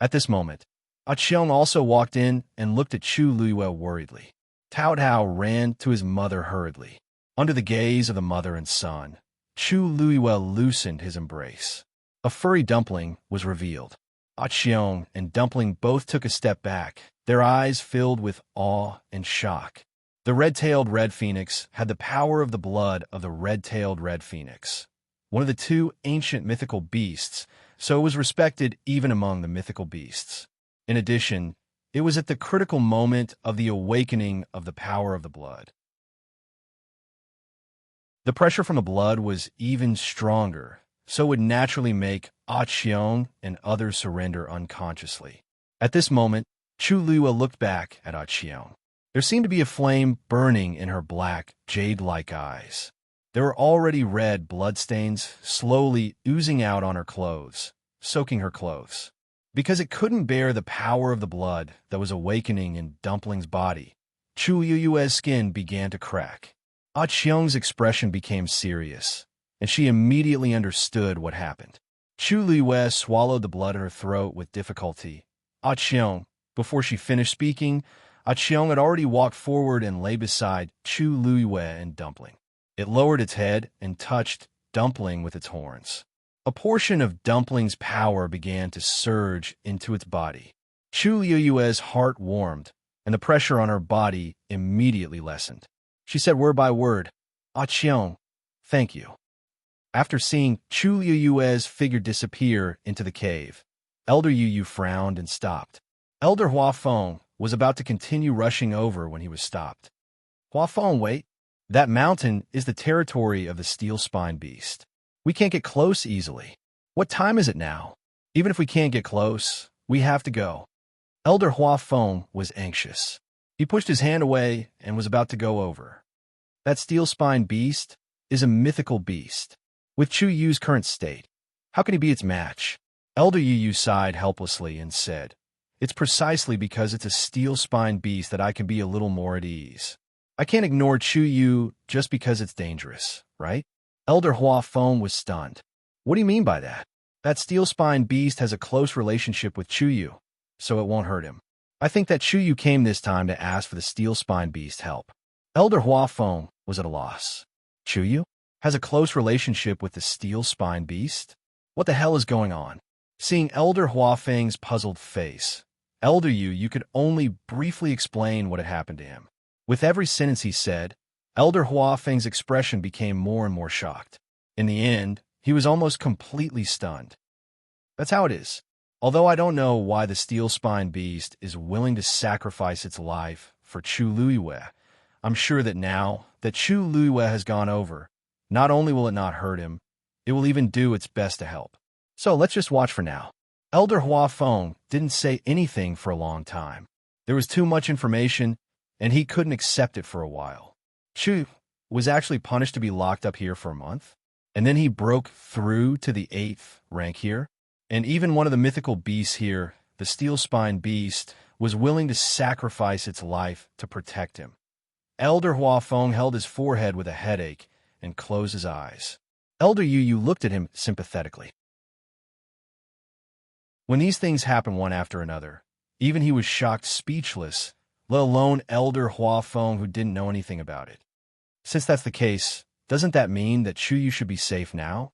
At this moment, Achiong also walked in and looked at Chu Liyue worriedly. Tao Tao ran to his mother hurriedly. Under the gaze of the mother and son, Chu Liyue loosened his embrace. A furry dumpling was revealed. Achiong and Dumpling both took a step back, their eyes filled with awe and shock. The red-tailed red phoenix had the power of the blood of the red-tailed red phoenix, one of the two ancient mythical beasts, so it was respected even among the mythical beasts. In addition, it was at the critical moment of the awakening of the power of the blood. The pressure from the blood was even stronger, so it would naturally make Achiong and others surrender unconsciously. At this moment, Chu Liyue looked back at Achiong. There seemed to be a flame burning in her black, jade-like eyes. There were already red bloodstains slowly oozing out on her clothes, soaking her clothes. Because it couldn't bear the power of the blood that was awakening in Dumpling's body, Chu Liyue's skin began to crack. Achiong's expression became serious, and she immediately understood what happened. Chu Liyue swallowed the blood in her throat with difficulty. Achiong, before she finished speaking, Achiong had already walked forward and lay beside Chu Liyue and Dumpling. It lowered its head and touched Dumpling with its horns. A portion of Dumpling's power began to surge into its body. Chu Liyue's heart warmed, and the pressure on her body immediately lessened. She said word by word, Achiong, thank you. After seeing Chu Liyue's figure disappear into the cave, Elder Yu frowned and stopped. Elder Hua Feng was about to continue rushing over when he was stopped. Hua Feng, wait. That mountain is the territory of the steel spine beast. We can't get close easily. What time is it now? Even if we can't get close, we have to go. Elder Hua Feng was anxious. He pushed his hand away and was about to go over. That steel spine beast is a mythical beast. With Chu Yu's current state, how can he be its match? Elder Yu sighed helplessly and said, It's precisely because it's a steel spine beast that I can be a little more at ease. I can't ignore Chu Yu just because it's dangerous, right? Elder Hua Feng was stunned. What do you mean by that? That steel-spine beast has a close relationship with Chuyu, so it won't hurt him. I think that Chuyu came this time to ask for the steel-spine beast's help. Elder Huafeng was at a loss. Chuyu has a close relationship with the steel-spine beast? What the hell is going on? Seeing Elder Huafeng's puzzled face, Elder Yu could only briefly explain what had happened to him. With every sentence he said, Elder Huafeng's expression became more and more shocked. In the end, he was almost completely stunned. That's how it is. Although I don't know why the steel-spine beast is willing to sacrifice its life for Chu Luiyue, I'm sure that now that Chu Luiyue has gone over, not only will it not hurt him, it will even do its best to help. So let's just watch for now. Elder Huafeng didn't say anything for a long time. There was too much information, and he couldn't accept it for a while. Chu was actually punished to be locked up here for a month, and then he broke through to the 8th rank here, and even one of the mythical beasts here, the steel-spine beast, was willing to sacrifice its life to protect him. Elder Huafeng held his forehead with a headache and closed his eyes. Elder Yu looked at him sympathetically. When these things happen one after another, even he was shocked speechless, let alone Elder Huafeng who didn't know anything about it. Since that's the case, doesn't that mean that Chuyu should be safe now?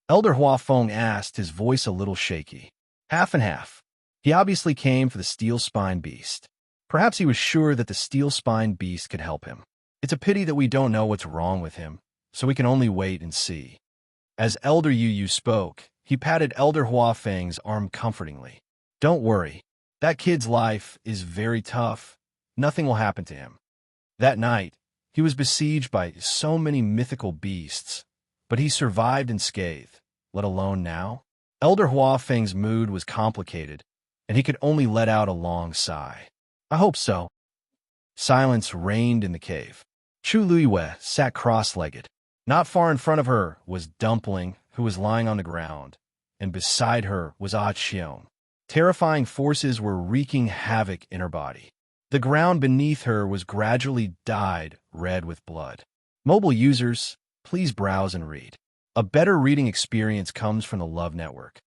Elder Huafeng asked, his voice a little shaky. Half and half. He obviously came for the steel-spine beast. Perhaps he was sure that the steel-spine beast could help him. It's a pity that we don't know what's wrong with him, so we can only wait and see. As Elder Yu spoke, he patted Elder Huafeng's arm comfortingly. Don't worry. That kid's life is very tough. Nothing will happen to him. That night, he was besieged by so many mythical beasts, but he survived unscathed, let alone now. Elder Huafeng's mood was complicated, and he could only let out a long sigh. I hope so. Silence reigned in the cave. Chu Luiyue sat cross-legged. Not far in front of her was Dumpling, who was lying on the ground, and beside her was Ah Qiong. Terrifying forces were wreaking havoc in her body. The ground beneath her was gradually dyed red with blood. Mobile users, please browse and read. A better reading experience comes from the Love Network.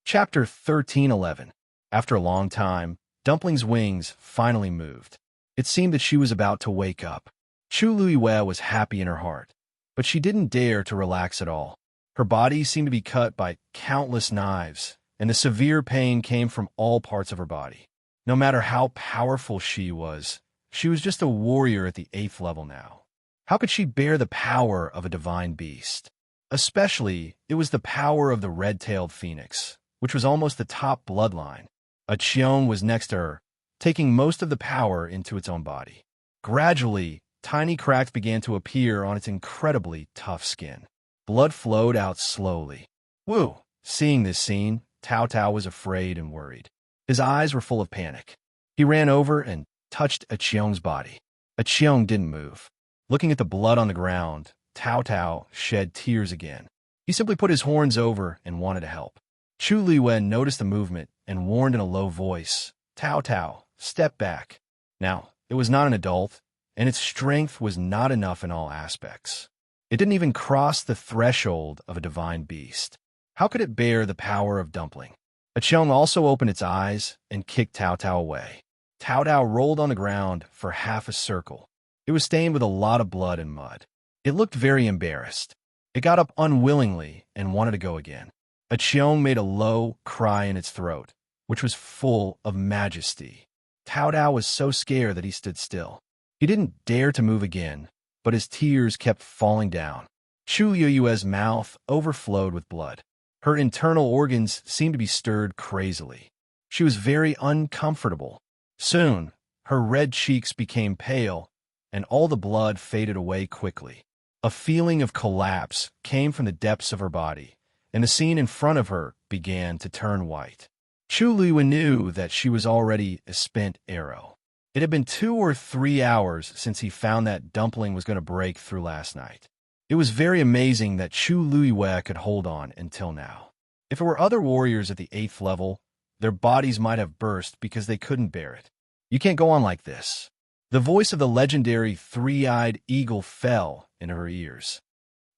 Chapter 13:11. After a long time, Dumpling's wings finally moved. It seemed that she was about to wake up. Chu Luiyue was happy in her heart, but she didn't dare to relax at all. Her body seemed to be cut by countless knives, and the severe pain came from all parts of her body. No matter how powerful she was just a warrior at the 8th level now. How could she bear the power of a divine beast? Especially, it was the power of the red-tailed phoenix, which was almost the top bloodline. A Qiong was next to her, taking most of the power into its own body. Gradually, tiny cracks began to appear on its incredibly tough skin. Blood flowed out slowly. Woo! Seeing this scene, Tao Tao was afraid and worried. His eyes were full of panic. He ran over and touched A Qiong's body. A Qiong didn't move. Looking at the blood on the ground, Tao Tao shed tears again. He simply put his horns over and wanted to help. Chu Luiyue noticed the movement and warned in a low voice, Tao Tao, step back. Now, it was not an adult, and its strength was not enough in all aspects. It didn't even cross the threshold of a divine beast. How could it bear the power of Dumpling? A Qiong also opened its eyes and kicked Tao Tao away. Tao Tao rolled on the ground for half a circle. It was stained with a lot of blood and mud. It looked very embarrassed. It got up unwillingly and wanted to go again. A Qiong made a low cry in its throat, which was full of majesty. Tao Tao was so scared that he stood still. He didn't dare to move again, but his tears kept falling down. Chu Luiyue's mouth overflowed with blood. Her internal organs seemed to be stirred crazily. She was very uncomfortable. Soon, her red cheeks became pale, and all the blood faded away quickly. A feeling of collapse came from the depths of her body, and the scene in front of her began to turn white. Chu Luiyue knew that she was already a spent arrow. It had been 2 or 3 hours since he found that Dumpling was going to break through last night. It was very amazing that Chu Luiyue could hold on until now. If it were other warriors at the 8th level, their bodies might have burst because they couldn't bear it. You can't go on like this. The voice of the legendary three-eyed eagle fell in her ears.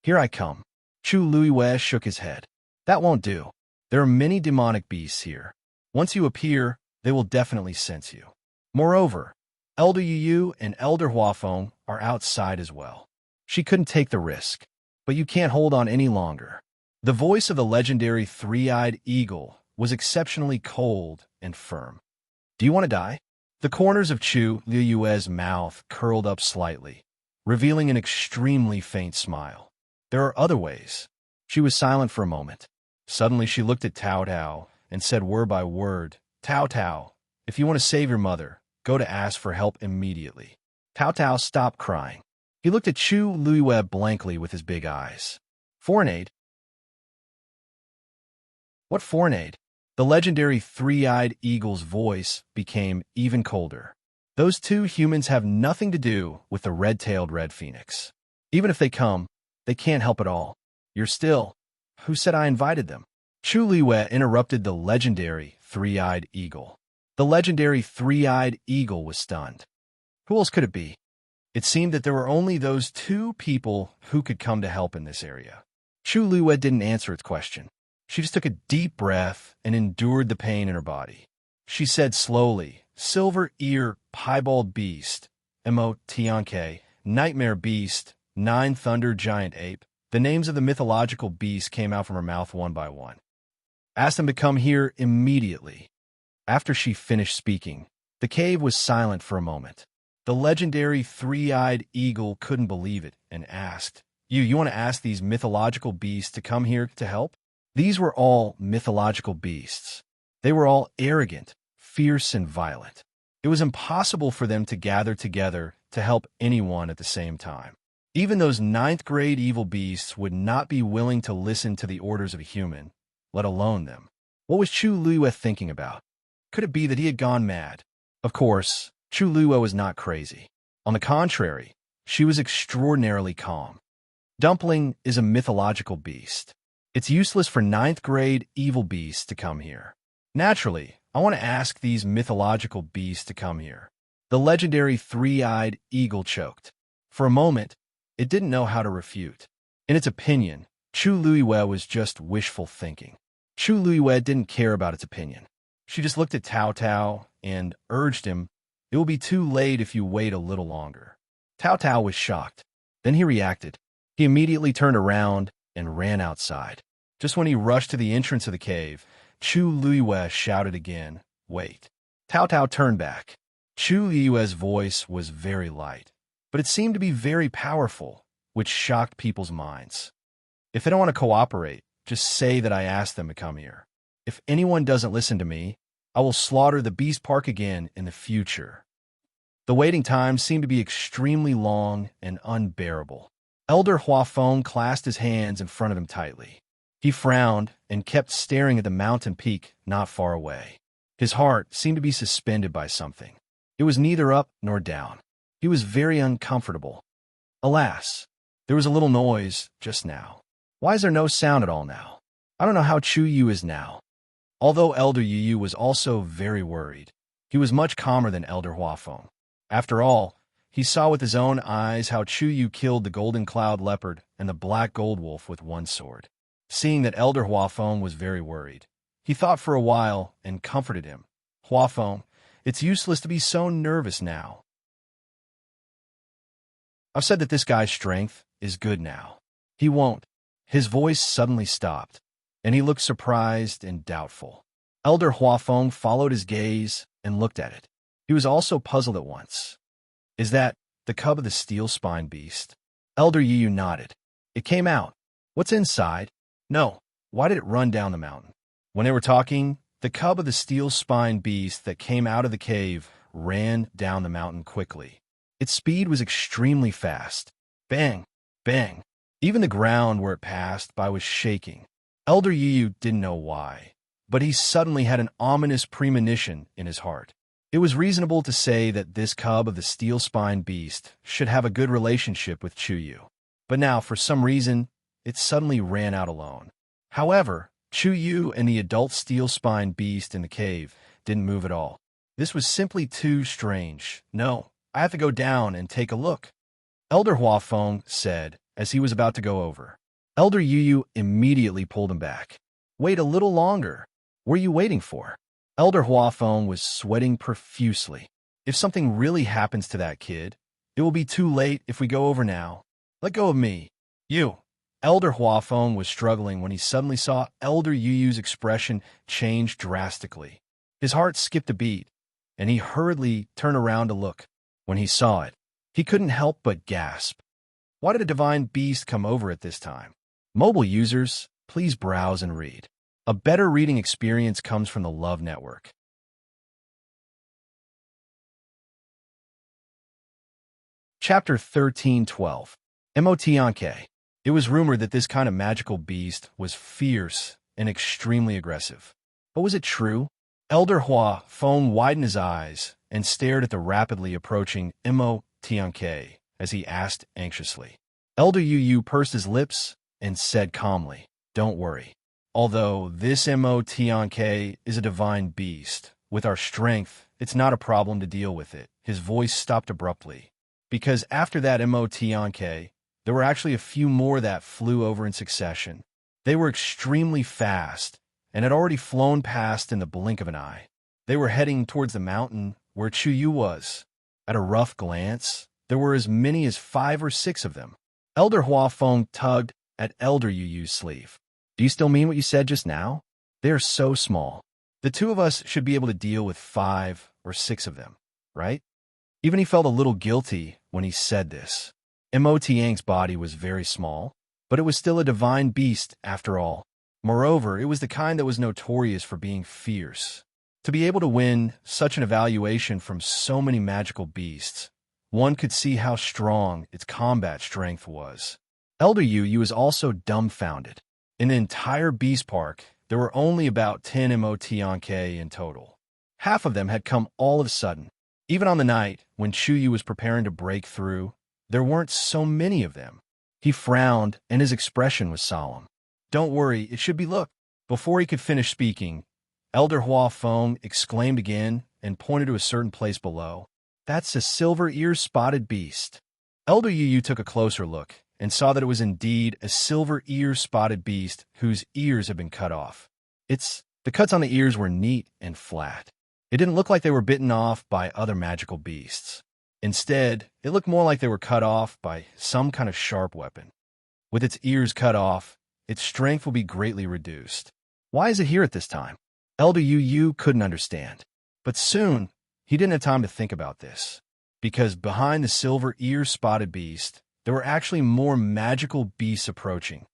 Here I come. Chu Luiwei shook his head. That won't do. There are many demonic beasts here. Once you appear, they will definitely sense you. Moreover, Elder Yu and Elder Huafeng are outside as well. She couldn't take the risk, but you can't hold on any longer. The voice of the legendary three-eyed eagle was exceptionally cold and firm. Do you want to die? The corners of Chu Luiwei's mouth curled up slightly, revealing an extremely faint smile. There are other ways. She was silent for a moment. Suddenly she looked at Tao Tao and said word by word, Tao Tao, if you want to save your mother, go to ask for help immediately. Tao Tao stopped crying. He looked at Chu Luiwei blankly with his big eyes. Foreign aid? What foreign aid? The legendary three-eyed eagle's voice became even colder. Those two humans have nothing to do with the red-tailed red phoenix. Even if they come, they can't help at all. You're still. Who said I invited them? Chu Luiwei interrupted the legendary three-eyed eagle. The legendary three-eyed eagle was stunned. Who else could it be? It seemed that there were only those two people who could come to help in this area. Chu Luiwei didn't answer its question. She just took a deep breath and endured the pain in her body. She said slowly, Silver Ear Piebald Beast, M.O.T.N.K., Nightmare Beast, Nine Thunder Giant Ape. The names of the mythological beasts came out from her mouth one by one. Ask them to come here immediately. After she finished speaking, the cave was silent for a moment. The legendary three-eyed eagle couldn't believe it and asked, You want to ask these mythological beasts to come here to help? These were all mythological beasts. They were all arrogant, fierce, and violent. It was impossible for them to gather together to help anyone at the same time. Even those ninth-grade evil beasts would not be willing to listen to the orders of a human, let alone them. What was Chu Luiwei thinking about? Could it be that he had gone mad? Of course, Chu Luiwei was not crazy. On the contrary, she was extraordinarily calm. Dumpling is a mythological beast. It's useless for ninth-grade evil beasts to come here. Naturally, I want to ask these mythological beasts to come here. The legendary three-eyed eagle choked. For a moment, it didn't know how to refute. In its opinion, Chu Luiwei was just wishful thinking. Chu Luiwei didn't care about its opinion. She just looked at Tao Tao and urged him, It will be too late if you wait a little longer. Tao Tao was shocked. Then he reacted. He immediately turned around and ran outside. Just when he rushed to the entrance of the cave, Chu Luiwei shouted again, Wait. Tao Tao turned back. Chu Luiwei's voice was very light, but it seemed to be very powerful, which shocked people's minds. If they don't want to cooperate, just say that I asked them to come here. If anyone doesn't listen to me, I will slaughter the Beast Park again in the future. The waiting time seemed to be extremely long and unbearable. Elder Huafeng clasped his hands in front of him tightly. He frowned and kept staring at the mountain peak not far away. His heart seemed to be suspended by something. It was neither up nor down. He was very uncomfortable. Alas, there was a little noise just now. Why is there no sound at all now? I don't know how Chu Yu is now. Although Elder Yu was also very worried, he was much calmer than Elder Huafeng. After all, he saw with his own eyes how Chu Yu killed the golden cloud leopard and the black gold wolf with one sword. Seeing that Elder Huafeng was very worried, he thought for a while and comforted him. Huafeng, it's useless to be so nervous now. I've said that this guy's strength is good now. He won't. His voice suddenly stopped, and he looked surprised and doubtful. Elder Huafeng followed his gaze and looked at it. He was also puzzled at once. Is that the cub of the steel-spine beast? Elder Yu nodded. It came out. What's inside? No. Why did it run down the mountain? When they were talking, the cub of the steel-spine beast that came out of the cave ran down the mountain quickly. Its speed was extremely fast. Bang! Bang! Even the ground where it passed by was shaking. Elder Yu didn't know why, but he suddenly had an ominous premonition in his heart. It was reasonable to say that this cub of the steel-spine beast should have a good relationship with Chu Yu. But now, for some reason, it suddenly ran out alone. However, Chu Yu and the adult steel-spine beast in the cave didn't move at all. This was simply too strange. No, I have to go down and take a look. Elder Huafeng said as he was about to go over. Elder Yu immediately pulled him back. Wait a little longer. What are you waiting for? Elder Huafeng was sweating profusely. If something really happens to that kid, it will be too late if we go over now. Let go of me. You. Elder Huafeng was struggling when he suddenly saw Elder Yu's expression change drastically. His heart skipped a beat, and he hurriedly turned around to look. When he saw it, he couldn't help but gasp. Why did a divine beast come over at this time? Mobile users, please browse and read. A better reading experience comes from the Love Network. Chapter 13:12. Emotianke. It was rumored that this kind of magical beast was fierce and extremely aggressive. But was it true? Elder Huafeng widened his eyes and stared at the rapidly approaching Emotianke as he asked anxiously. Elder Yu pursed his lips and said calmly, "Don't worry. Although this Emotianke is a divine beast, with our strength, it's not a problem to deal with it." His voice stopped abruptly, because after that Emotianke, there were actually a few more that flew over in succession. They were extremely fast and had already flown past in the blink of an eye. They were heading towards the mountain where Chuyu was. At a rough glance, there were as many as 5 or 6 of them. Elder Huafeng tugged at Elder Yu's sleeve. Do you still mean what you said just now? They are so small. The two of us should be able to deal with 5 or 6 of them, right? Even he felt a little guilty when he said this. Emotiang's body was very small, but it was still a divine beast after all. Moreover, it was the kind that was notorious for being fierce. To be able to win such an evaluation from so many magical beasts, one could see how strong its combat strength was. Elder Yu was also dumbfounded. In the entire beast park, there were only about 10 Emotianke in total. Half of them had come all of a sudden. Even on the night when Chuyu was preparing to break through, there weren't so many of them. He frowned, and his expression was solemn. Don't worry, it should be look. Before he could finish speaking, Elder Huafeng exclaimed again and pointed to a certain place below. That's a silver-ear-spotted beast. Elder Yu took a closer look and saw that it was indeed a silver-ear-spotted beast whose ears had been cut off. The cuts on the ears were neat and flat. It didn't look like they were bitten off by other magical beasts. Instead, it looked more like they were cut off by some kind of sharp weapon. With its ears cut off, its strength will be greatly reduced. Why is it here at this time? Elder Yu couldn't understand. But soon, he didn't have time to think about this, because behind the silver-ear-spotted beast, there were actually more magical beasts approaching.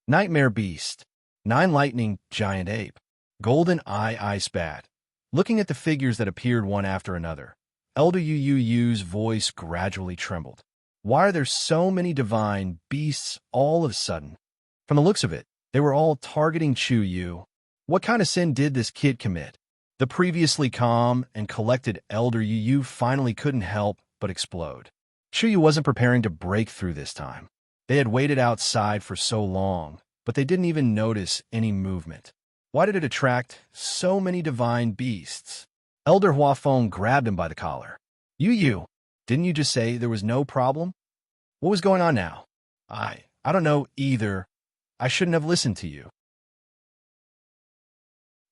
Nightmare Beast, 9 Lightning Giant Ape, Golden Eye Ice Bat. Looking at the figures that appeared one after another, Elder Yu's voice gradually trembled. Why are there so many divine beasts all of a sudden? From the looks of it, they were all targeting Chuyu. What kind of sin did this kid commit? The previously calm and collected Elder Yu finally couldn't help but explode. Chuyu wasn't preparing to break through this time. They had waited outside for so long, but they didn't even notice any movement. Why did it attract so many divine beasts? Elder Huafeng grabbed him by the collar. Yu, didn't you just say there was no problem? What was going on now? I don't know either. I shouldn't have listened to you.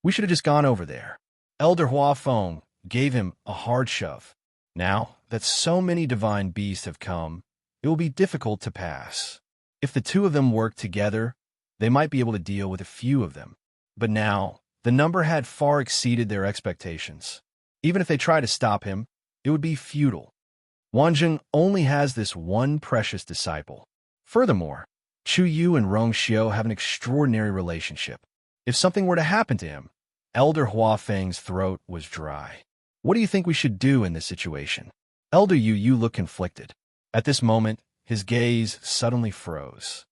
We should have just gone over there. Elder Huafeng gave him a hard shove. Now that so many divine beasts have come, it will be difficult to pass. If the two of them work together, they might be able to deal with a few of them. But now, the number had far exceeded their expectations. Even if they try to stop him, it would be futile. Wanzheng only has this one precious disciple. Furthermore, Chuyu and Rongxiu have an extraordinary relationship. If something were to happen to him, Elder Huafeng's throat was dry. What do you think we should do in this situation? Elder Yu looked conflicted. At this moment, his gaze suddenly froze.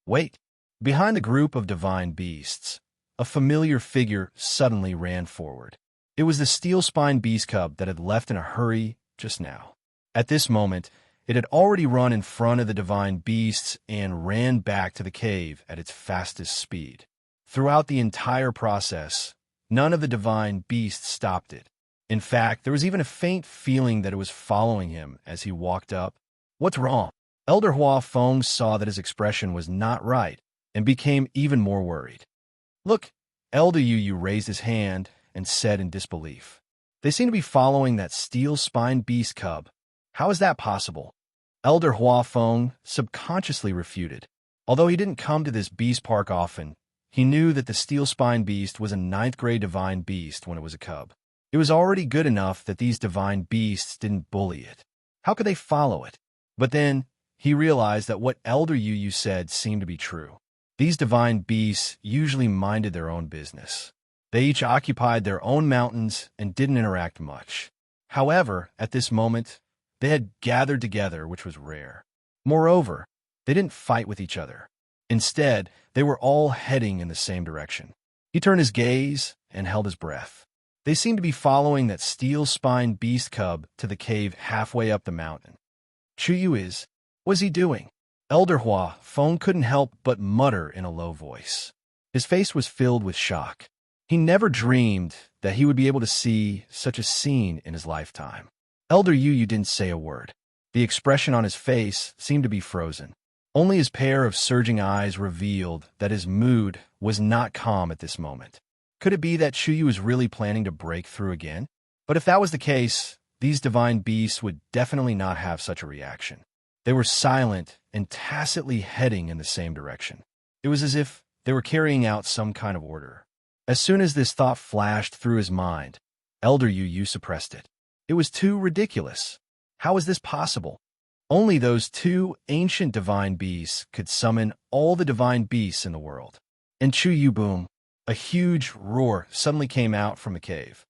Wait! Behind the group of divine beasts, a familiar figure suddenly ran forward. It was the steel-spine beast cub that had left in a hurry just now. At this moment, it had already run in front of the divine beasts and ran back to the cave at its fastest speed. Throughout the entire process, none of the divine beasts stopped it. In fact, there was even a faint feeling that it was following him as he walked up. What's wrong? Elder Hua Feng saw that his expression was not right and became even more worried. Look, Elder Yu raised his hand and said in disbelief. They seem to be following that steel-spined beast cub. How is that possible? Elder Hua Feng subconsciously refuted. Although he didn't come to this beast park often, he knew that the steel-spined beast was a ninth-grade divine beast when it was a cub. It was already good enough that these divine beasts didn't bully it. How could they follow it? But then, he realized that what Elder Yu said seemed to be true. These divine beasts usually minded their own business. They each occupied their own mountains and didn't interact much. However, at this moment, they had gathered together, which was rare. Moreover, they didn't fight with each other. Instead, they were all heading in the same direction. He turned his gaze and held his breath. They seemed to be following that steel-spined beast cub to the cave halfway up the mountain. What's he doing? Elder Hua Feng couldn't help but mutter in a low voice. His face was filled with shock. He never dreamed that he would be able to see such a scene in his lifetime. Elder Yu didn't say a word. The expression on his face seemed to be frozen. Only his pair of surging eyes revealed that his mood was not calm at this moment. Could it be that Chuyu was really planning to break through again? But if that was the case, these divine beasts would definitely not have such a reaction. They were silent and tacitly heading in the same direction. It was as if they were carrying out some kind of order. As soon as this thought flashed through his mind, Elder Yu suppressed it. It was too ridiculous. How is this possible? Only those two ancient divine beasts could summon all the divine beasts in the world. And Chuyu boom, a huge roar suddenly came out from the cave.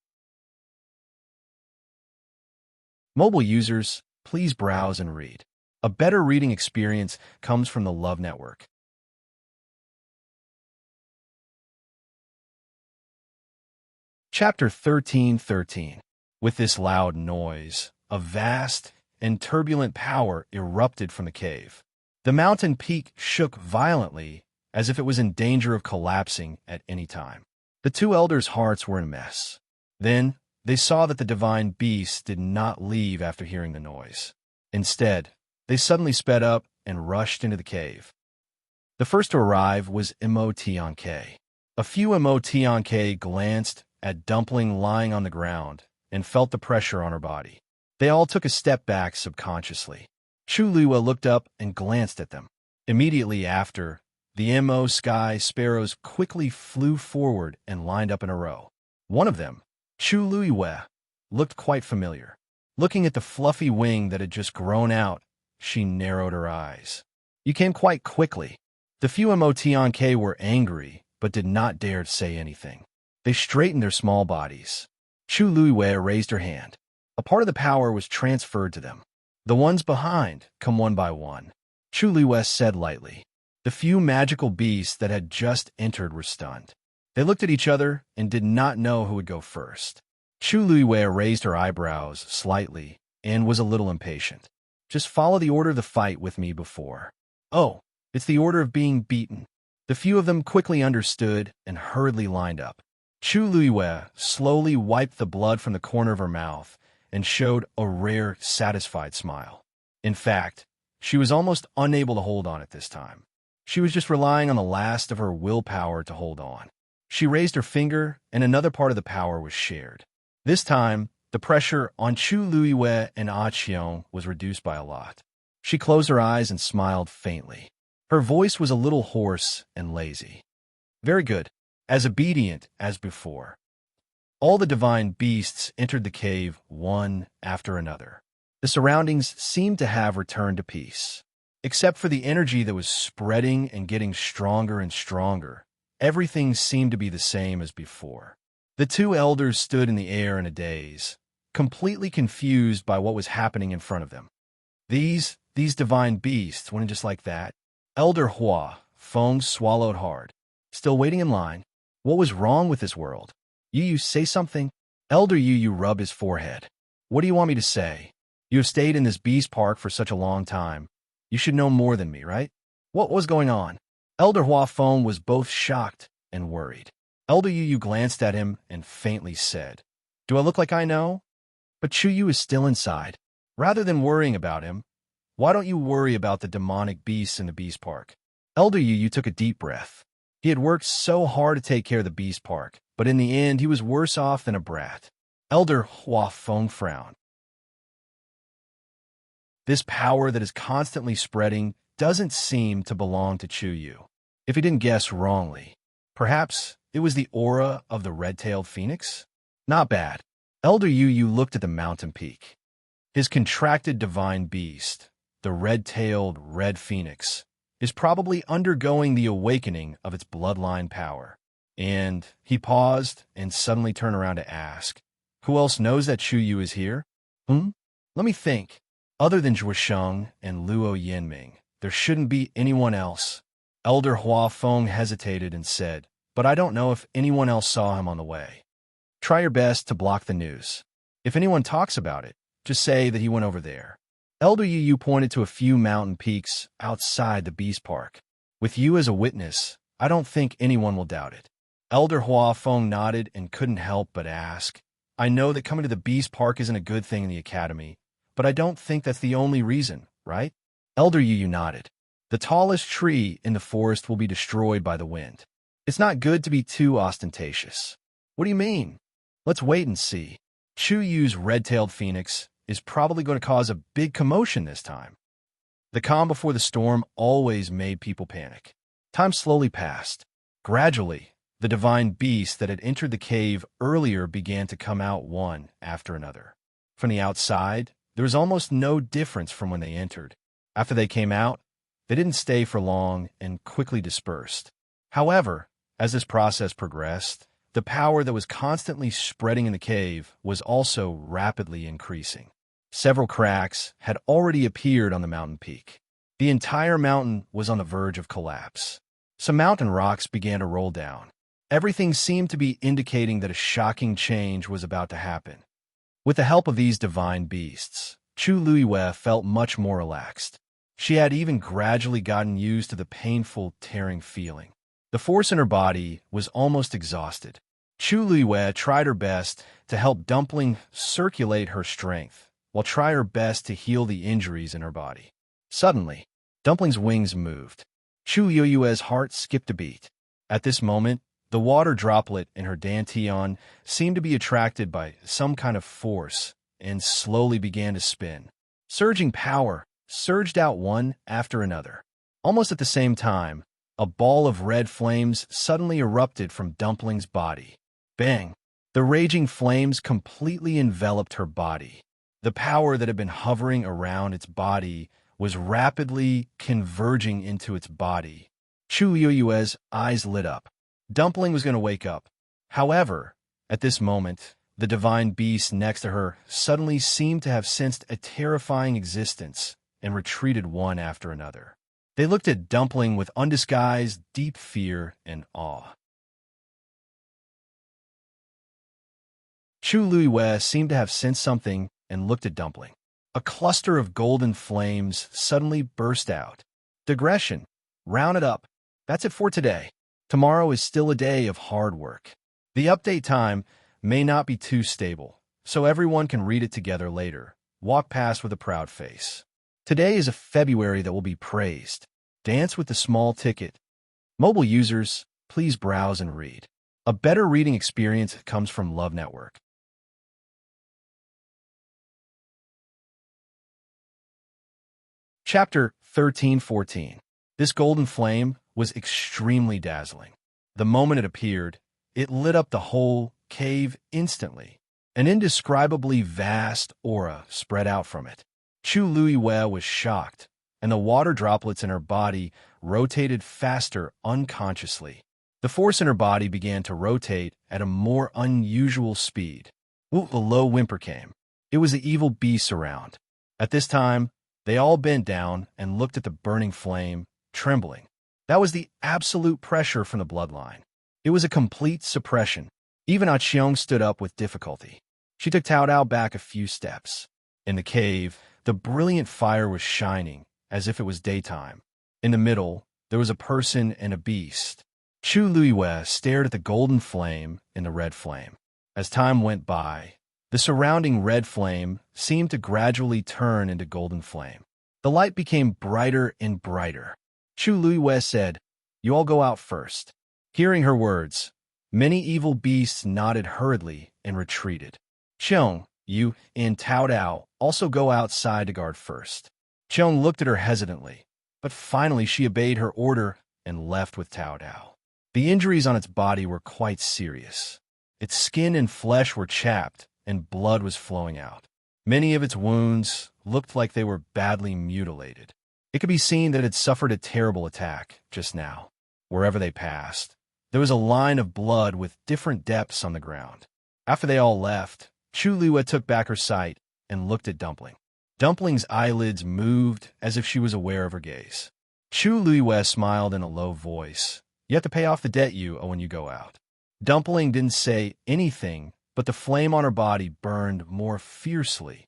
Mobile users, please browse and read. A better reading experience comes from the Love Network. Chapter 13:13. With this loud noise, a vast and turbulent power erupted from the cave. The mountain peak shook violently, as if it was in danger of collapsing at any time. The two elders' hearts were in a mess. Then, they saw that the divine beasts did not leave after hearing the noise. Instead, they suddenly sped up and rushed into the cave. The first to arrive was Immerse. A few Immerse glanced at Dumpling lying on the ground and felt the pressure on her body. They all took a step back subconsciously. Chuluwa looked up and glanced at them. Immediately after, the Mo sky sparrows quickly flew forward and lined up in a row. One of them, Chuluwa, looked quite familiar. Looking at the fluffy wing that had just grown out, she narrowed her eyes. You came quite quickly. The few Motianke were angry, but did not dare to say anything. They straightened their small bodies. Chuluwa raised her hand. A part of the power was transferred to them. The ones behind come one by one, Chuluwa said lightly. The few magical beasts that had just entered were stunned. They looked at each other and did not know who would go first. Chuluwa raised her eyebrows slightly and was a little impatient. Just follow the order of the fight with me before. Oh, it's the order of being beaten. The few of them quickly understood and hurriedly lined up. Chuluwa slowly wiped the blood from the corner of her mouth and showed a rare, satisfied smile. In fact, she was almost unable to hold on at this time. She was just relying on the last of her willpower to hold on. She raised her finger, and another part of the power was shared. This time, the pressure on Chuluwa and Achion was reduced by a lot. She closed her eyes and smiled faintly. Her voice was a little hoarse and lazy. Very good, as obedient as before. All the divine beasts entered the cave one after another. The surroundings seemed to have returned to peace. Except for the energy that was spreading and getting stronger and stronger, everything seemed to be the same as before. The two elders stood in the air in a daze, completely confused by what was happening in front of them. These divine beasts went just like that. Elder Hua Feng swallowed hard. Still waiting in line. What was wrong with this world? Yu, say something. Elder Yu rubbed his forehead. What do you want me to say? You have stayed in this beast park for such a long time. You should know more than me, right? What was going on? Elder Hua Feng was both shocked and worried. Elder Yu glanced at him and faintly said, Do I look like I know? But Chuyu is still inside. Rather than worrying about him, Why don't you worry about the demonic beasts in the beast park? Elder Yu took a deep breath. He had worked so hard to take care of the beast park, but in the end he was worse off than a brat. Elder Hua Feng frowned. This power that is constantly spreading doesn't seem to belong to Chu Yu. If he didn't guess wrongly, perhaps it was the aura of the red-tailed phoenix? Not bad. Elder Yu looked at the mountain peak. His contracted divine beast, the red-tailed red phoenix, is probably undergoing the awakening of its bloodline power. And he paused and suddenly turned around to ask, who else knows that Chu Yu is here? Let me think. Other than Zhuosheng and Luo Yinming, there shouldn't be anyone else. Elder Hua Feng hesitated and said, but I don't know if anyone else saw him on the way. Try your best to block the news. If anyone talks about it, just say that he went over there. Elder Yu pointed to a few mountain peaks outside the beast park. With you as a witness, I don't think anyone will doubt it. Elder Hua Feng nodded and couldn't help but ask, I know that coming to the beast park isn't a good thing in the academy, but I don't think that's the only reason, right? Elder Yu nodded. The tallest tree in the forest will be destroyed by the wind. It's not good to be too ostentatious. What do you mean? Let's wait and see. Chu Yu's red-tailed phoenix is probably going to cause a big commotion this time. The calm before the storm always made people panic. Time slowly passed. Gradually, the divine beasts that had entered the cave earlier began to come out one after another. From the outside, there was almost no difference from when they entered. After they came out, they didn't stay for long and quickly dispersed. However, as this process progressed, the power that was constantly spreading in the cave was also rapidly increasing. Several cracks had already appeared on the mountain peak. The entire mountain was on the verge of collapse. Some mountain rocks began to roll down. Everything seemed to be indicating that a shocking change was about to happen. With the help of these divine beasts, Chu Luiwei felt much more relaxed. She had even gradually gotten used to the painful, tearing feeling. The force in her body was almost exhausted. Chu Luiwei tried her best to help Dumpling circulate her strength, while trying her best to heal the injuries in her body. Suddenly, Dumpling's wings moved. Chu Luiwei's heart skipped a beat. At this moment, the water droplet in her dantian seemed to be attracted by some kind of force and slowly began to spin. Surging power surged out one after another. Almost at the same time, a ball of red flames suddenly erupted from Dumpling's body. Bang! The raging flames completely enveloped her body. The power that had been hovering around its body was rapidly converging into its body. Chu Yue's eyes lit up. Dumpling was going to wake up. However, at this moment, the divine beast next to her suddenly seemed to have sensed a terrifying existence and retreated one after another. They looked at Dumpling with undisguised, deep fear and awe. Chu Luiwei seemed to have sensed something and looked at Dumpling. A cluster of golden flames suddenly burst out. Digression. Round it up. That's it for today. Tomorrow is still a day of hard work. The update time may not be too stable, so everyone can read it together later. Walk past with a proud face. Today is a February that will be praised. Dance with the small ticket. Mobile users, please browse and read. A better reading experience comes from Love Network. Chapter 13-14. This golden flame was extremely dazzling. The moment it appeared, it lit up the whole cave instantly. An indescribably vast aura spread out from it. Chu Luiwei was shocked, and the water droplets in her body rotated faster unconsciously. The force in her body began to rotate at a more unusual speed. Ooh, a low whimper came. It was the evil beasts around. At this time, they all bent down and looked at the burning flame, trembling. That was the absolute pressure from the bloodline. It was a complete suppression. Even Aqiong stood up with difficulty. She took Tao Dao back a few steps. In the cave, the brilliant fire was shining, as if it was daytime. In the middle, there was a person and a beast. Chu Luiwei stared at the golden flame and the red flame. As time went by, the surrounding red flame seemed to gradually turn into golden flame. The light became brighter and brighter. Chu Luiwei said, "You all go out first." Hearing her words, many evil beasts nodded hurriedly and retreated. Cheong, you, and Tao Dao also go outside to guard first. Cheong looked at her hesitantly, but finally she obeyed her order and left with Tao Dao. The injuries on its body were quite serious. Its skin and flesh were chapped, and blood was flowing out. Many of its wounds looked like they were badly mutilated. It could be seen that it suffered a terrible attack just now. Wherever they passed, there was a line of blood with different depths on the ground. After they all left, Chu Luiwei took back her sight and looked at Dumpling. Dumpling's eyelids moved as if she was aware of her gaze. Chu Luiwei smiled in a low voice. "You have to pay off the debt you owe when you go out." Dumpling didn't say anything, but the flame on her body burned more fiercely.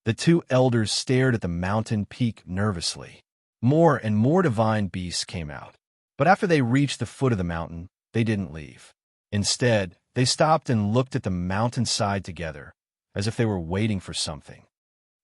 The two elders stared at the mountain peak nervously. More and more divine beasts came out. But after they reached the foot of the mountain, they didn't leave. Instead, they stopped and looked at the mountainside together, as if they were waiting for something.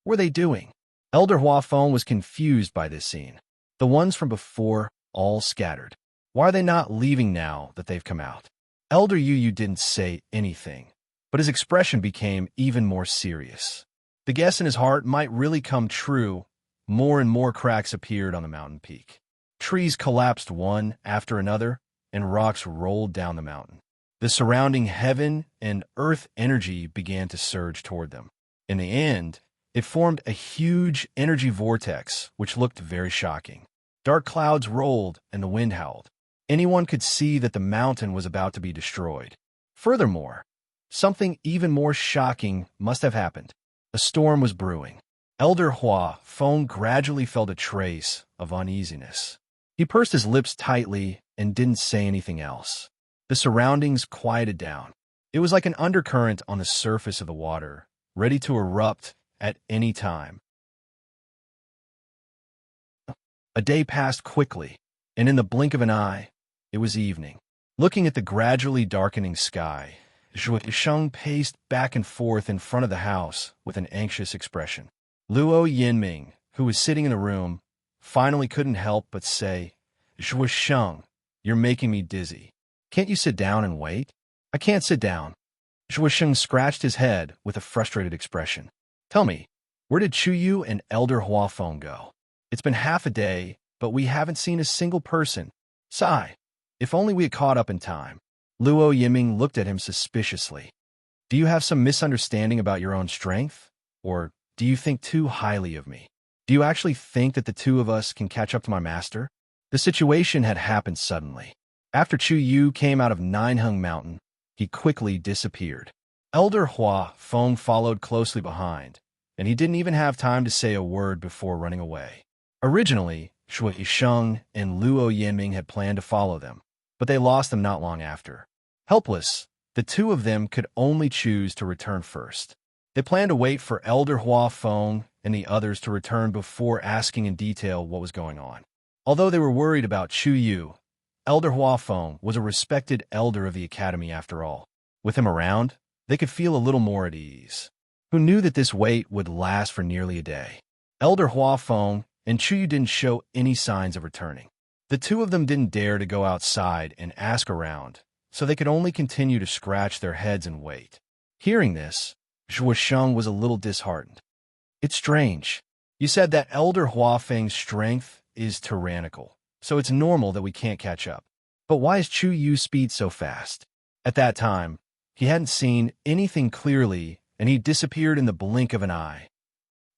What were they doing? Elder Huafeng was confused by this scene. The ones from before all scattered. Why are they not leaving now that they've come out? Elder Yu didn't say anything, but his expression became even more serious. The guess in his heart might really come true. More and more cracks appeared on the mountain peak. Trees collapsed one after another, and rocks rolled down the mountain. The surrounding heaven and earth energy began to surge toward them. In the end, it formed a huge energy vortex, which looked very shocking. Dark clouds rolled, and the wind howled. Anyone could see that the mountain was about to be destroyed. Furthermore, something even more shocking must have happened. A storm was brewing. Elder Huafeng gradually felt a trace of uneasiness. He pursed his lips tightly and didn't say anything else. The surroundings quieted down. It was like an undercurrent on the surface of the water, ready to erupt at any time. A day passed quickly, and in the blink of an eye, it was evening. Looking at the gradually darkening sky, Zhuo Sheng paced back and forth in front of the house with an anxious expression. Luo Yinming, who was sitting in the room, finally couldn't help but say, "Zhuo Sheng, you're making me dizzy. Can't you sit down and wait?" "I can't sit down." Zhuo Sheng scratched his head with a frustrated expression. "Tell me, where did Chuyu and Elder Huafeng go? It's been half a day, but we haven't seen a single person." Sigh. If only we had caught up in time. Luo Yiming looked at him suspiciously. "Do you have some misunderstanding about your own strength? Or do you think too highly of me? Do you actually think that the two of us can catch up to my master?" The situation had happened suddenly. After Chu Yu came out of Ninehung Mountain, he quickly disappeared. Elder Huafeng followed closely behind, and he didn't even have time to say a word before running away. Originally, Shui Sheng and Luo Yinming had planned to follow them, but they lost them not long after. Helpless, the two of them could only choose to return first. They planned to wait for Elder Huafeng and the others to return before asking in detail what was going on. Although they were worried about Chu Yu, Elder Huafeng was a respected elder of the academy after all. With him around, they could feel a little more at ease. Who knew that this wait would last for nearly a day? Elder Huafeng and Chu Yu didn't show any signs of returning. The two of them didn't dare to go outside and ask around, so they could only continue to scratch their heads and wait. Hearing this, Zhuo Sheng was a little disheartened. "It's strange. You said that Elder Huafeng's strength is tyrannical, so it's normal that we can't catch up. But why is Chu Yu's speed so fast?" At that time, he hadn't seen anything clearly, and he disappeared in the blink of an eye.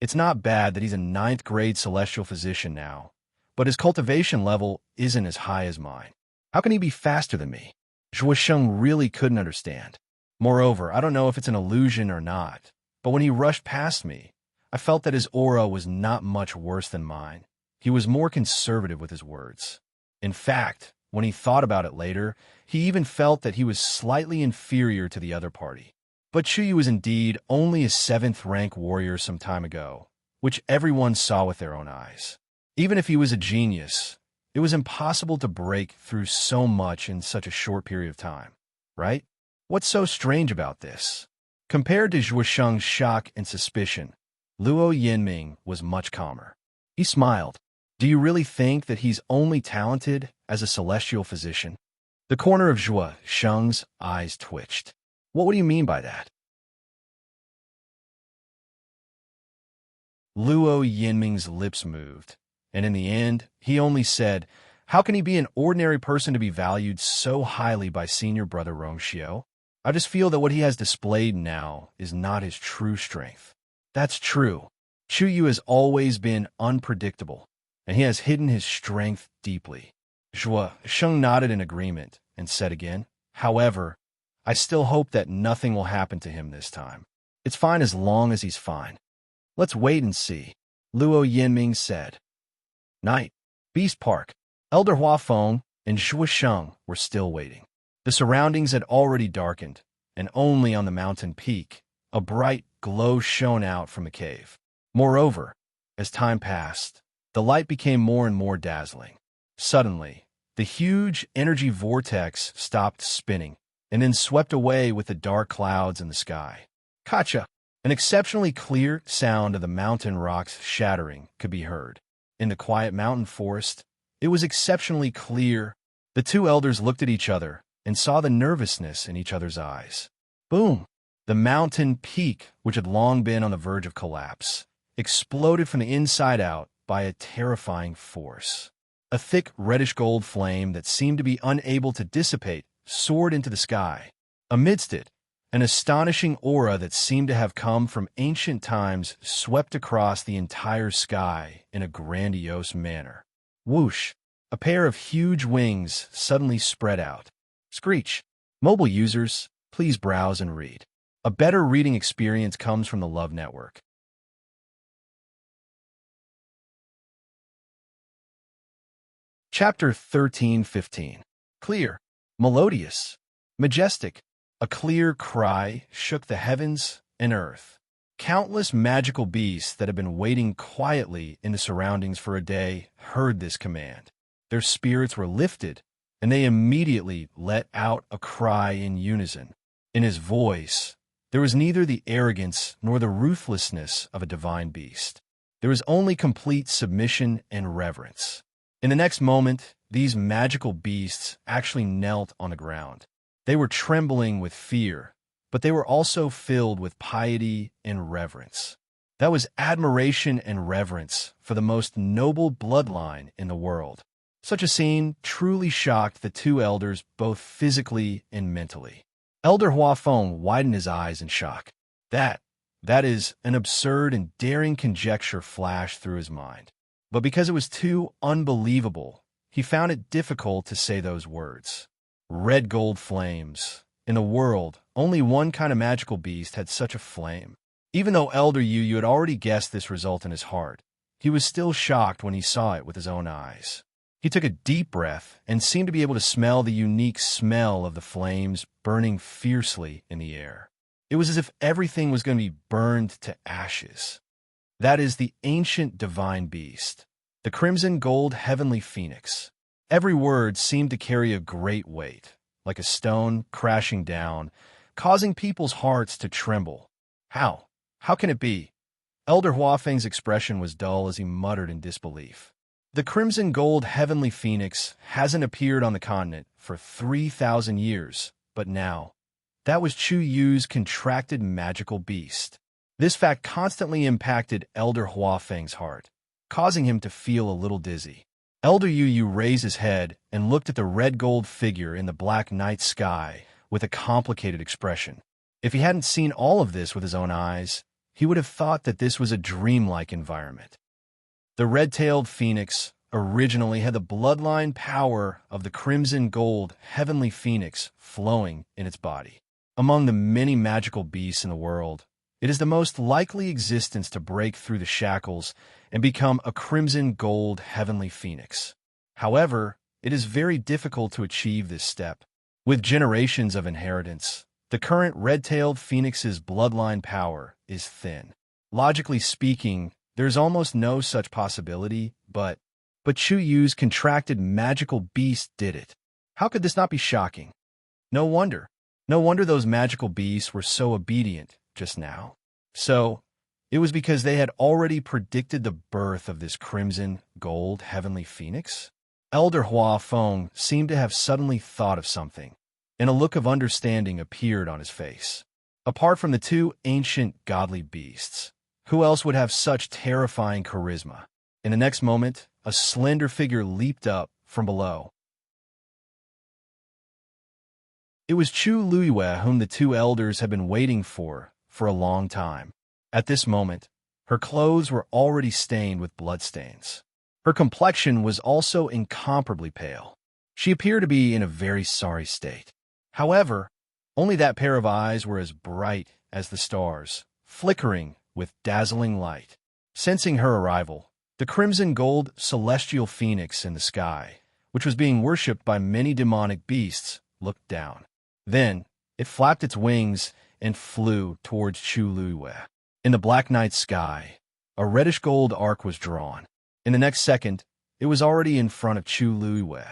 It's not bad that he's a 9th grade celestial physician now, but his cultivation level isn't as high as mine. How can he be faster than me? Zhuo Sheng really couldn't understand. Moreover, I don't know if it's an illusion or not, but when he rushed past me, I felt that his aura was not much worse than mine. He was more conservative with his words. In fact, when he thought about it later, he even felt that he was slightly inferior to the other party. But Chuyu was indeed only a 7th-rank warrior some time ago, which everyone saw with their own eyes. Even if he was a genius, it was impossible to break through so much in such a short period of time, right? What's so strange about this? Compared to Zhuo Sheng's shock and suspicion, Luo Yinming was much calmer. He smiled. Do you really think that he's only talented as a celestial physician? The corner of Zhuo Sheng's eyes twitched. What do you mean by that? Luo Yinming's lips moved, and in the end, he only said, how can he be an ordinary person to be valued so highly by senior brother Rongxiu? I just feel that what he has displayed now is not his true strength. That's true. Chu Yu has always been unpredictable, and he has hidden his strength deeply. Zhuo Sheng nodded in agreement and said again, however, I still hope that nothing will happen to him this time. It's fine as long as he's fine. Let's wait and see, Luo Yinming said. Night. Beast Park. Elder Huafeng and Zhuo Sheng were still waiting. The surroundings had already darkened, and only on the mountain peak, a bright glow shone out from a cave. Moreover, as time passed, the light became more and more dazzling. Suddenly, the huge energy vortex stopped spinning, and then swept away with the dark clouds in the sky. Kacha! An exceptionally clear sound of the mountain rocks shattering could be heard. In the quiet mountain forest, it was exceptionally clear. The two elders looked at each other and saw the nervousness in each other's eyes. Boom! The mountain peak, which had long been on the verge of collapse, exploded from the inside out by a terrifying force. A thick reddish-gold flame that seemed to be unable to dissipate soared into the sky. Amidst it, an astonishing aura that seemed to have come from ancient times swept across the entire sky in a grandiose manner. Whoosh! A pair of huge wings suddenly spread out. Screech! Mobile users, please browse and read. A better reading experience comes from the Love Network. Chapter 1315. Clear, melodious, majestic. A clear cry shook the heavens and earth. Countless magical beasts that had been waiting quietly in the surroundings for a day heard this command. Their spirits were lifted, and they immediately let out a cry in unison. In his voice, there was neither the arrogance nor the ruthlessness of a divine beast. There was only complete submission and reverence. In the next moment, these magical beasts actually knelt on the ground. They were trembling with fear, but they were also filled with piety and reverence. That was admiration and reverence for the most noble bloodline in the world. Such a scene truly shocked the two elders both physically and mentally. Elder Huafeng widened his eyes in shock. That is an absurd and daring conjecture flashed through his mind. But because it was too unbelievable, he found it difficult to say those words. Red gold flames. In the world, only one kind of magical beast had such a flame. Even though Elder Yu had already guessed this result in his heart, he was still shocked when he saw it with his own eyes. He took a deep breath and seemed to be able to smell the unique smell of the flames burning fiercely in the air. It was as if everything was going to be burned to ashes. That is the ancient divine beast, the crimson gold heavenly phoenix. Every word seemed to carry a great weight, like a stone crashing down, causing people's hearts to tremble. How? How can it be? Elder Huafeng's expression was dull as he muttered in disbelief. The crimson gold heavenly phoenix hasn't appeared on the continent for 3,000 years, but now, that was Chu Yu's contracted magical beast. This fact constantly impacted Elder Huafeng's heart, causing him to feel a little dizzy. Elder Yu raised his head and looked at the red gold figure in the black night sky with a complicated expression. If he hadn't seen all of this with his own eyes, he would have thought that this was a dreamlike environment. The red-tailed phoenix originally had the bloodline power of the crimson gold heavenly phoenix flowing in its body. Among the many magical beasts in the world, it is the most likely existence to break through the shackles and become a crimson gold heavenly phoenix. However, it is very difficult to achieve this step. With generations of inheritance, the current red-tailed phoenix's bloodline power is thin. Logically speaking, there's almost no such possibility, but Chu Yu's contracted magical beast did it. How could this not be shocking? No wonder. No wonder those magical beasts were so obedient just now. So, It was because they had already predicted the birth of this crimson gold heavenly phoenix. Elder Hua Feng seemed to have suddenly thought of something, and a look of understanding appeared on his face. Apart from the two ancient godly beasts, who else would have such terrifying charisma? In the next moment, a slender figure leaped up from below. It was Chu Luiyue whom the two elders had been waiting for a long time. At this moment, her clothes were already stained with bloodstains. Her complexion was also incomparably pale. She appeared to be in a very sorry state. However, only that pair of eyes were as bright as the stars, flickering with dazzling light. Sensing her arrival, the crimson gold celestial phoenix in the sky, which was being worshipped by many demonic beasts, looked down. Then, it flapped its wings and flew towards Chu Luiyue. In the black night sky, a reddish-gold arc was drawn. In the next second, it was already in front of Chu Luiyue.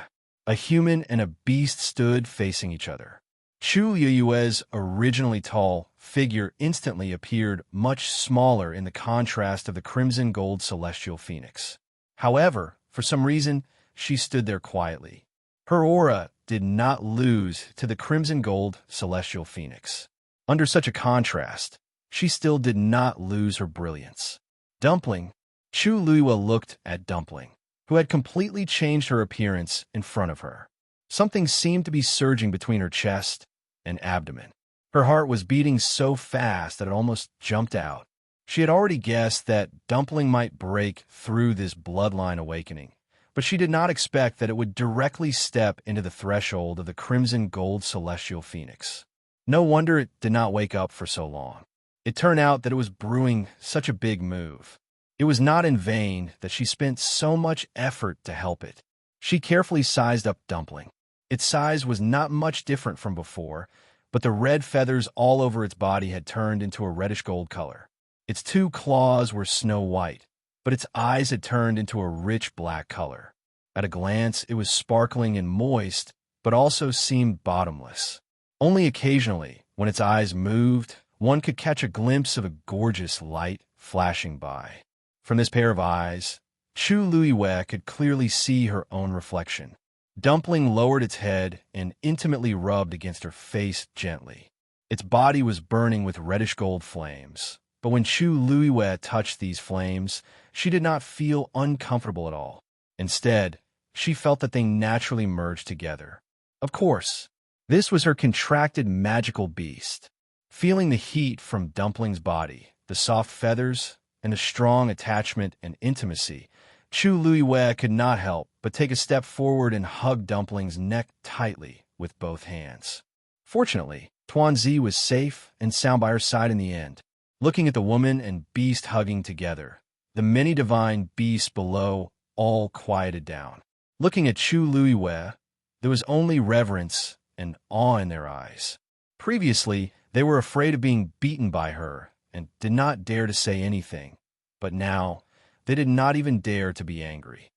A human and a beast stood facing each other. Chu Luiyue's originally tall figure instantly appeared much smaller in the contrast of the crimson gold celestial phoenix. However, for some reason, she stood there quietly. Her aura did not lose to the crimson gold celestial phoenix. Under such a contrast, she still did not lose her brilliance. Dumpling. Chu Luiyue looked at Dumpling, who had completely changed her appearance in front of her. Something seemed to be surging between her chest and abdomen. Her heart was beating so fast that it almost jumped out. She had already guessed that Dumpling might break through this bloodline awakening, but she did not expect that it would directly step into the threshold of the crimson gold celestial phoenix. No wonder it did not wake up for so long. It turned out that it was brewing such a big move. It was not in vain that she spent so much effort to help it. She carefully sized up Dumpling. Its size was not much different from before, but the red feathers all over its body had turned into a reddish-gold color. Its two claws were snow white, but its eyes had turned into a rich black color. At a glance, it was sparkling and moist, but also seemed bottomless. Only occasionally, when its eyes moved, one could catch a glimpse of a gorgeous light flashing by. From this pair of eyes, Chu Luiyue could clearly see her own reflection. Dumpling lowered its head and intimately rubbed against her face gently. Its body was burning with reddish-gold flames. But when Chu Luiyue touched these flames, she did not feel uncomfortable at all. Instead, she felt that they naturally merged together. Of course, this was her contracted magical beast. Feeling the heat from Dumpling's body, the soft feathers, and the strong attachment and intimacy, Chu Luiyue could not help but take a step forward and hug Dumpling's neck tightly with both hands. Fortunately, Tuanzi was safe and sound by her side in the end. Looking at the woman and beast hugging together, the many divine beasts below all quieted down. Looking at Chu Luiyue, there was only reverence and awe in their eyes. Previously, they were afraid of being beaten by her and did not dare to say anything, but now they did not even dare to be angry.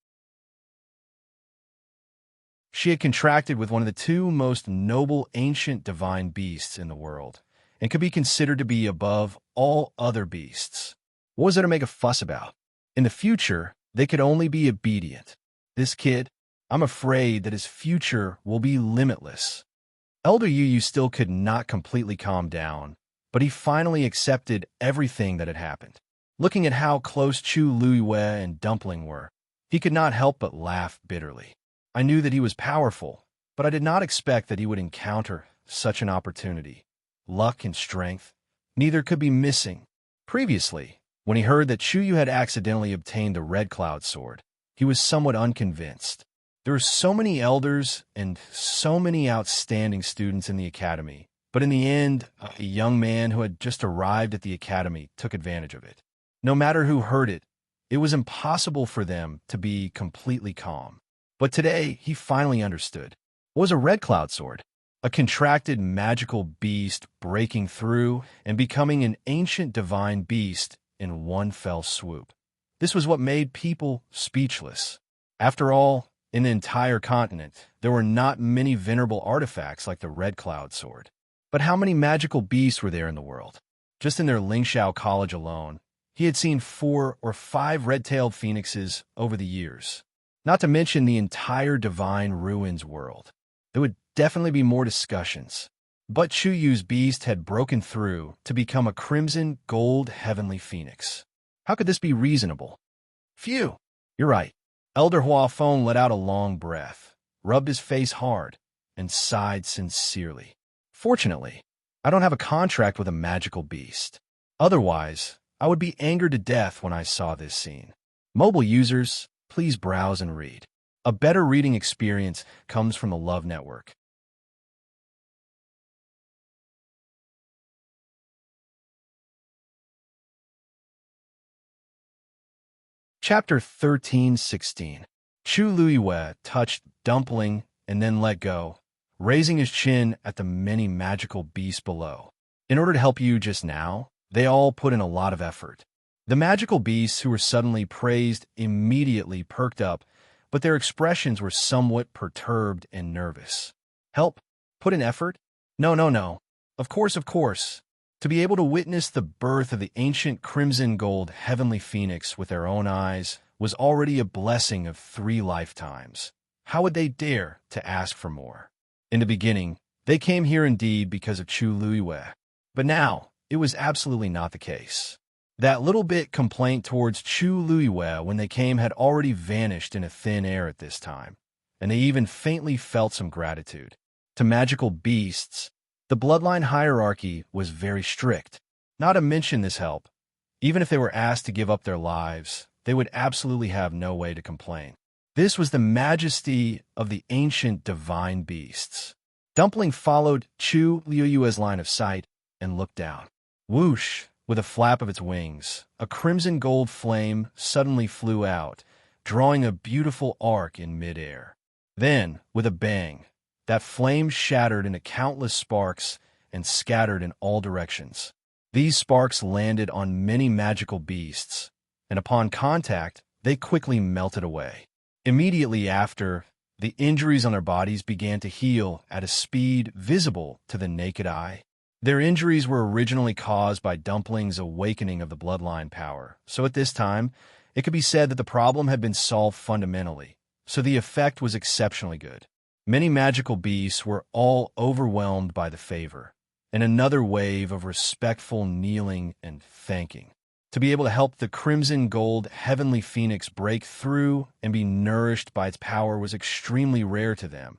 She had contracted with one of the two most noble ancient divine beasts in the world, and could be considered to be above all other beasts. What was there to make a fuss about? In the future, they could only be obedient. This kid, I'm afraid that his future will be limitless. Elder Yu still could not completely calm down, but he finally accepted everything that had happened. Looking at how close Chu Luiyue and Dumpling were, he could not help but laugh bitterly. I knew that he was powerful, but I did not expect that he would encounter such an opportunity. Luck and strength, neither could be missing. Previously, when he heard that Chu Yu had accidentally obtained the Red Cloud Sword, he was somewhat unconvinced. There were so many elders and so many outstanding students in the academy, but in the end, a young man who had just arrived at the academy took advantage of it. No matter who heard it, it was impossible for them to be completely calm. But today, he finally understood. What was a Red Cloud Sword? A contracted magical beast breaking through and becoming an ancient divine beast in one fell swoop. This was what made people speechless. After all, in the entire continent, there were not many venerable artifacts like the Red Cloud Sword. But how many magical beasts were there in the world? Just in their Lingxiao College alone, He had seen 4 or 5 red-tailed phoenixes over the years, not to mention the entire Divine Ruins world. There would definitely be more discussions. But Chu Yu's beast had broken through to become a crimson gold heavenly phoenix. How could this be reasonable? Phew! You're right. Elder Hua Feng let out a long breath, rubbed his face hard, and sighed sincerely. Fortunately, I don't have a contract with a magical beast. Otherwise, I would be angered to death when I saw this scene. Mobile users, please browse and read. A better reading experience comes from the Love Network. Chapter 13:16. Chu Luiyue touched Dumpling and then let go, raising his chin at the many magical beasts below. In order to help you just now, they all put in a lot of effort. The magical beasts who were suddenly praised immediately perked up, but their expressions were somewhat perturbed and nervous. Help? Put in effort? No, no, no. Of course, of course. To be able to witness the birth of the ancient crimson gold heavenly phoenix with their own eyes was already a blessing of 3 lifetimes. How would they dare to ask for more? In the beginning, they came here indeed because of Chu Luiyue, but now it was absolutely not the case. That little bit complaint towards Chu Luiyue when they came had already vanished in a thin air at this time, and they even faintly felt some gratitude. To magical beasts, the bloodline hierarchy was very strict. Not to mention this help, even if they were asked to give up their lives, they would absolutely have no way to complain. This was the majesty of the ancient divine beasts. Dumpling followed Chu Luiyue's line of sight and looked down. Whoosh! With a flap of its wings, a crimson gold flame suddenly flew out, drawing a beautiful arc in midair. Then, with a bang, that flame shattered into countless sparks and scattered in all directions. These sparks landed on many magical beasts, and upon contact, they quickly melted away. Immediately after, the injuries on their bodies began to heal at a speed visible to the naked eye. Their injuries were originally caused by Dumpling's awakening of the bloodline power, so at this time, it could be said that the problem had been solved fundamentally, so the effect was exceptionally good. Many magical beasts were all overwhelmed by the favor, and another wave of respectful kneeling and thanking. To be able to help the crimson gold heavenly phoenix break through and be nourished by its power was extremely rare to them,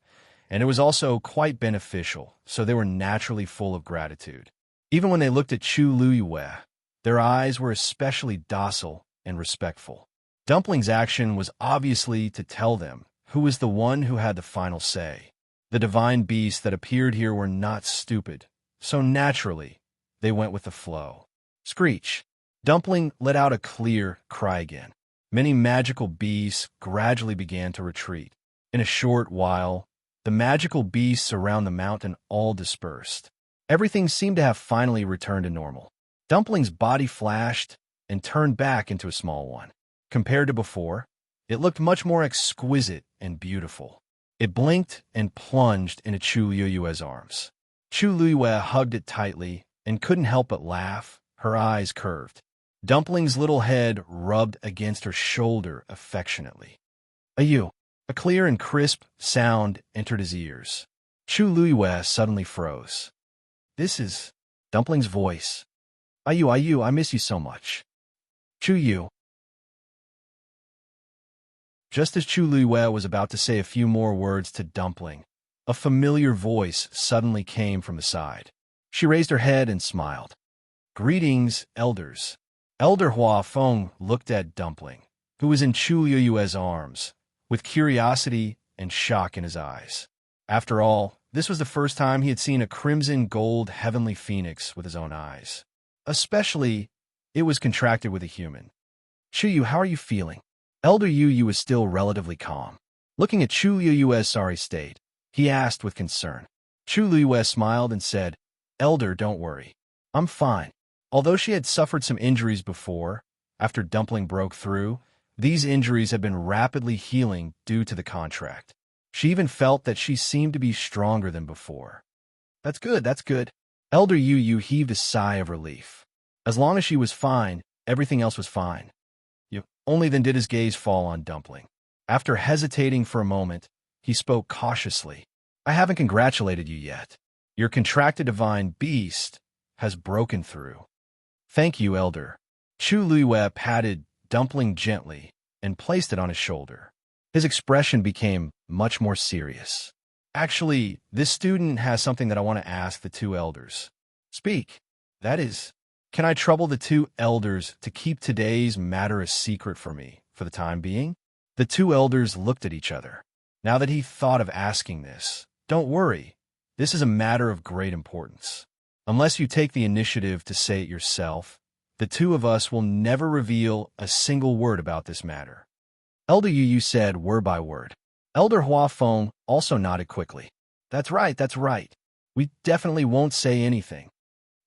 and it was also quite beneficial, so they were naturally full of gratitude. Even when they looked at Chu Luiyue, their eyes were especially docile and respectful. Dumpling's action was obviously to tell them who was the one who had the final say. The divine beasts that appeared here were not stupid, so naturally, they went with the flow. Screech! Dumpling let out a clear cry again. Many magical beasts gradually began to retreat. In a short while, the magical beasts around the mountain all dispersed. Everything seemed to have finally returned to normal. Dumpling's body flashed and turned back into a small one. Compared to before, it looked much more exquisite and beautiful. It blinked and plunged into Chu Luiyue's arms. Chu Luiyue hugged it tightly and couldn't help but laugh, her eyes curved. Dumpling's little head rubbed against her shoulder affectionately. "Ayu!" A clear and crisp sound entered his ears. Chu Luiyue suddenly froze. This is Dumpling's voice. "Ayu, I miss you so much." "Chu Yu." Just as Chu Luiyue was about to say a few more words to Dumpling, a familiar voice suddenly came from the side. She raised her head and smiled. "Greetings, elders." Elder Hua Feng looked at Dumpling, who was in Chu Luiyue's arms, with curiosity and shock in his eyes. After all, this was the first time he had seen a crimson gold heavenly phoenix with his own eyes. Especially, it was contracted with a human. "Chu Yu, how are you feeling?" Elder Yu was still relatively calm. Looking at Chu Luiyue's sorry state, he asked with concern. Chu Luiyue smiled and said, "Elder, don't worry. I'm fine." Although she had suffered some injuries before, after Dumpling broke through, these injuries had been rapidly healing due to the contract. She even felt that she seemed to be stronger than before. That's good. Elder Yu heaved a sigh of relief. As long as she was fine, Everything else was fine. You only then did his gaze fall on Dumpling. After hesitating for a moment, he spoke cautiously. I haven't congratulated you yet. Your contracted divine beast has broken through. Thank you, Elder. Chu Luiyue patted Dumpling gently and placed it on his shoulder. His expression became much more serious. Actually, this student has something that I want to ask the two elders. Speak. That is, can I trouble the two elders to keep today's matter a secret for me for the time being? The two elders looked at each other. Now that he thought of asking this, don't worry. This is a matter of great importance. Unless you take the initiative to say it yourself, the two of us will never reveal a single word about this matter. Elder Yu said word by word. Elder Huafeng also nodded quickly. That's right, that's right. We definitely won't say anything.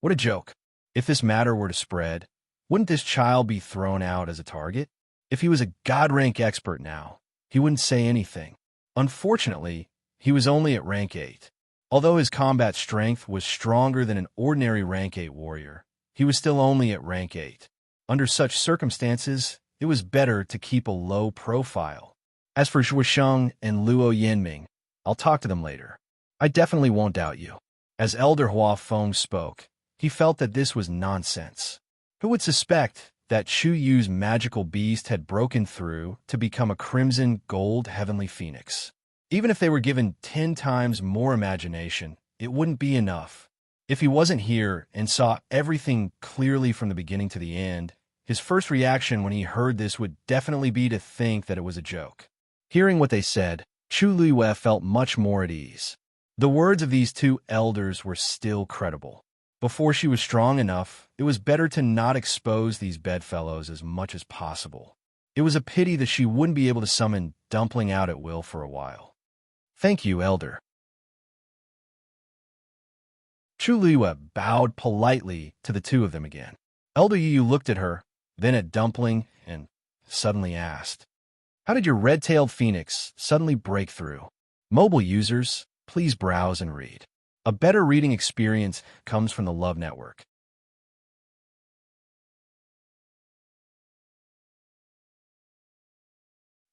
What a joke. If this matter were to spread, wouldn't this child be thrown out as a target? If he was a God-rank expert now, he wouldn't say anything. Unfortunately, he was only at rank 8. Although his combat strength was stronger than an ordinary rank 8 warrior, he was still only at rank 8. Under such circumstances, it was better to keep a low profile. As for Zhuisheng and Luo Yanming, I'll talk to them later. I definitely won't doubt you. As Elder Huafeng spoke, he felt that this was nonsense. Who would suspect that Chu Yu's magical beast had broken through to become a crimson gold heavenly phoenix? Even if they were given 10 times more imagination, it wouldn't be enough. If he wasn't here and saw everything clearly from the beginning to the end, his first reaction when he heard this would definitely be to think that it was a joke. Hearing what they said, Chu Luiyue felt much more at ease. The words of these two elders were still credible. Before she was strong enough, it was better to not expose these bedfellows as much as possible. It was a pity that she wouldn't be able to summon Dumpling out at will for a while. Thank you, Elder. Chu Luiyue bowed politely to the two of them again. Elder Yu looked at her, then at Dumpling, and suddenly asked, how did your red-tailed phoenix suddenly break through? Mobile users, please browse and read. A better reading experience comes from the Love Network.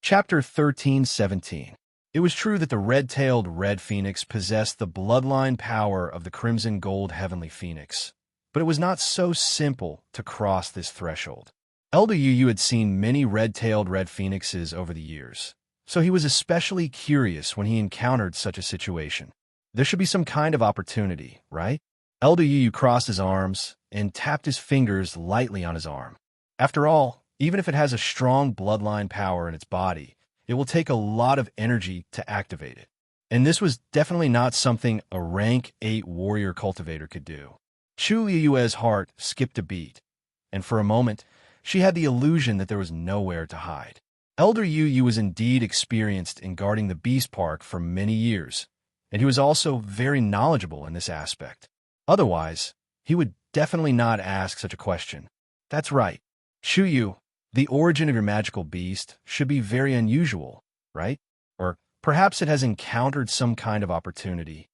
Chapter 13-17. It was true that the red-tailed red phoenix possessed the bloodline power of the crimson gold heavenly phoenix, but it was not so simple to cross this threshold. Elder Yu had seen many red-tailed red phoenixes over the years, so he was especially curious when he encountered such a situation. There should be some kind of opportunity, right? Elder Yu crossed his arms and tapped his fingers lightly on his arm. After all, even if it has a strong bloodline power in its body, it will take a lot of energy to activate it. And this was definitely not something a rank 8 warrior cultivator could do. Chu Liyue's heart skipped a beat, and for a moment, she had the illusion that there was nowhere to hide. Elder Yu was indeed experienced in guarding the Beast Park for many years, and he was also very knowledgeable in this aspect. Otherwise, he would definitely not ask such a question. That's right. Chu Yu, the origin of your magical beast should be very unusual, right? Or perhaps it has encountered some kind of opportunity.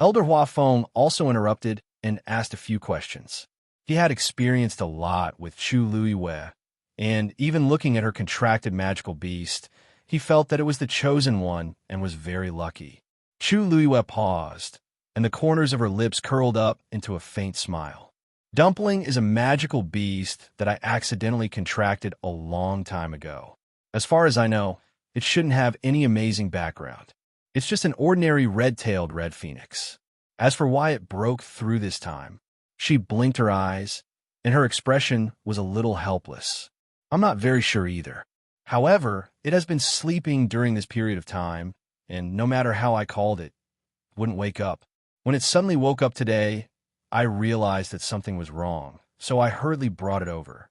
Elder Huafeng also interrupted and asked a few questions. He had experienced a lot with Chu Luiyue, and even looking at her contracted magical beast, he felt that it was the chosen one and was very lucky. Chu Luiyue paused, and the corners of her lips curled up into a faint smile. Dumpling is a magical beast that I accidentally contracted a long time ago. As far as I know, it shouldn't have any amazing background. It's just an ordinary red-tailed red phoenix. As for why it broke through this time, she blinked her eyes, and her expression was a little helpless. I'm not very sure either. However, it has been sleeping during this period of time, and no matter how I called it, wouldn't wake up. When it suddenly woke up today, I realized that something was wrong, so I hurriedly brought it over.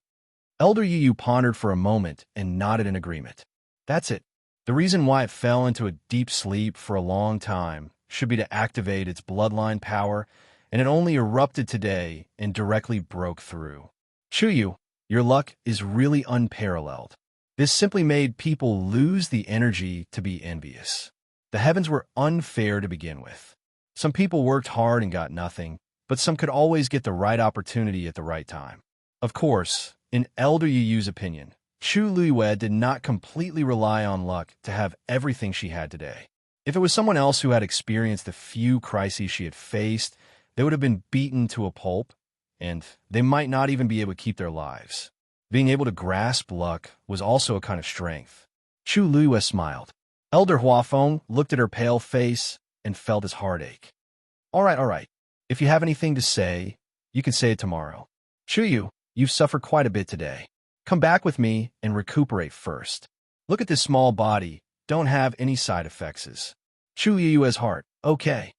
Elder Yu pondered for a moment and nodded in agreement. That's it. The reason why it fell into a deep sleep for a long time should be to activate its bloodline power, and it only erupted today and directly broke through. Chu Yu, your luck is really unparalleled. This simply made people lose the energy to be envious. The heavens were unfair to begin with. Some people worked hard and got nothing, but some could always get the right opportunity at the right time. Of course, In Elder Yu's opinion, Chu Luiwe did not completely rely on luck to have everything she had today. If it was someone else who had experienced the few crises she had faced, they would have been beaten to a pulp, and they might not even be able to keep their lives. Being able to grasp luck was also a kind of strength. Chu Luiwe smiled. Elder Huafeng looked at her pale face and felt his heartache. All right. If you have anything to say, you can say it tomorrow. Chu Yu, you've suffered quite a bit today. Come back with me and recuperate first. Look at this small body. Don't have any side effects. Chu Yu's heart. Okay.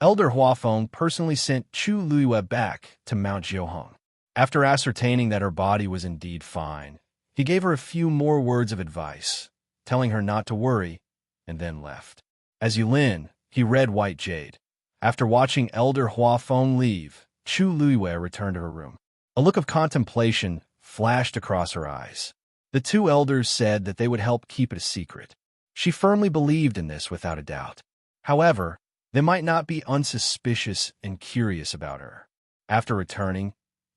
Elder Huafeng personally sent Chu Luiwe back to Mount Jiuheng. After ascertaining that her body was indeed fine, he gave her a few more words of advice, telling her not to worry, and then left. As Yulin, he read White Jade. After watching Elder Huafeng leave, Chu Luiwe returned to her room. A look of contemplation flashed across her eyes. The two elders said that they would help keep it a secret. She firmly believed in this without a doubt. However, they might not be unsuspicious and curious about her. After returning,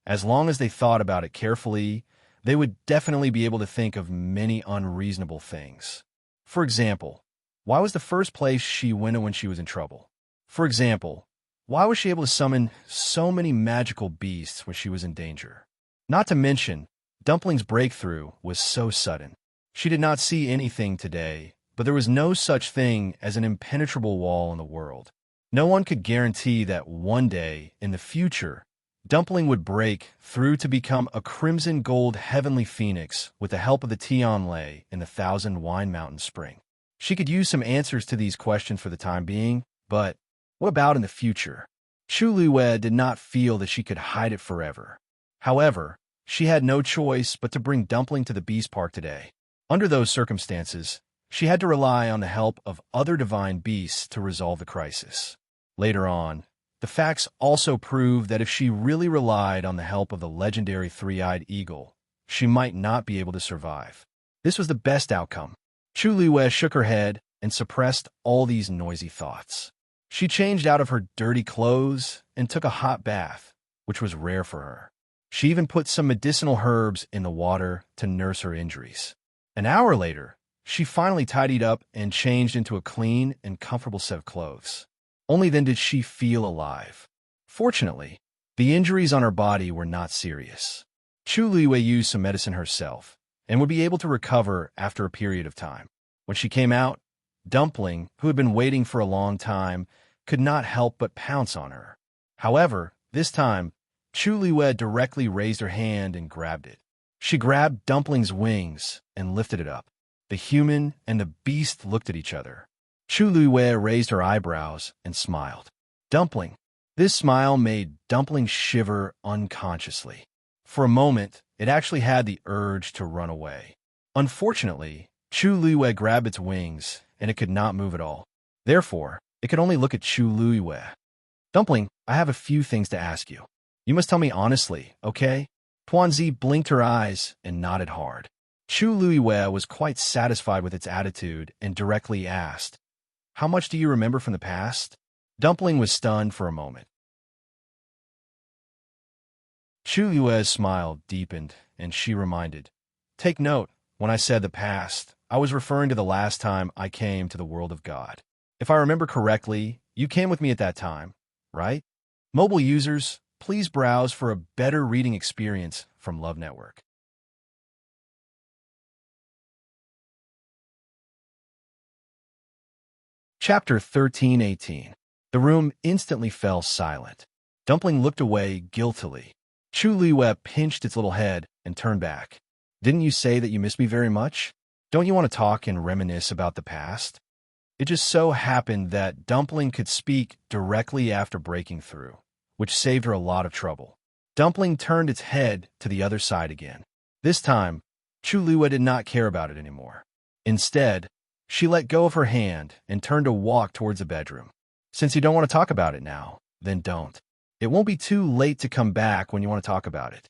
as long as they thought about it carefully, they would definitely be able to think of many unreasonable things. For example, why was the first place she went when she was in trouble? For example, why was she able to summon so many magical beasts when she was in danger? Not to mention, Dumpling's breakthrough was so sudden. She did not see anything today, but there was no such thing as an impenetrable wall in the world. No one could guarantee that one day, in the future, Dumpling would break through to become a crimson gold heavenly phoenix with the help of the Tianlei in the Thousand Wine Mountain Spring. She could use some answers to these questions for the time being, but what about in the future? Chu Luiwe did not feel that she could hide it forever. However, she had no choice but to bring Dumpling to the Beast Park today. Under those circumstances, she had to rely on the help of other divine beasts to resolve the crisis. Later on, the facts also proved that if she really relied on the help of the legendary three-eyed eagle, she might not be able to survive. This was the best outcome. Chu Luiwe shook her head and suppressed all these noisy thoughts. She changed out of her dirty clothes and took a hot bath, which was rare for her. She even put some medicinal herbs in the water to nurse her injuries. An hour later, she finally tidied up and changed into a clean and comfortable set of clothes. Only then did she feel alive. Fortunately, the injuries on her body were not serious. Chu Luiwe used some medicine herself and would be able to recover after a period of time. When she came out, Dumpling, who had been waiting for a long time, could not help but pounce on her. However, this time, Chu Luiwe directly raised her hand and grabbed it. She grabbed Dumpling's wings and lifted it up. The human and the beast looked at each other. Chu Luiwe raised her eyebrows and smiled. Dumpling. This smile made Dumpling shiver unconsciously. For a moment, it actually had the urge to run away. Unfortunately, Chu Luiwe grabbed its wings, and it could not move at all. Therefore, it could only look at Chu Luiwe. Dumpling, I have a few things to ask you. You must tell me honestly, okay? Tuanzi blinked her eyes and nodded hard. Chu Luiwe was quite satisfied with its attitude and directly asked, How much do you remember from the past? Dumpling was stunned for a moment. Chu Luiwe's smile deepened, and she reminded, Take note, when I said the past, I was referring to the last time I came to the world of God. If I remember correctly, you came with me at that time, right? Mobile users, please browse for a better reading experience from Love Network. Chapter 13:18. The room instantly fell silent. Dumpling looked away guiltily. Chu Luiwe pinched its little head and turned back. Didn't you say that you miss me very much? Don't you want to talk and reminisce about the past? It just so happened that Dumpling could speak directly after breaking through, which saved her a lot of trouble. Dumpling turned its head to the other side again. This time, Chu Luiwe did not care about it anymore. Instead, she let go of her hand and turned to walk towards the bedroom. Since you don't want to talk about it now, then don't. It won't be too late to come back when you want to talk about it.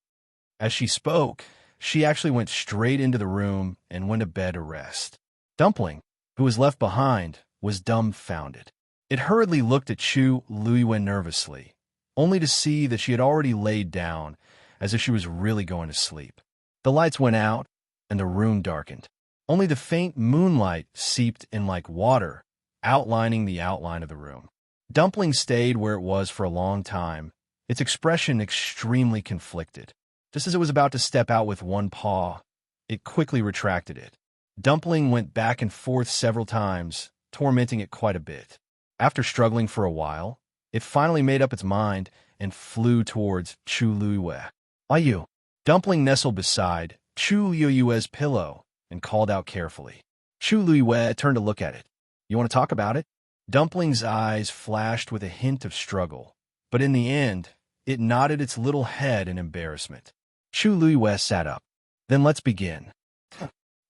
As she spoke, she actually went straight into the room and went to bed to rest. Dumpling, who was left behind, was dumbfounded. It hurriedly looked at Chu Luiwe nervously, only to see that she had already laid down, as if she was really going to sleep. The lights went out, and the room darkened. Only the faint moonlight seeped in like water, outlining the outline of the room. Dumpling stayed where it was for a long time, its expression extremely conflicted. Just as it was about to step out with one paw, it quickly retracted it. Dumpling went back and forth several times, tormenting it quite a bit. After struggling for a while, it finally made up its mind and flew towards Chu Luiyue. "Why you?" Dumpling nestled beside Chu Luiyue's pillow and called out carefully. Chu Luiyue turned to look at it. "You want to talk about it?" Dumpling's eyes flashed with a hint of struggle, but in the end, it nodded its little head in embarrassment. Chu Luiyue sat up. "Then let's begin."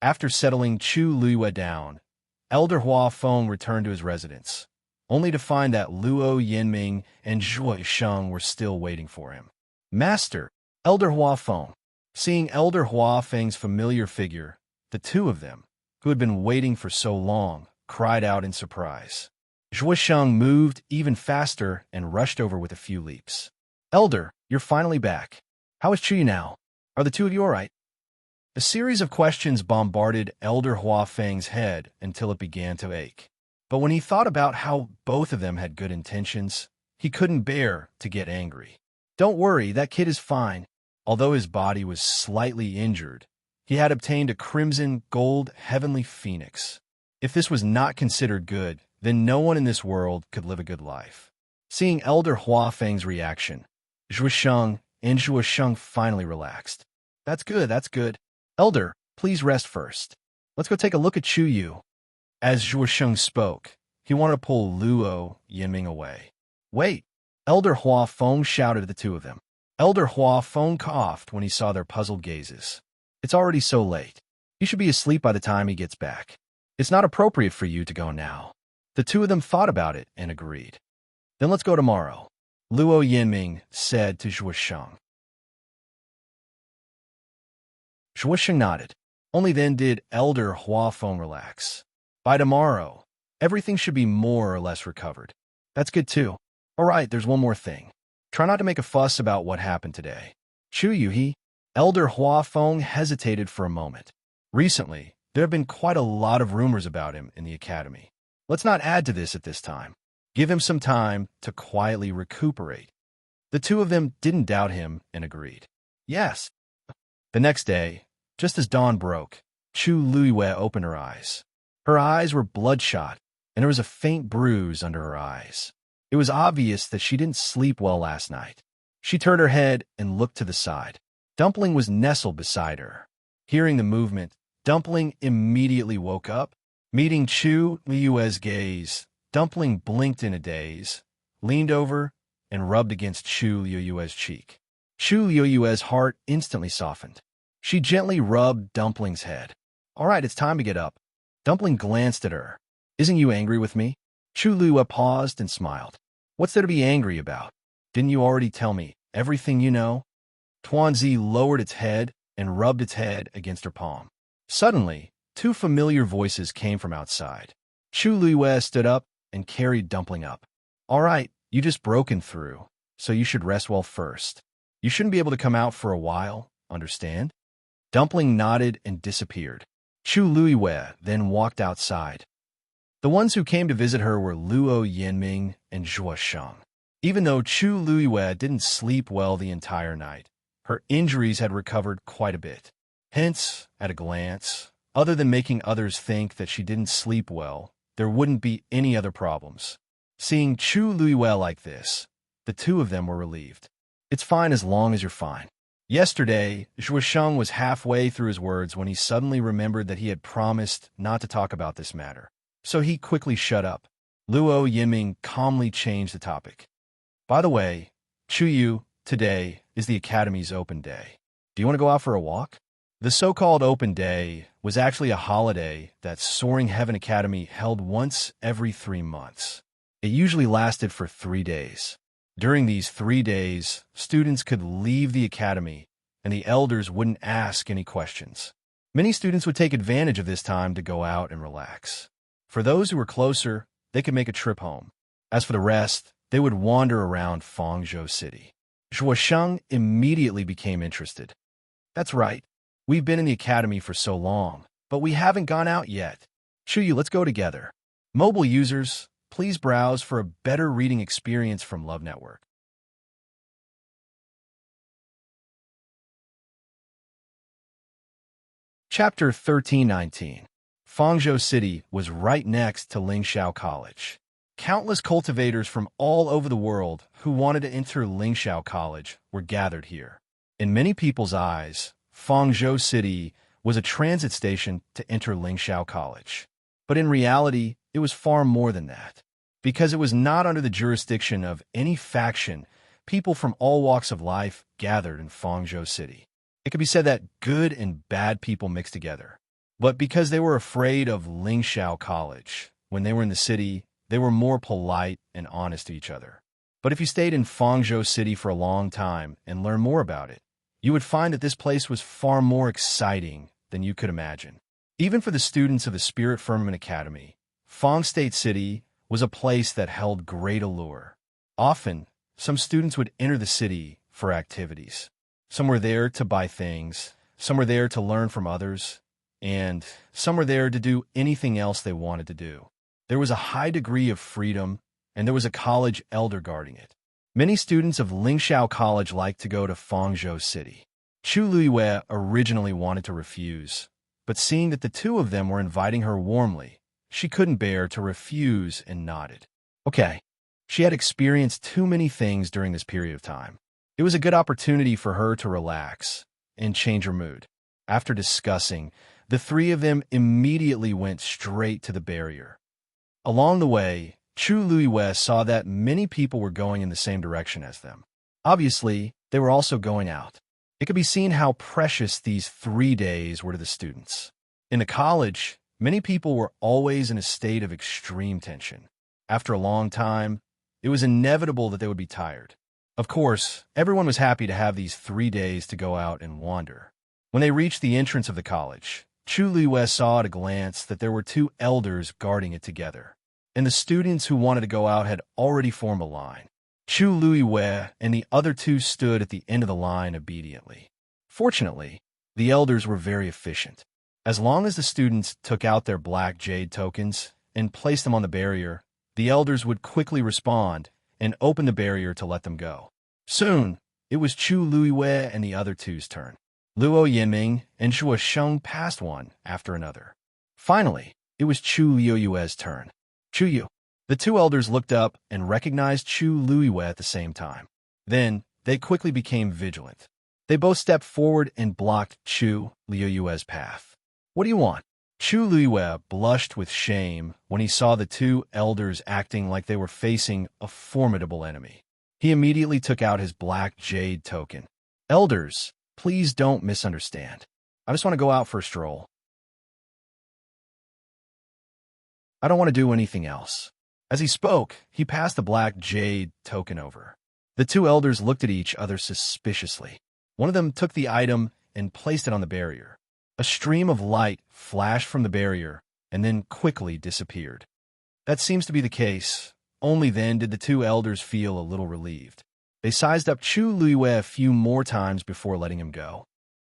After settling Chu Luiyue down, Elder Hua Feng returned to his residence, only to find that Luo Yinming and Zhuo Sheng were still waiting for him. "Master, Elder Hua Feng." Seeing Elder Hua Feng's familiar figure, the two of them, who had been waiting for so long, cried out in surprise. Zhuo Sheng moved even faster and rushed over with a few leaps. "Elder, you're finally back. How is Chuyu now? Are the two of you all right?" A series of questions bombarded Elder Hua Feng's head until it began to ache. But when he thought about how both of them had good intentions, he couldn't bear to get angry. "Don't worry, that kid is fine." Although his body was slightly injured, he had obtained a crimson gold heavenly phoenix. If this was not considered good, then no one in this world could live a good life. Seeing Elder Hua Feng's reaction, Zhuo Sheng and Zhuo Sheng finally relaxed. That's good. Elder, please rest first. Let's go take a look at Chu Yu." As Zhuo Sheng spoke, he wanted to pull Luo Yinming away. "Wait!" Elder Hua Feng shouted at the two of them. Elder Hua Feng coughed when he saw their puzzled gazes. "It's already so late. You should be asleep by the time he gets back. It's not appropriate for you to go now." The two of them thought about it and agreed. "Then let's go tomorrow," Luo Yinming said to Zhuo Sheng. Zhuo Sheng nodded. Only then did Elder Hua Feng relax. By tomorrow, everything should be more or less recovered. That's good too. All right, there's one more thing. Try not to make a fuss about what happened today. Chu Yu, Elder Hua Feng hesitated for a moment. Recently, there have been quite a lot of rumors about him in the academy. Let's not add to this at this time. Give him some time to quietly recuperate. The two of them didn't doubt him and agreed. Yes. The next day, just as dawn broke, Chu Luiyue opened her eyes. Her eyes were bloodshot, and there was a faint bruise under her eyes. It was obvious that she didn't sleep well last night. She turned her head and looked to the side. Dumpling was nestled beside her. Hearing the movement, Dumpling immediately woke up. Meeting Chu Luiyue's gaze, Dumpling blinked in a daze, leaned over, and rubbed against Chu Luiyue's cheek. Chu Luiyue's heart instantly softened. She gently rubbed Dumpling's head. "All right, it's time to get up." Dumpling glanced at her. "Isn't you angry with me?" Chu Luiyue paused and smiled. "What's there to be angry about? Didn't you already tell me everything you know?" Tuanzi lowered its head and rubbed its head against her palm. Suddenly, two familiar voices came from outside. Chu Luiyue stood up and carried Dumpling up. "All right, you just broken through, so you should rest well first. You shouldn't be able to come out for a while, understand?" Dumpling nodded and disappeared. Chu Luiyue then walked outside. The ones who came to visit her were Luo Yinming and Zhuo Sheng. Even though Chu Luiyue didn't sleep well the entire night, her injuries had recovered quite a bit. Hence, at a glance, other than making others think that she didn't sleep well, there wouldn't be any other problems. Seeing Chu Luiyue like this, the two of them were relieved. "It's fine as long as you're fine." Yesterday, Zhuo Sheng was halfway through his words when he suddenly remembered that he had promised not to talk about this matter. So he quickly shut up. Luo Yinming calmly changed the topic. "By the way, Chu Yu, today is the Academy's open day. Do you want to go out for a walk?" The so-called open day was actually a holiday that Soaring Heaven Academy held once every 3 months. It usually lasted for 3 days. During these 3 days, students could leave the academy, and the elders wouldn't ask any questions. Many students would take advantage of this time to go out and relax. For those who were closer, they could make a trip home. As for the rest, they would wander around Fangzhou City. Zhuosheng immediately became interested. That's right. We've been in the academy for so long, but we haven't gone out yet. Chuyu, let's go together. Mobile users, please browse for a better reading experience from Love Network. Chapter 1319. Fangzhou City was right next to Lingxiao College. Countless cultivators from all over the world who wanted to enter Lingxiao College were gathered here. In many people's eyes, Fangzhou City was a transit station to enter Lingxiao College. But in reality, it was far more than that. Because it was not under the jurisdiction of any faction, people from all walks of life gathered in Fangzhou City. It could be said that good and bad people mixed together. But because they were afraid of Lingxiao College, when they were in the city, they were more polite and honest to each other. But if you stayed in Fangzhou City for a long time and learned more about it, you would find that this place was far more exciting than you could imagine. Even for the students of the Spirit Firmament Academy, Fang State City was a place that held great allure. Often, some students would enter the city for activities. Some were there to buy things, some were there to learn from others, and some were there to do anything else they wanted to do. There was a high degree of freedom, and there was a college elder guarding it. Many students of Lingxiao College liked to go to Fangzhou City. Chu Luiwei originally wanted to refuse, but seeing that the two of them were inviting her warmly, she couldn't bear to refuse and nodded. Okay. She had experienced too many things during this period of time. It was a good opportunity for her to relax and change her mood. After discussing, the three of them immediately went straight to the barrier. Along the way, Chu Luiwei saw that many people were going in the same direction as them. Obviously, they were also going out. It could be seen how precious these 3 days were to the students. In the college, many people were always in a state of extreme tension. After a long time, it was inevitable that they would be tired. Of course, everyone was happy to have these 3 days to go out and wander. When they reached the entrance of the college, Chu Luiwei saw at a glance that there were 2 elders guarding it together, and the students who wanted to go out had already formed a line. Chu Luiwei and the other 2 stood at the end of the line obediently. Fortunately, the elders were very efficient. As long as the students took out their black jade tokens and placed them on the barrier, the elders would quickly respond and open the barrier to let them go. Soon, it was Chu Luiwei and the other 2's turn. Luo Yiming and Zhuosheng passed one after another. Finally, it was Chu Liuyue's turn. Chuyu. The 2 elders looked up and recognized Chu Luiwei at the same time. Then, they quickly became vigilant. They both stepped forward and blocked Chu Liuyue's path. What do you want? Chu Luiwei blushed with shame when he saw the 2 elders acting like they were facing a formidable enemy. He immediately took out his black jade token. Elders, please don't misunderstand. I just want to go out for a stroll. I don't want to do anything else. As he spoke, he passed the black jade token over. The 2 elders looked at each other suspiciously. One of them took the item and placed it on the barrier. A stream of light flashed from the barrier and then quickly disappeared. That seems to be the case. Only then did the 2 elders feel a little relieved. They sized up Chu Luiwei a few more times before letting him go.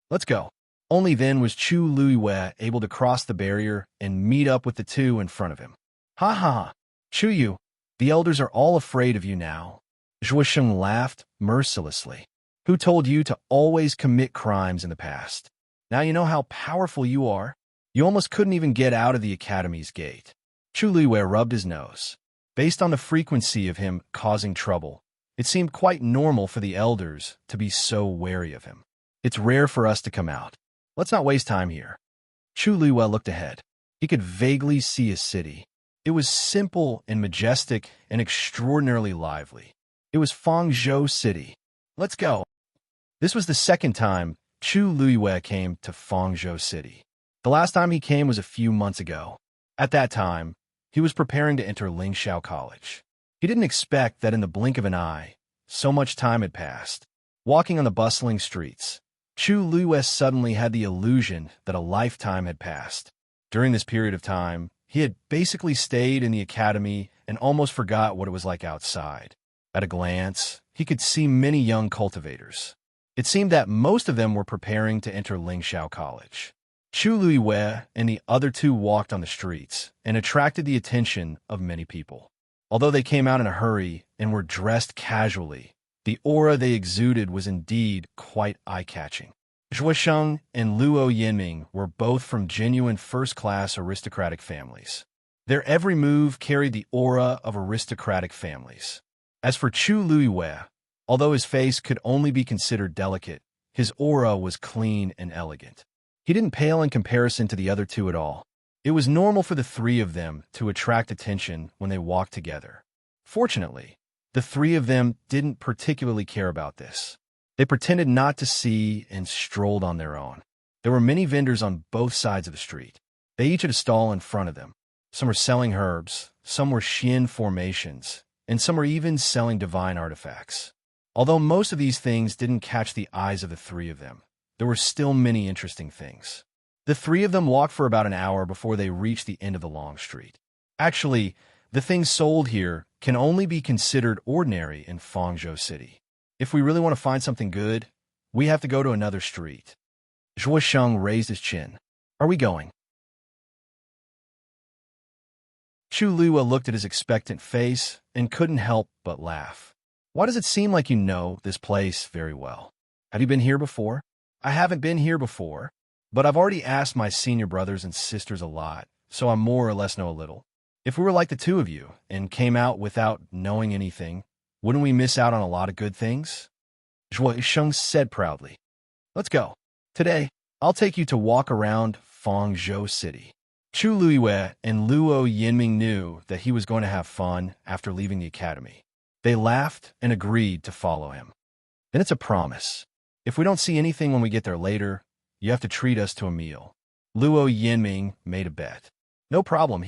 Let's go. Only then was Chu Luiwei able to cross the barrier and meet up with the 2 in front of him. Ha ha ha. Chuyu, the elders are all afraid of you now. Zhuosheng laughed mercilessly. Who told you to always commit crimes in the past? Now you know how powerful you are. You almost couldn't even get out of the academy's gate. Chu Luiwei rubbed his nose. Based on the frequency of him causing trouble, it seemed quite normal for the elders to be so wary of him. It's rare for us to come out. Let's not waste time here. Chu Luiwei looked ahead. He could vaguely see a city. It was simple and majestic and extraordinarily lively. It was Fangzhou City. Let's go. This was the second time Chu Luiwei came to Fangzhou City. The last time he came was a few months ago. At that time, he was preparing to enter Lingxiao College. He didn't expect that in the blink of an eye, so much time had passed. Walking on the bustling streets, Chu Luiwei suddenly had the illusion that a lifetime had passed. During this period of time, he had basically stayed in the academy and almost forgot what it was like outside. At a glance, he could see many young cultivators. It seemed that most of them were preparing to enter Lingxiao College. Chu Luiwei and the other two walked on the streets and attracted the attention of many people. Although they came out in a hurry and were dressed casually, the aura they exuded was indeed quite eye-catching. Zhuosheng and Luo Yinming were both from genuine first-class aristocratic families. Their every move carried the aura of aristocratic families. As for Chu Luiwei, although his face could only be considered delicate, his aura was clean and elegant. He didn't pale in comparison to the other two at all. It was normal for the three of them to attract attention when they walked together. Fortunately, the three of them didn't particularly care about this. They pretended not to see and strolled on their own. There were many vendors on both sides of the street. They each had a stall in front of them. Some were selling herbs, some were Xian formations, and some were even selling divine artifacts. Although most of these things didn't catch the eyes of the three of them, there were still many interesting things. The three of them walked for about an hour before they reached the end of the long street. Actually, the things sold here can only be considered ordinary in Fangzhou City. If we really want to find something good, we have to go to another street. Zhuosheng raised his chin. Are we going? Chu Luiwei looked at his expectant face and couldn't help but laugh. Why does it seem like you know this place very well? Have you been here before? I haven't been here before, but I've already asked my senior brothers and sisters a lot, so I more or less know a little. If we were like the two of you and came out without knowing anything, wouldn't we miss out on a lot of good things? Zhuosheng said proudly. Let's go. Today, I'll take you to walk around Fangzhou City. Chu Luiwei and Luo Yinming knew that he was going to have fun after leaving the academy. They laughed and agreed to follow him. Then it's a promise. If we don't see anything when we get there later, you have to treat us to a meal. Luo Yinming made a bet. No problem,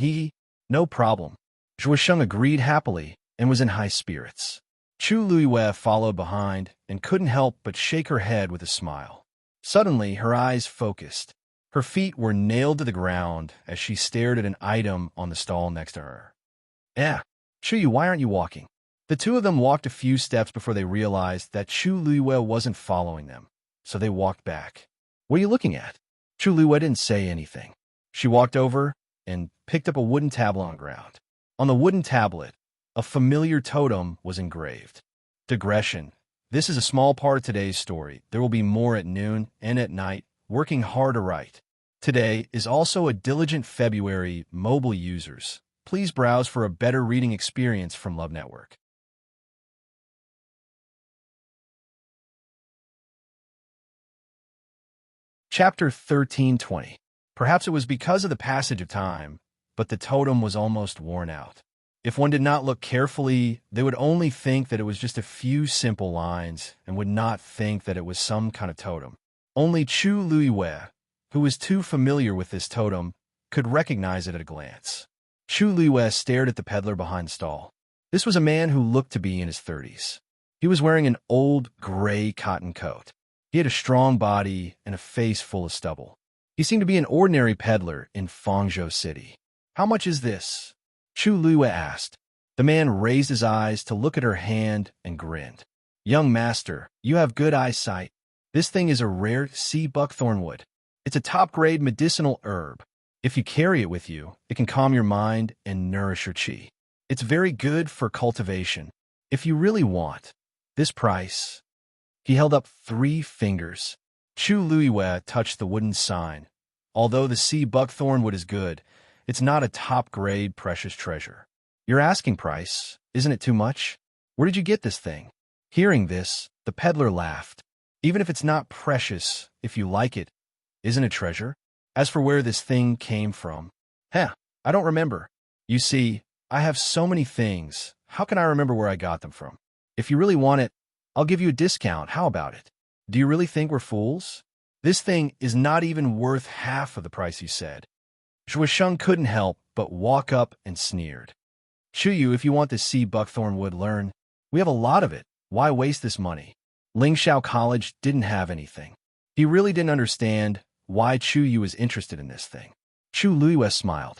no problem. Zhuosheng agreed happily and was in high spirits. Chu Luiwei followed behind and couldn't help but shake her head with a smile. Suddenly, her eyes focused. Her feet were nailed to the ground as she stared at an item on the stall next to her. Chu, why aren't you walking? The two of them walked a few steps before they realized that Chu Luiwei wasn't following them, so they walked back. What are you looking at? Chu Luiwei didn't say anything. She walked over and picked up a wooden tablet on the ground. On the wooden tablet, a familiar totem was engraved. Digression. This is a small part of today's story. There will be more at noon and at night, working hard to write. Today is also a diligent February mobile users. Please browse for a better reading experience from Love Network. Chapter 1320. Perhaps it was because of the passage of time, but the totem was almost worn out. If one did not look carefully, they would only think that it was just a few simple lines and would not think that it was some kind of totem. Only Chu Luiwei, who was too familiar with this totem, could recognize it at a glance. Chu Luiwei stared at the peddler behind the stall. This was a man who looked to be in his 30s. He was wearing an old gray cotton coat. He had a strong body and a face full of stubble. He seemed to be an ordinary peddler in Fangzhou City. How much is this? Chu Luiwei asked. The man raised his eyes to look at her hand and grinned. Young master, you have good eyesight. This thing is a rare sea buckthornwood. It's a top-grade medicinal herb. If you carry it with you, it can calm your mind and nourish your qi. It's very good for cultivation. If you really want this price. He held up 3 fingers. Chu Luiwei touched the wooden sign. Although the sea buckthornwood is good, it's not a top-grade precious treasure. Your asking price, isn't it too much? Where did you get this thing? Hearing this, the peddler laughed. Even if it's not precious, if you like it, isn't it treasure? As for where this thing came from, I don't remember. You see, I have so many things. How can I remember where I got them from? If you really want it, I'll give you a discount. How about it? Do you really think we're fools? This thing is not even worth half of the price you said. Zhuosheng couldn't help but walk up and sneered. Chuyu, if you want this sea buckthornwood, learn. We have a lot of it. Why waste this money? Lingxiao College didn't have anything. He really didn't understand why Chuyu was interested in this thing. Chu Luiwei smiled.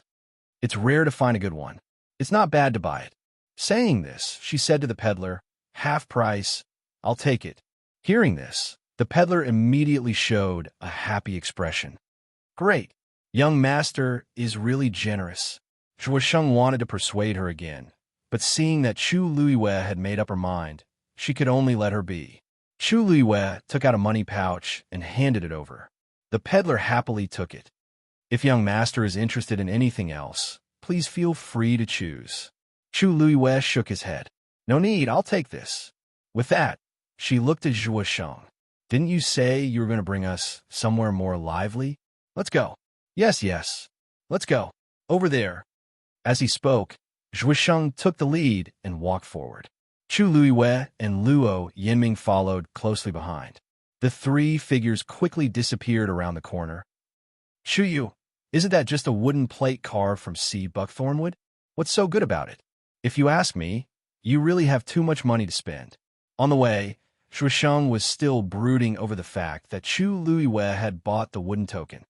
It's rare to find a good one. It's not bad to buy it. Saying this, she said to the peddler, Half price. I'll take it. Hearing this, the peddler immediately showed a happy expression. Great. Young master is really generous. Zhuosheng wanted to persuade her again, but seeing that Chu Luiyue had made up her mind, she could only let her be. Chu Luiyue took out a money pouch and handed it over. The peddler happily took it. If young master is interested in anything else, please feel free to choose. Chu Luiyue shook his head. No need, I'll take this. With that, she looked at Zhuosheng. Didn't you say you were going to bring us somewhere more lively? Let's go. Yes. Let's go. Over there. As he spoke, Zhuosheng took the lead and walked forward. Chu Luiyue and Luo Yinming followed closely behind. The three figures quickly disappeared around the corner. Chu Yu, isn't that just a wooden plate carved from sea buckthornwood? What's so good about it? If you ask me, you really have too much money to spend. On the way, Zhuosheng was still brooding over the fact that Chu Luiyue had bought the wooden token.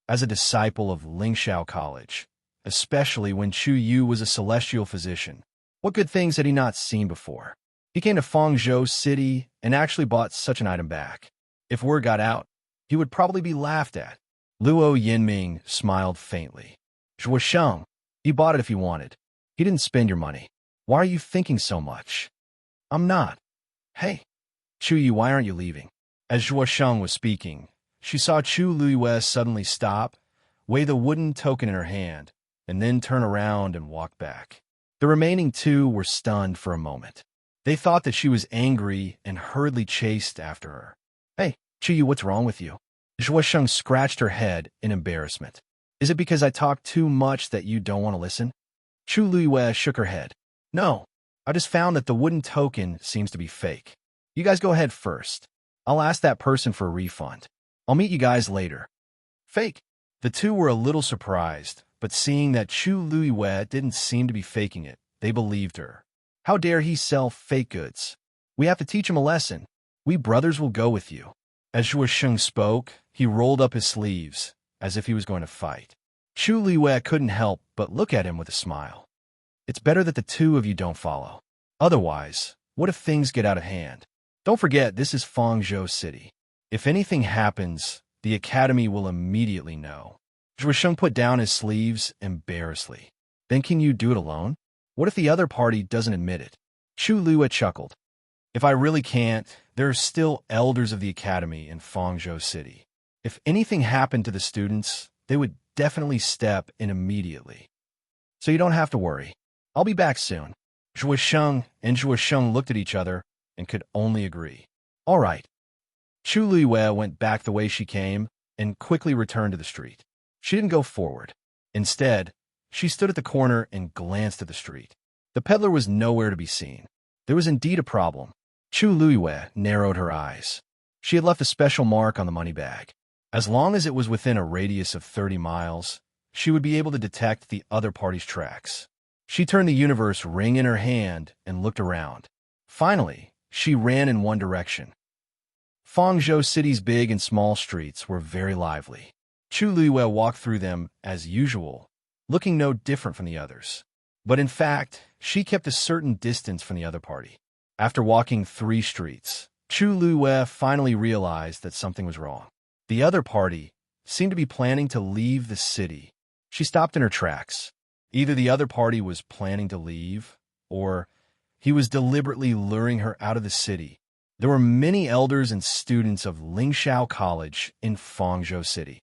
As a disciple of Lingxiao College, especially when Chu Yu was a celestial physician, what good things had he not seen before? He came to Fangzhou City and actually bought such an item back. If word got out, he would probably be laughed at. Luo Yinming smiled faintly. Zhuosheng, he bought it if he wanted. He didn't spend your money. Why are you thinking so much? I'm not. Hey, Chu Yu, why aren't you leaving? As Zhuosheng was speaking, she saw Chu Luiyue suddenly stop, weigh the wooden token in her hand, and then turn around and walk back. The remaining two were stunned for a moment. They thought that she was angry and hurriedly chased after her. Hey, Chu Yu, what's wrong with you? Zhuosheng scratched her head in embarrassment. Is it because I talk too much that you don't want to listen? Chu Luiyue shook her head. No, I just found that the wooden token seems to be fake. You guys go ahead first. I'll ask that person for a refund. I'll meet you guys later. Fake. The two were a little surprised, but seeing that Chu Luiyue didn't seem to be faking it, they believed her. How dare he sell fake goods? We have to teach him a lesson. We brothers will go with you. As Zhuosheng spoke, he rolled up his sleeves, as if he was going to fight. Chu Luiyue couldn't help but look at him with a smile. It's better that the two of you don't follow. Otherwise, what if things get out of hand? Don't forget, this is Fangzhou City. If anything happens, the academy will immediately know. Zhuosheng put down his sleeves embarrassedly. Then can you do it alone? What if the other party doesn't admit it? Chu Luiyue chuckled. If I really can't, there are still elders of the academy in Fangzhou City. If anything happened to the students, they would definitely step in immediately. So you don't have to worry. I'll be back soon. Zhuosheng and Zhuosheng looked at each other and could only agree. All right. Chu Luiyue went back the way she came and quickly returned to the street. She didn't go forward. Instead, she stood at the corner and glanced at the street. The peddler was nowhere to be seen. There was indeed a problem. Chu Luiyue narrowed her eyes. She had left a special mark on the money bag. As long as it was within a radius of 30 miles, she would be able to detect the other party's tracks. She turned the universe ring in her hand and looked around. Finally, she ran in one direction. Fangzhou City's big and small streets were very lively. Chu Luiyue walked through them as usual, looking no different from the others. But in fact, she kept a certain distance from the other party. After walking 3 streets, Chu Luiyue finally realized that something was wrong. The other party seemed to be planning to leave the city. She stopped in her tracks. Either the other party was planning to leave, or he was deliberately luring her out of the city. There were many elders and students of Lingxiao College in Fangzhou City.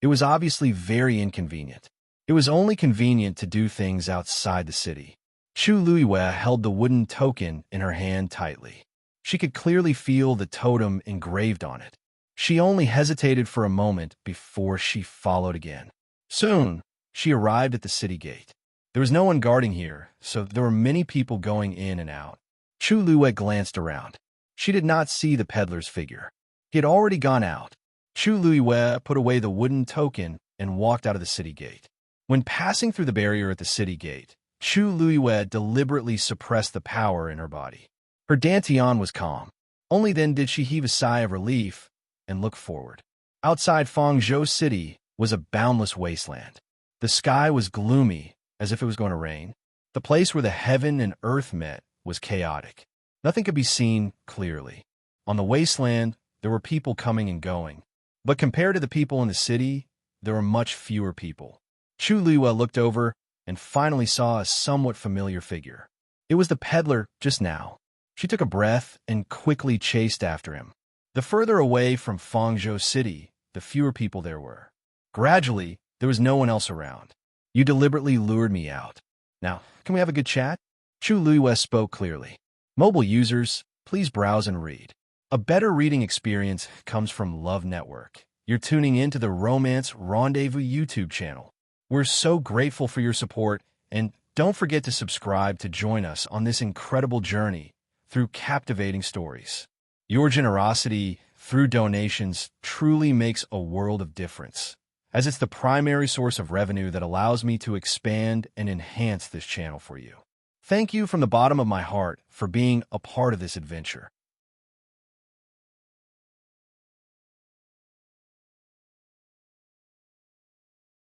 It was obviously very inconvenient. It was only convenient to do things outside the city. Chu Luiyue held the wooden token in her hand tightly. She could clearly feel the totem engraved on it. She only hesitated for a moment before she followed again. Soon, she arrived at the city gate. There was no one guarding here, so there were many people going in and out. Chu Luiyue glanced around. She did not see the peddler's figure. He had already gone out. Chu Luiyue put away the wooden token and walked out of the city gate. When passing through the barrier at the city gate, Chu Luiyue deliberately suppressed the power in her body. Her dantian was calm. Only then did she heave a sigh of relief and look forward. Outside Fangzhou City was a boundless wasteland. The sky was gloomy, as if it was going to rain. The place where the heaven and earth met was chaotic. Nothing could be seen clearly. On the wasteland, there were people coming and going. But compared to the people in the city, there were much fewer people. Chu Liwa looked over and finally saw a somewhat familiar figure. It was the peddler just now. She took a breath and quickly chased after him. The further away from Fangzhou City, the fewer people there were. Gradually, there was no one else around. You deliberately lured me out. Now, can we have a good chat? Chu Liwa spoke clearly. Mobile users, please browse and read. A better reading experience comes from Love Network. You're tuning in to the Romance Rendezvous YouTube channel. We're so grateful for your support, and don't forget to subscribe to join us on this incredible journey through captivating stories. Your generosity through donations truly makes a world of difference, as it's the primary source of revenue that allows me to expand and enhance this channel for you. Thank you from the bottom of my heart for being a part of this adventure.